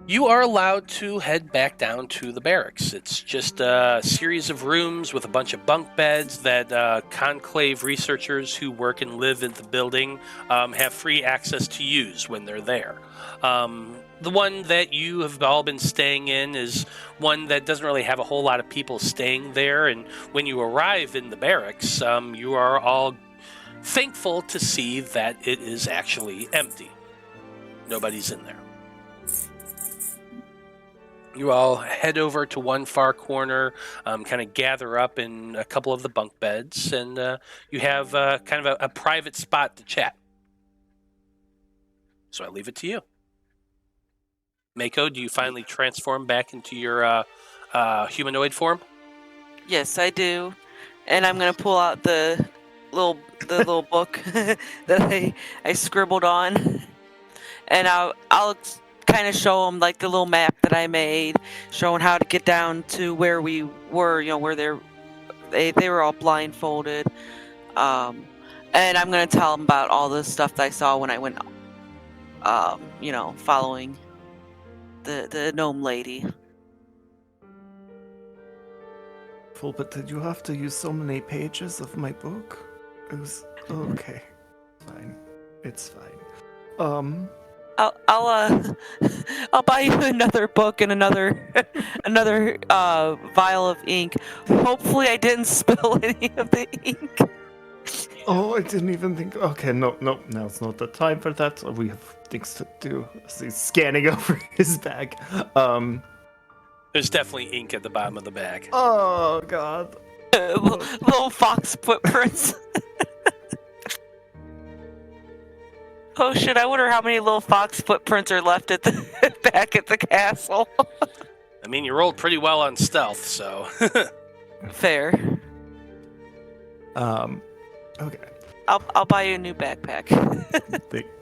[SPEAKER 1] You are allowed to head back down to the barracks. It's just a series of rooms with a bunch of bunk beds that conclave researchers who work and live in the building have free access to use when they're there. The one that you have all been staying in is one that doesn't really have a whole lot of people staying there, and when you arrive in the barracks, you are all thankful to see that it is actually empty. Nobody's in there. You all head over to one far corner, kind of gather up in a couple of the bunk beds, and you have kind of a private spot to chat. So I leave it to you. Maiko, do you finally transform back into your humanoid form?
[SPEAKER 4] Yes, I do. And I'm gonna pull out the little book that I scribbled on, and I'll kind of show them like the little map that I made, showing how to get down to where we were. You know, where they were all blindfolded. And I'm gonna tell them about all the stuff that I saw when I went, following the gnome lady.
[SPEAKER 3] But did you have to use so many pages of my book? It was okay. Fine. It's fine.
[SPEAKER 4] I'll buy you another book and another vial of ink. Hopefully, I didn't spill any of the ink.
[SPEAKER 3] Oh, I didn't even think. Okay, no, now's not the time for that. We have things to do. He's scanning over his bag.
[SPEAKER 1] There's definitely ink at the bottom of the bag.
[SPEAKER 3] Oh God.
[SPEAKER 4] Little fox footprints. Oh shit! I wonder how many little fox footprints are left at the back at the castle.
[SPEAKER 1] I mean, you rolled pretty well on stealth, so.
[SPEAKER 4] Fair.
[SPEAKER 3] Okay.
[SPEAKER 4] I'll buy you a new backpack.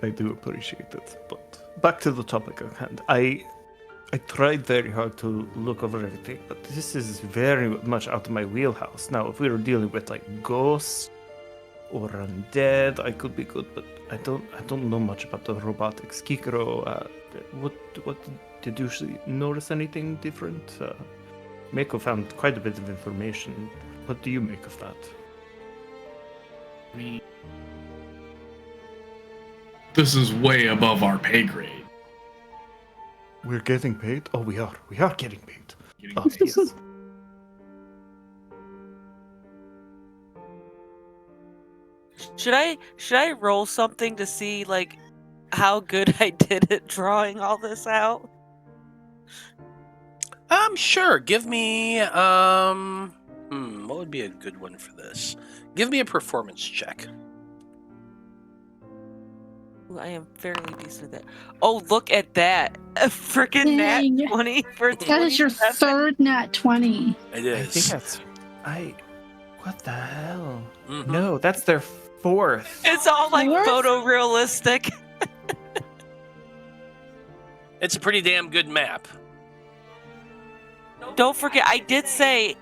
[SPEAKER 3] I do appreciate it, but back to the topic at hand. I tried very hard to look over everything, but this is very much out of my wheelhouse. Now, if we were dealing with like ghosts or undead, I could be good, but I don't know much about the robotics. Kikiro, what did you notice anything different? Maiko found quite a bit of information. What do you make of that?
[SPEAKER 5] I mean, this is way above our pay grade.
[SPEAKER 3] We're getting paid? Oh, we are. We are getting paid.
[SPEAKER 5] Getting
[SPEAKER 3] Oh,
[SPEAKER 5] paid.
[SPEAKER 3] yes.
[SPEAKER 4] Should I roll something to see like how good I did at drawing all this out?
[SPEAKER 1] Sure. Give me what would be a good one for this? Give me a performance check.
[SPEAKER 4] Ooh, I am fairly decent at that. Oh, look at that! A freaking nat
[SPEAKER 2] Dang.
[SPEAKER 4] 20 for
[SPEAKER 2] That is your
[SPEAKER 4] 27.
[SPEAKER 2] third nat 20.
[SPEAKER 1] It is.
[SPEAKER 3] I think that's. What the hell?
[SPEAKER 1] Mhm.
[SPEAKER 3] No, that's their fourth.
[SPEAKER 4] It's all like
[SPEAKER 2] Fourth?
[SPEAKER 4] photorealistic.
[SPEAKER 1] It's a pretty damn good map.
[SPEAKER 4] Don't forget, I did say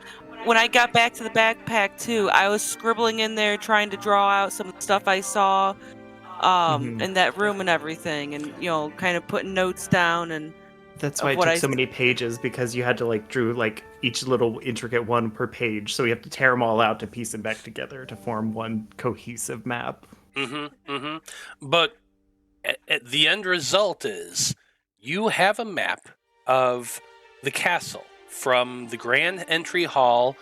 [SPEAKER 4] when I got back to the backpack too, I was scribbling in there trying to draw out some of the stuff I saw
[SPEAKER 3] Mhm.
[SPEAKER 4] in that room and everything, and kind of putting notes down and
[SPEAKER 3] That's why it
[SPEAKER 4] what
[SPEAKER 3] took
[SPEAKER 4] I
[SPEAKER 3] so
[SPEAKER 4] s-
[SPEAKER 3] many pages, because you had to drew each little intricate one per page. So you have to tear them all out to piece them back together to form one cohesive map.
[SPEAKER 1] But at the end result is you have a map of the castle from the grand entry hall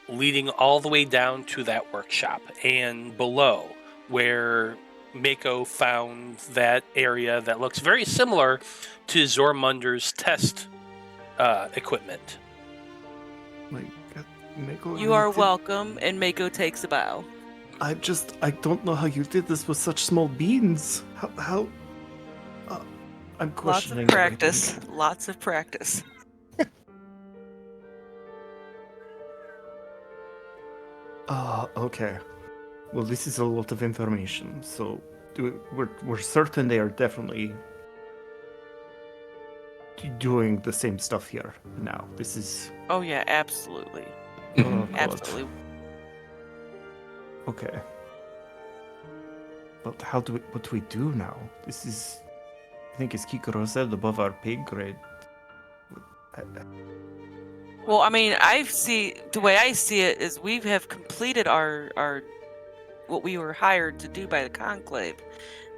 [SPEAKER 1] leading all the way down to that workshop and below where Maiko found that area that looks very similar to Zormunder's test equipment.
[SPEAKER 3] Maiko,
[SPEAKER 4] you are welcome, and Maiko takes a bow.
[SPEAKER 3] I don't know how you did this with such small beans. How I'm
[SPEAKER 4] Lots
[SPEAKER 3] questioning
[SPEAKER 4] of practice.
[SPEAKER 3] everything.
[SPEAKER 4] Lots of practice.
[SPEAKER 3] Okay. Well, this is a lot of information. So we're certain they are definitely doing the same stuff here now. This is
[SPEAKER 4] Oh yeah, absolutely.
[SPEAKER 3] oh, God.
[SPEAKER 4] Absolutely.
[SPEAKER 3] Okay. But what do we do now? This is, I think, as Kikiro said, above our pay grade.
[SPEAKER 4] Well, I mean, the way I see it is we have completed our what we were hired to do by the Conclave.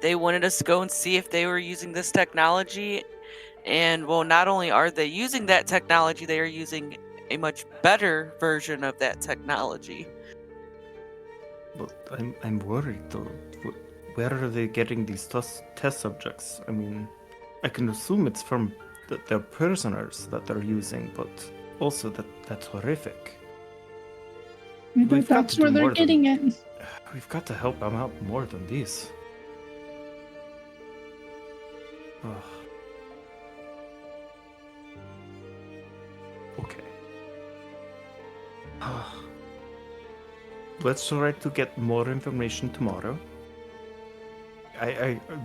[SPEAKER 4] They wanted us to go and see if they were using this technology, and well, not only are they using that technology, they are using a much better version of that technology.
[SPEAKER 3] But I'm worried though. Where are they getting these test subjects? I mean, I can assume it's from their prisoners that they're using, but also that's horrific.
[SPEAKER 2] Maybe
[SPEAKER 3] We've got
[SPEAKER 2] that's
[SPEAKER 3] to do
[SPEAKER 2] where they're
[SPEAKER 3] more than-
[SPEAKER 2] getting it.
[SPEAKER 3] We've got to help them out more than this. Ugh. Okay. Let's try to get more information tomorrow.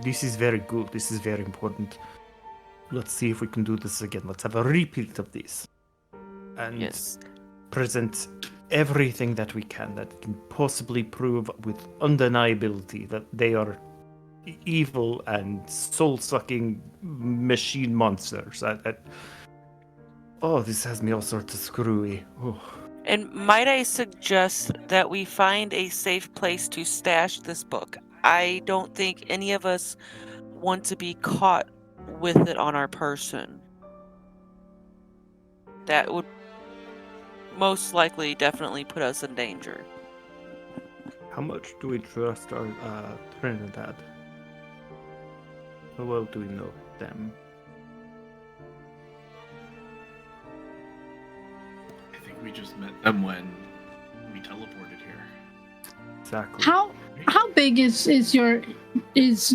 [SPEAKER 3] This is very good. This is very important. Let's see if we can do this again. Let's have a repeat of this. And
[SPEAKER 4] Yes.
[SPEAKER 3] present everything that we can that can possibly prove with undeniability that they are evil and soul-sucking machine monsters. Oh, this has me all sorts of screwy. Oh.
[SPEAKER 4] And might I suggest that we find a safe place to stash this book? I don't think any of us want to be caught with it on our person. That would most likely definitely put us in danger.
[SPEAKER 3] How much do we trust our Trinidad? How well do we know them?
[SPEAKER 5] I think we just met them when we teleported here.
[SPEAKER 3] Exactly.
[SPEAKER 2] How big is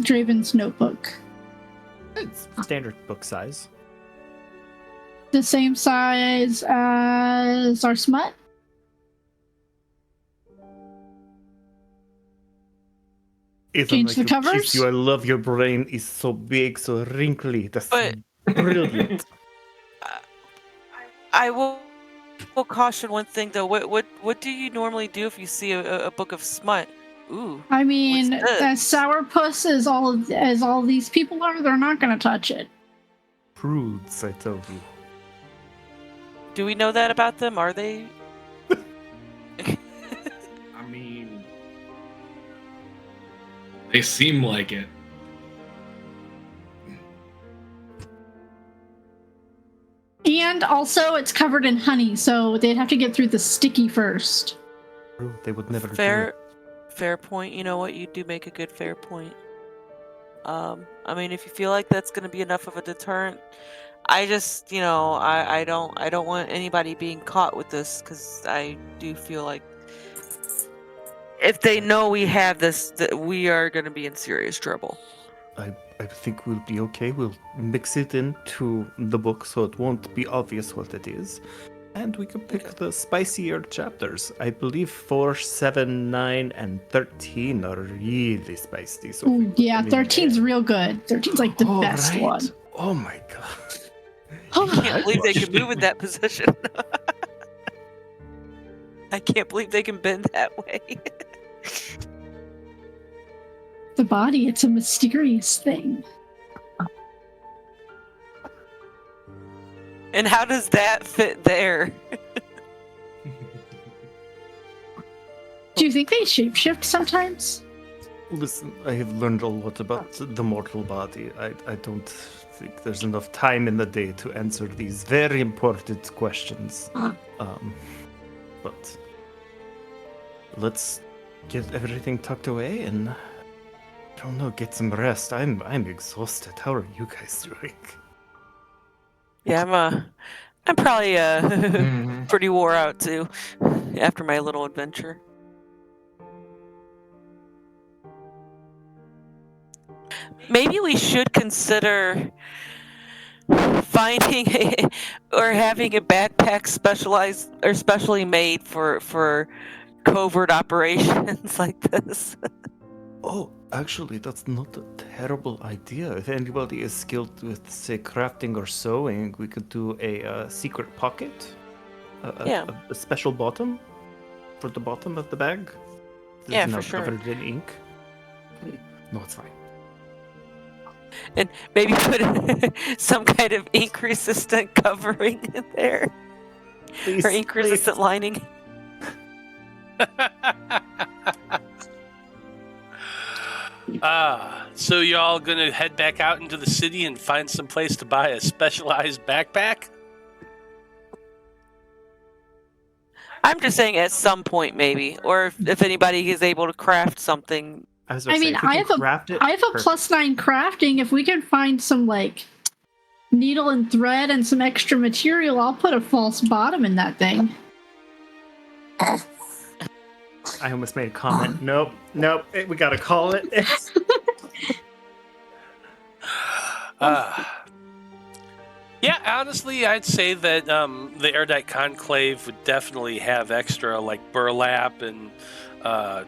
[SPEAKER 2] Draven's notebook?
[SPEAKER 3] It's standard book size.
[SPEAKER 2] The same size as our smut? Change the covers?
[SPEAKER 3] You. I love your brain is so big, so wrinkly. That's
[SPEAKER 4] But-
[SPEAKER 3] brilliant.
[SPEAKER 4] I will caution one thing though. What do you normally do if you see a book of smut? Ooh.
[SPEAKER 2] I mean,
[SPEAKER 4] What's this?
[SPEAKER 2] as sourpuss as all these people are, they're not going to touch it.
[SPEAKER 3] Prudes, I tell you.
[SPEAKER 4] Do we know that about them? Are they?
[SPEAKER 5] I mean, they seem like it.
[SPEAKER 2] And also, it's covered in honey, so they'd have to get through the sticky first.
[SPEAKER 3] They would never
[SPEAKER 4] Fair point. You know what? You do make a good fair point. I mean, if you feel like that's going to be enough of a deterrent, I just, I don't want anybody being caught with this, because I do feel like if they know we have this, that we are going to be in serious trouble.
[SPEAKER 3] I think we'll be okay. We'll mix it into the book so it won't be obvious what it is. And we can pick the spicier chapters. I believe 4, 7, 9, and 13 are really spicy. So
[SPEAKER 2] Ooh, yeah, 13's real good. 13's like the best one.
[SPEAKER 3] Oh my god.
[SPEAKER 4] I can't believe they can move in that position. I can't believe they can bend that way.
[SPEAKER 2] The body, it's a mysterious thing.
[SPEAKER 4] And how does that fit there?
[SPEAKER 2] Do you think they shapeshift sometimes?
[SPEAKER 3] Listen, I have learned a lot about the mortal body. I don't think there's enough time in the day to answer these very important questions. But let's get everything tucked away and, I don't know, get some rest. I'm exhausted. How are you guys doing?
[SPEAKER 4] Yeah, I'm probably pretty wore out too after my little adventure. Maybe we should consider finding or having a backpack specially made for covert operations like this.
[SPEAKER 3] Oh, actually, that's not a terrible idea. If anybody is skilled with, say, crafting or sewing, we could do a secret pocket. A special bottom for the bottom of the bag.
[SPEAKER 4] Yeah, for
[SPEAKER 3] not
[SPEAKER 4] sure.
[SPEAKER 3] Covered in ink. No, it's fine.
[SPEAKER 4] And maybe put some kind of ink-resistant covering in there.
[SPEAKER 3] Please,
[SPEAKER 4] Or ink-resistant lining.
[SPEAKER 1] So y'all gonna head back out into the city and find some place to buy a specialized backpack?
[SPEAKER 4] I'm just saying at some point maybe, or if anybody is able to craft something.
[SPEAKER 2] I have a +9 crafting. If we can find some needle and thread and some extra material, I'll put a false bottom in that thing.
[SPEAKER 3] I almost made a comment. Nope, we gotta call it.
[SPEAKER 1] Yeah, honestly, I'd say that the Erudite Conclave would definitely have extra burlap and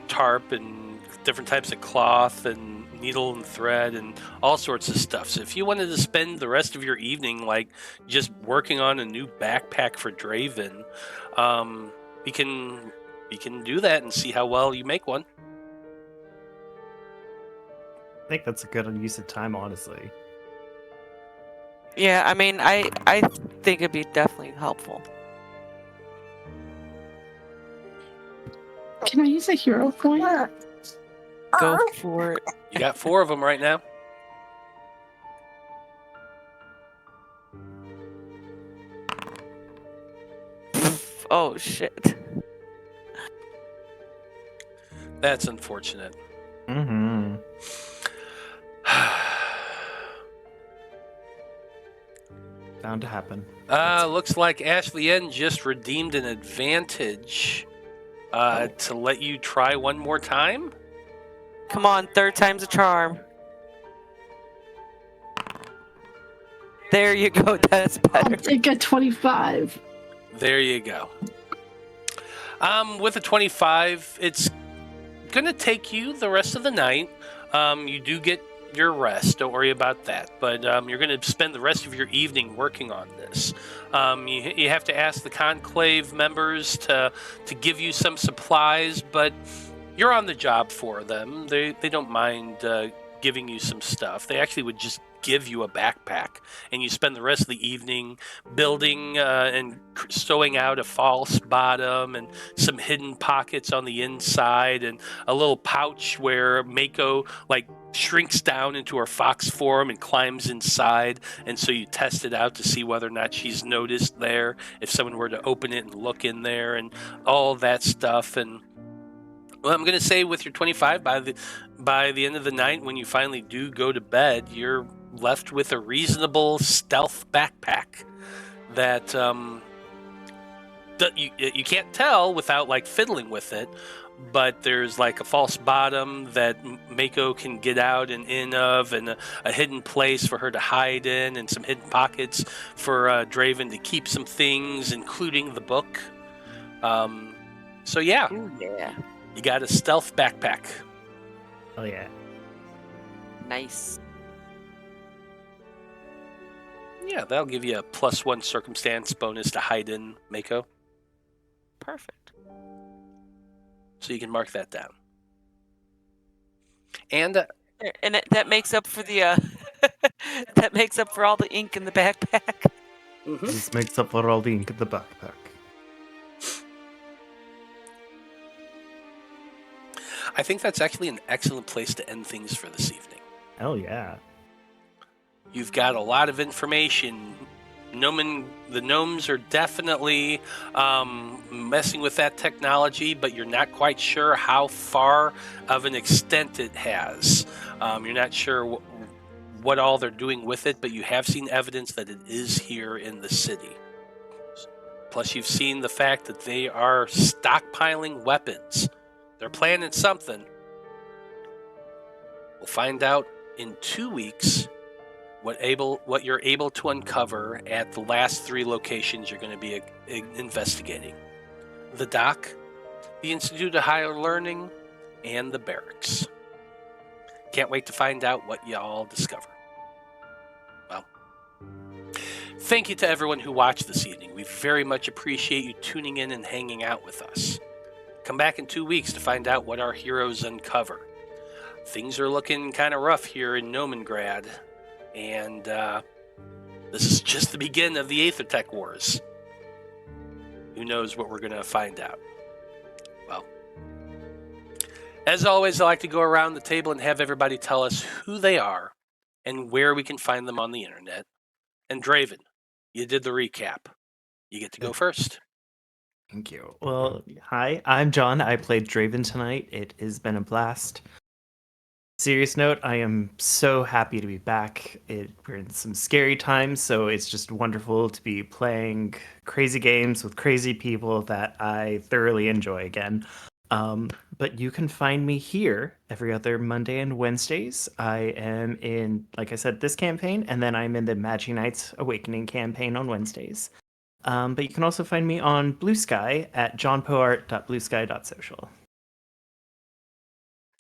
[SPEAKER 1] tarp and different types of cloth and needle and thread and all sorts of stuff. So if you wanted to spend the rest of your evening just working on a new backpack for Draven, we can do that and see how well you make one.
[SPEAKER 3] I think that's a good use of time, honestly.
[SPEAKER 4] Yeah, I mean, I think it'd be definitely helpful.
[SPEAKER 2] Can I use a hero point?
[SPEAKER 4] Go for it.
[SPEAKER 1] You got 4 of them right now.
[SPEAKER 4] Oh, shit.
[SPEAKER 1] That's unfortunate.
[SPEAKER 3] Mm-hmm. Bound to happen.
[SPEAKER 1] Looks like Ashley N just redeemed an advantage to let you try one more time.
[SPEAKER 4] Come on, 3rd time's a charm. There you go, that's better.
[SPEAKER 2] I'll take a 25.
[SPEAKER 1] There you go. With a 25, it's gonna take you the rest of the night. You do get your rest. Don't worry about that. But you're going to spend the rest of your evening working on this. You have to ask the conclave members to give you some supplies, but you're on the job for them. They don't mind giving you some stuff. They actually would just give you a backpack, and you spend the rest of the evening building and sewing out a false bottom and some hidden pockets on the inside and a little pouch where Maiko shrinks down into her fox form and climbs inside, and so you test it out to see whether or not she's noticed there, if someone were to open it and look in there and all that stuff. And well, I'm going to say with your 25, by the end of the night, when you finally do go to bed, you're left with a reasonable stealth backpack that you can't tell without fiddling with it, but there's a false bottom that Maiko can get out and in of, and a hidden place for her to hide in, and some hidden pockets for Draven to keep some things, including the book. So yeah.
[SPEAKER 4] Ooh, yeah.
[SPEAKER 1] You got a stealth backpack.
[SPEAKER 3] Oh yeah.
[SPEAKER 4] Nice.
[SPEAKER 1] Yeah, that'll give you a +1 circumstance bonus to hide in, Maiko.
[SPEAKER 4] Perfect.
[SPEAKER 1] So you can mark that down. And
[SPEAKER 4] that makes up for the that makes up for all the ink in the backpack.
[SPEAKER 1] Mm-hmm.
[SPEAKER 3] This makes up for all the ink in the backpack.
[SPEAKER 1] I think that's actually an excellent place to end things for this evening.
[SPEAKER 3] Hell yeah.
[SPEAKER 1] You've got a lot of information. The gnomes are definitely messing with that technology, but you're not quite sure how far of an extent it has. You're not sure what all they're doing with it, but you have seen evidence that it is here in the city. Plus, you've seen the fact that they are stockpiling weapons. They're planning something. We'll find out in 2 weeks what you're able to uncover at the last 3 locations you're going to be investigating. The dock, the Institute of Higher Learning, and the barracks. Can't wait to find out what you all discover. Well, thank you to everyone who watched this evening. We very much appreciate you tuning in and hanging out with us. Come back in 2 weeks to find out what our heroes uncover. Things are looking kind of rough here in Nomengrad, and this is just the beginning of the Æther-Tech Wars. Who knows what we're going to find out? Well, as always, I like to go around the table and have everybody tell us who they are and where we can find them on the internet. And Draven, you did the recap. You get to go first.
[SPEAKER 3] Thank you. Well, hi, I'm John. I played Draven tonight. It has been a blast. Serious note, I am so happy to be back. We're in some scary times, so it's just wonderful to be playing crazy games with crazy people that I thoroughly enjoy again. But you can find me here every other Monday and Wednesdays. I am in, like I said, this campaign, and then I'm in the Magi Knights Awakening campaign on Wednesdays. But you can also find me on Blue Sky at johnpoart.bluesky.social.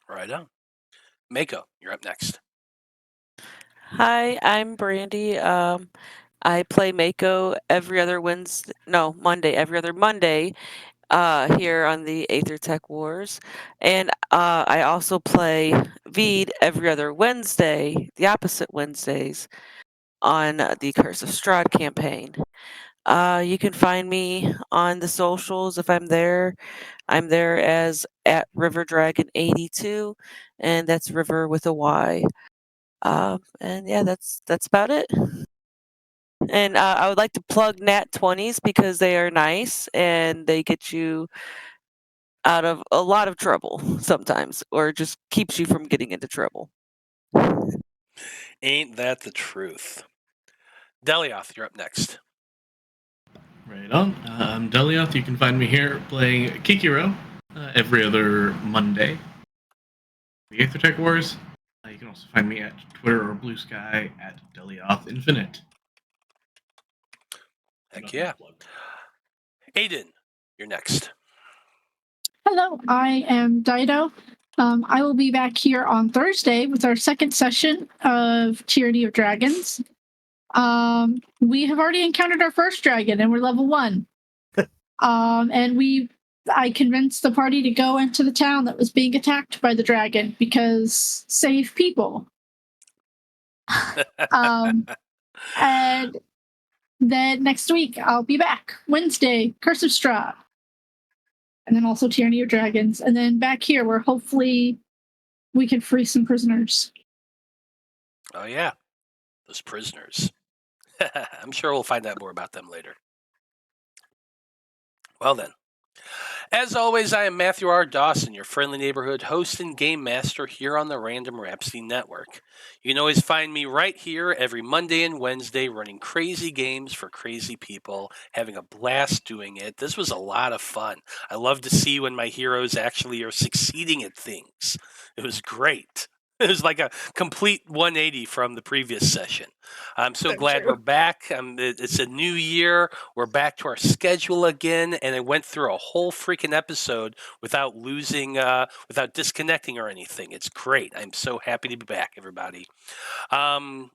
[SPEAKER 1] Right on. Maiko, you're up next.
[SPEAKER 4] Hi, I'm Brandie. I play Maiko every other Monday here on the Æther-Tech Wars. And I also play Veed every other Wednesday, the opposite Wednesdays, on the Curse of Strahd campaign. You can find me on the socials if I'm there. I'm there as at RiverDragon82, and that's River with a Y. And yeah, that's about it. And I would like to plug Nat 20s because they are nice and they get you out of a lot of trouble sometimes, or just keeps you from getting into trouble.
[SPEAKER 1] Ain't that the truth? Delioth, you're up next.
[SPEAKER 5] Right on. I'm Delioth. You can find me here playing Kikiro every other Monday. The Æther-Tech Wars. You can also find me at Twitter or Blue Sky at Delioth Infinite.
[SPEAKER 1] Heck yeah. Aeden, you're next.
[SPEAKER 2] Hello, I am Dyto. I will be back here on Thursday with our second session of Tyranny of Dragons. We have already encountered our first dragon, and we're level 1. And I convinced the party to go into the town that was being attacked by the dragon because save people. And then next week I'll be back. Wednesday, Curse of Strahd. And then also Tyranny of Dragons. And then back here where hopefully we can free some prisoners.
[SPEAKER 1] Oh, yeah. Those prisoners. I'm sure we'll find out more about them later. Well then. As always, I am Matthew R. Dawson, your friendly neighborhood host and game master here on the Random Rhapsody Network. You can always find me right here every Monday and Wednesday running crazy games for crazy people, having a blast doing it. This was a lot of fun. I love to see when my heroes actually are succeeding at things. It was great. It was like a complete 180 from the previous session. I'm so glad we're back. It's a new year. We're back to our schedule again, and I went through a whole freaking episode without without disconnecting or anything. It's great. I'm so happy to be back, everybody. Other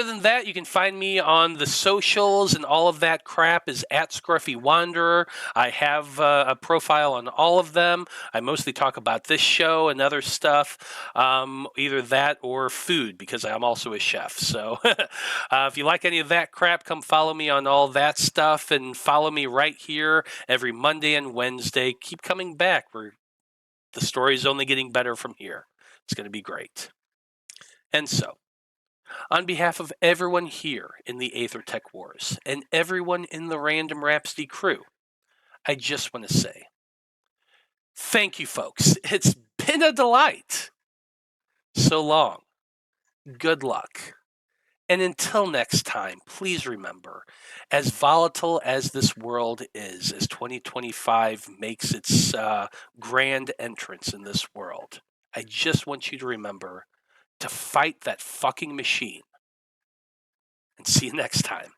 [SPEAKER 1] than that, you can find me on the socials, and all of that crap is at Scruffy Wanderer. I have a profile on all of them. I mostly talk about this show and other stuff, either that or food, because I'm also a chef. So if you like any of that crap, come follow me on all that stuff, and follow me right here every Monday and Wednesday. Keep coming back. The story's only getting better from here. It's going to be great. And so, on behalf of everyone here in the Æther-Tech Wars and everyone in the Random Rhapsody crew, I just want to say, thank you, folks. It's been a delight. So long. Good luck. And until next time, please remember, as volatile as this world is, as 2025 makes its grand entrance in this world, I just want you to remember to fight that fucking machine. And see you next time.